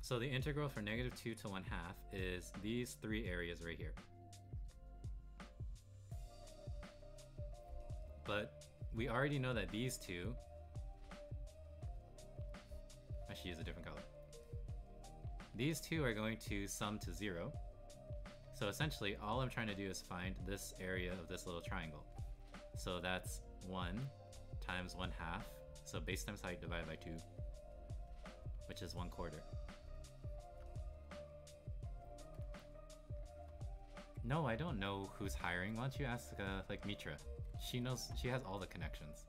So the integral for -2 to 1/2 is these three areas right here. But we already know that these two, I should use a different color. These two are going to sum to 0. So essentially, all I'm trying to do is find this area of this little triangle. So that's 1 times 1/2. So base times height divided by 2, which is 1/4. No, I don't know who's hiring. Why don't you ask like Mitra? She knows. She has all the connections.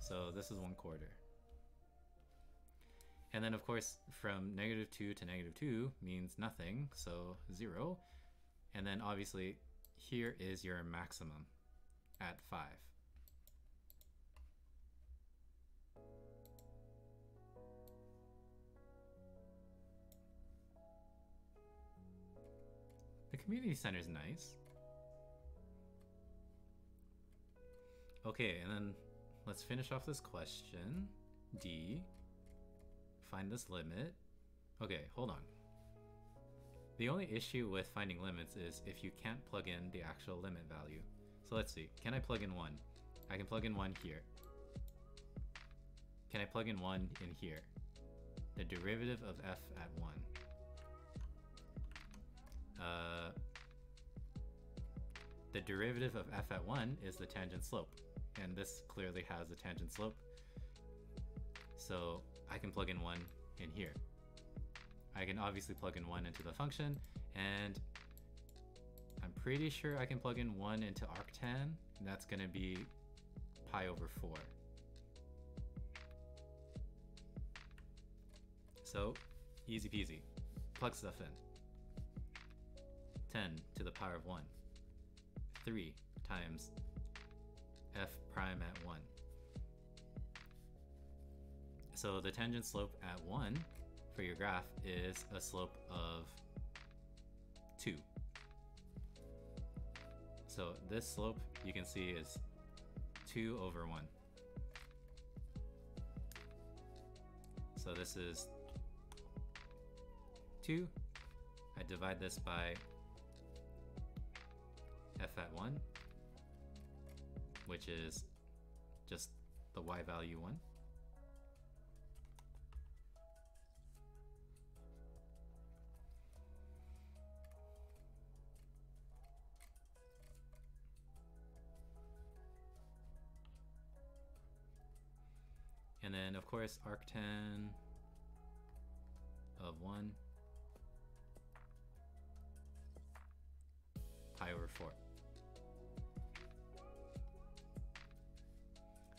So this is 1/4. And then of course from -2 to -2 means nothing, so 0. And then obviously here is your maximum at 5. The community center is nice. Okay, and then let's finish off this question. D. Find this limit. Okay, hold on. The only issue with finding limits is if you can't plug in the actual limit value. So let's see. Can I plug in 1? I can plug in 1 here. Can I plug in 1 in here? The derivative of f at 1. The derivative of f at 1 is the tangent slope. And this clearly has a tangent slope. So I can plug in 1 in here. I can obviously plug in 1 into the function, and I'm pretty sure I can plug in 1 into arctan, and that's going to be pi over 4. So easy peasy. Plug stuff in. 10 to the power of 1. 3 times f prime at 1. So the tangent slope at 1 for your graph is a slope of 2. So this slope you can see is 2 over 1. So this is 2. I divide this by f at 1, which is just the y value 1. And then of course arctan of 1 pi over 4.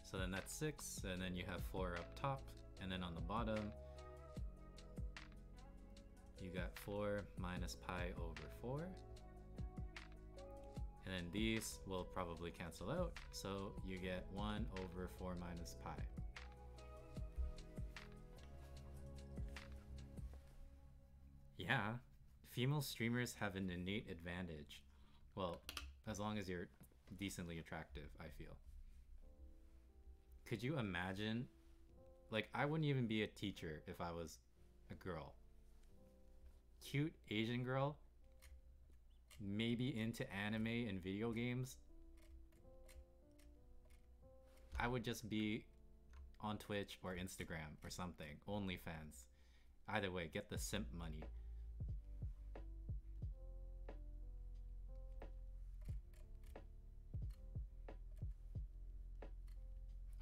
So then that's 6, and then you have 4 up top, and then on the bottom you got 4 minus pi over 4. And then these will probably cancel out, so you get 1 over 4 minus pi. Yeah, female streamers have an innate advantage. Well, as long as you're decently attractive, I feel. Could you imagine? Like, I wouldn't even be a teacher if I was a girl. Cute Asian girl, maybe into anime and video games. I would just be on Twitch or Instagram or something. OnlyFans. Either way, get the simp money.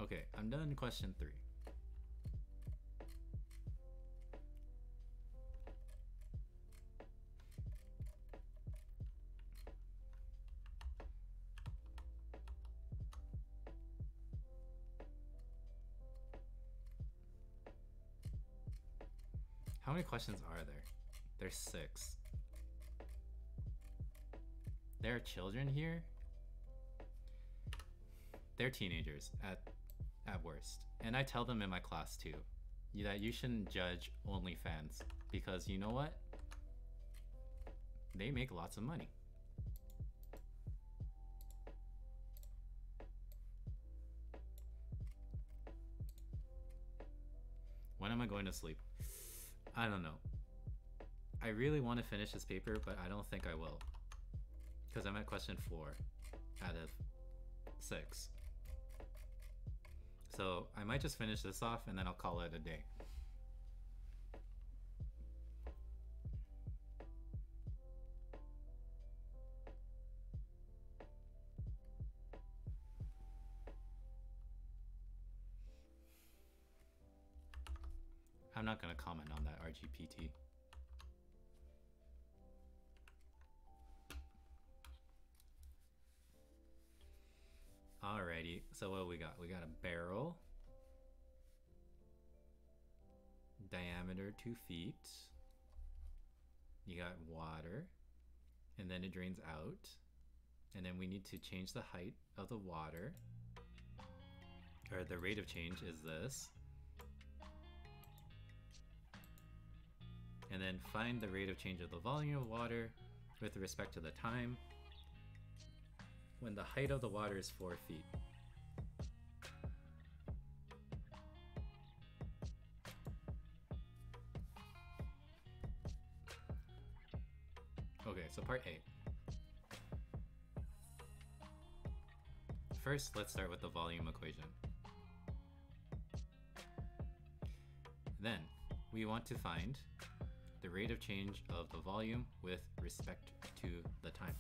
Okay, I'm done question 3. How many questions are there? There's 6. There are children here? They're teenagers at worst. And I tell them in my class too, that you shouldn't judge OnlyFans, because you know what? They make lots of money. When am I going to sleep? I don't know. I really want to finish this paper, but I don't think I will. Because I'm at question 4 out of 6. So I might just finish this off and then I'll call it a day. I'm not going to comment on that RGPT. Alrighty, so what we got? We got a barrel, diameter 2 feet. You got water, and then it drains out. And then we need to change the height of the water, or the rate of change is this. And then find the rate of change of the volume of water with respect to the time when the height of the water is 4 feet. Okay, so part A. First, let's start with the volume equation. Then, we want to find the rate of change of the volume with respect to the time.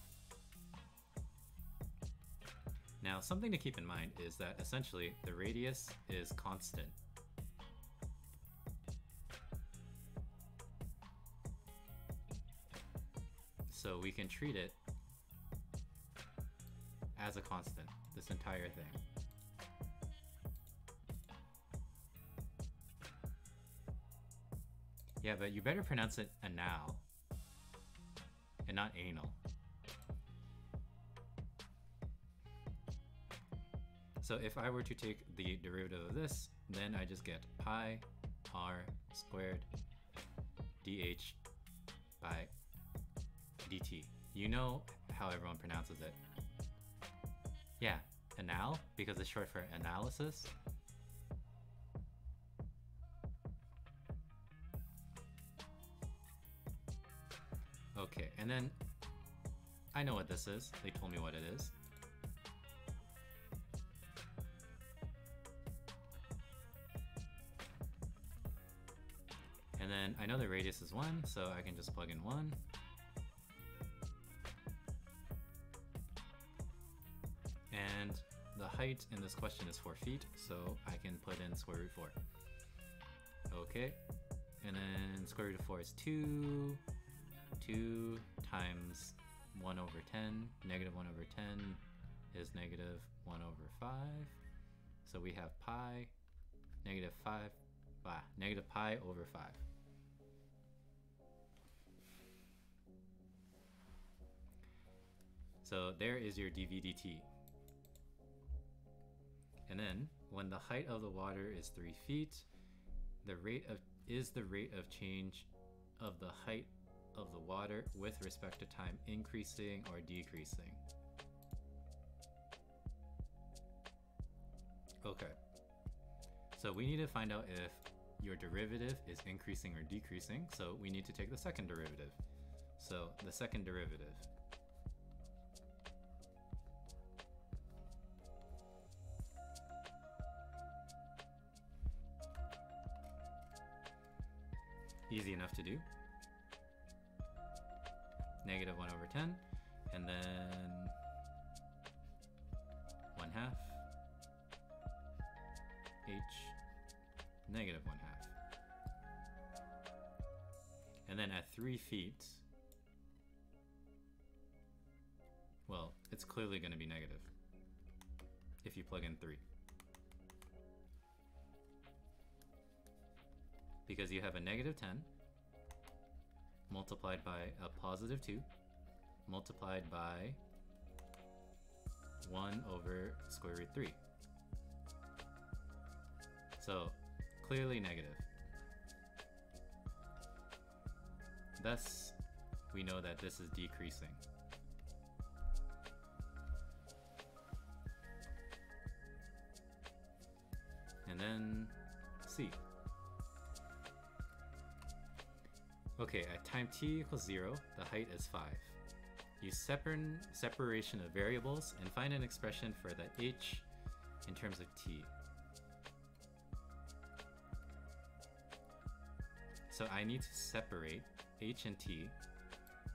Now, something to keep in mind is that essentially the radius is constant. So we can treat it as a constant, this entire thing. Yeah, but you better pronounce it anal and not anal. So if I were to take the derivative of this, then I just get pi r squared dh by dt. You know how everyone pronounces it. Yeah, anal, because it's short for analysis. Okay, and then I know what this is. They told me what it is. And then I know the radius is 1, so I can just plug in 1. And the height in this question is 4 feet, so I can put in square root 4. Okay, and then square root of 4 is 2. 2 times 1 over 10, negative 1 over 10 is negative 1 over 5. So we have pi, negative pi over 5. So there is your dv dt. And then when the height of the water is 3 feet, the rate of change of the height of the water with respect to time increasing or decreasing? Okay, so we need to find out if your derivative is increasing or decreasing, so we need to take the second derivative. So the second derivative. Easy enough to do. Negative 1 over 10, and then 1/2 h negative 1/2. And then at 3 feet, well, it's clearly going to be negative if you plug in 3. Because you have a negative 10 multiplied by a positive 2 multiplied by 1 over square root 3. So clearly negative. Thus, we know that this is decreasing. And then C. Okay, at time t equals 0, the height is 5. Use separation of variables and find an expression for the h in terms of t. So I need to separate h and t.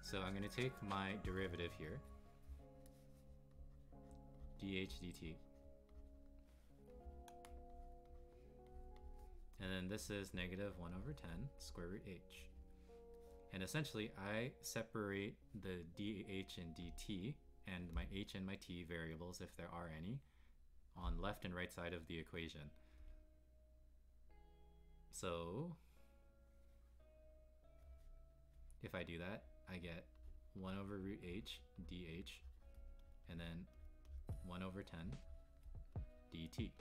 So I'm going to take my derivative here, dh dt. And then this is negative 1 over 10 square root h. And essentially I separate the dh and dt and my h and my t variables, if there are any, on left and right side of the equation. So if I do that, I get 1 over root h dh and then 1 over 10 dt.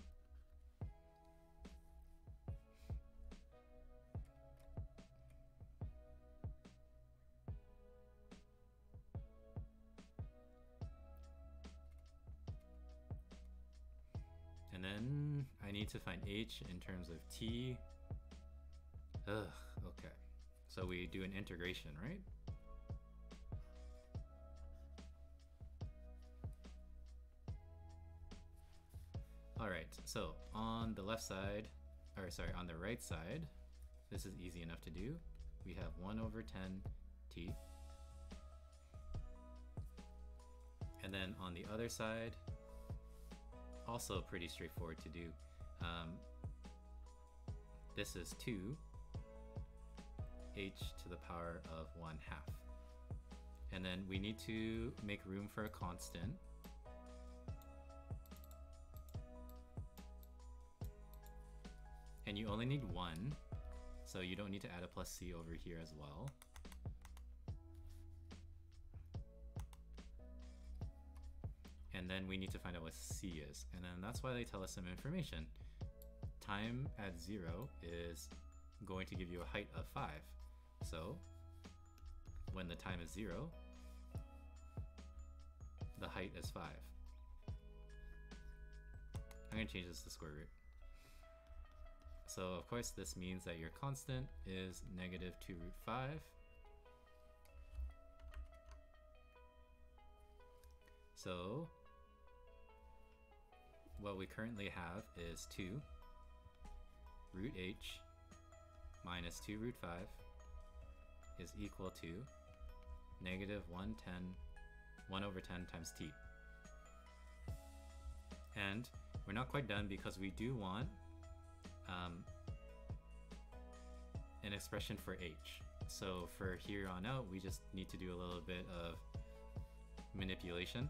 And then I need to find h in terms of t. Okay. So we do an integration, right? Alright, so on the left side, or sorry, on the right side, this is easy enough to do. We have 1 over 10 t. And then on the other side, also pretty straightforward to do. This is 2 h to the power of 1/2. And then we need to make room for a constant. And you only need 1, so you don't need to add a plus c over here as well. And then we need to find out what c is. And then that's why they tell us some information. Time at 0 is going to give you a height of 5. So when the time is 0, the height is 5. I'm going to change this to square root. So of course this means that your constant is negative 2 root 5. So what we currently have is 2 root h minus 2 root 5 is equal to negative 1 over 10 times t. And we're not quite done because we do want an expression for h. So for here on out, we just need to do a little bit of manipulation.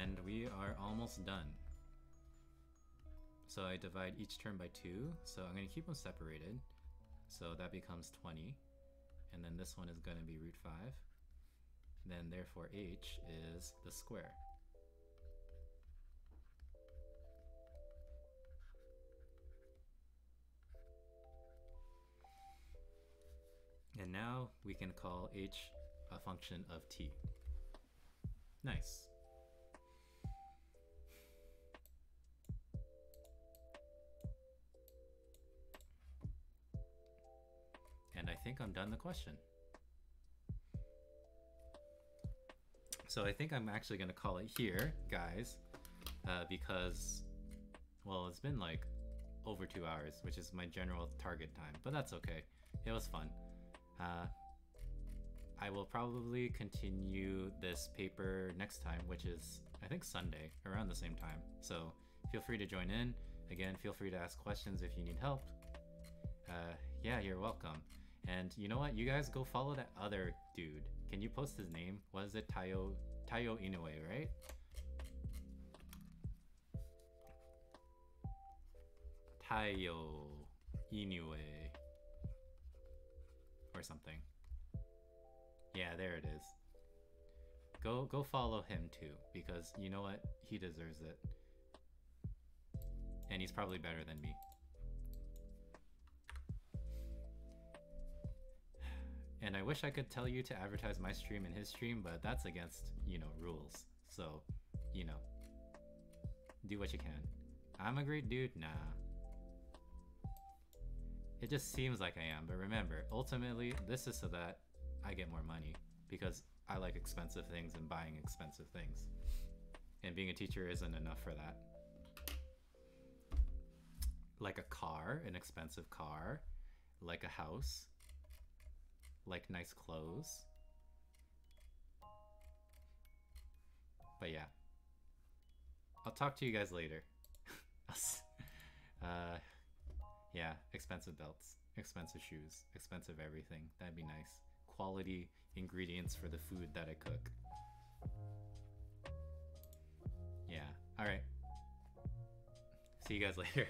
And we are almost done. So I divide each term by 2, so I'm going to keep them separated. So that becomes 20, and then this one is going to be root 5. Then therefore h is the square. And now we can call h a function of t. Nice. And I think I'm done the question. So I think I'm actually going to call it here, guys, because, well, it's been like over 2 hours, which is my general target time, but that's okay. It was fun. I will probably continue this paper next time, which is, I think, Sunday, around the same time. So feel free to join in. Again, feel free to ask questions if you need help. Yeah, you're welcome. And you know what? You guys go follow that other dude. Can you post his name? What is it? Tayo Inoue, right? Tayo Inoue. Or something. Yeah, there it is. Go follow him too, because you know what? He deserves it. And he's probably better than me. And I wish I could tell you to advertise my stream and his stream, but that's against, you know, rules. So, you know, do what you can. I'm a great dude? Nah. It just seems like I am, but remember, ultimately, this is so that I get more money because I like expensive things and buying expensive things. And being a teacher isn't enough for that. Like a car, an expensive car, like a house, like nice clothes. But yeah, I'll talk to you guys later. Yeah, expensive belts, expensive shoes, expensive everything. That'd be nice. Quality ingredients for the food that I cook. Yeah, alright. See you guys later.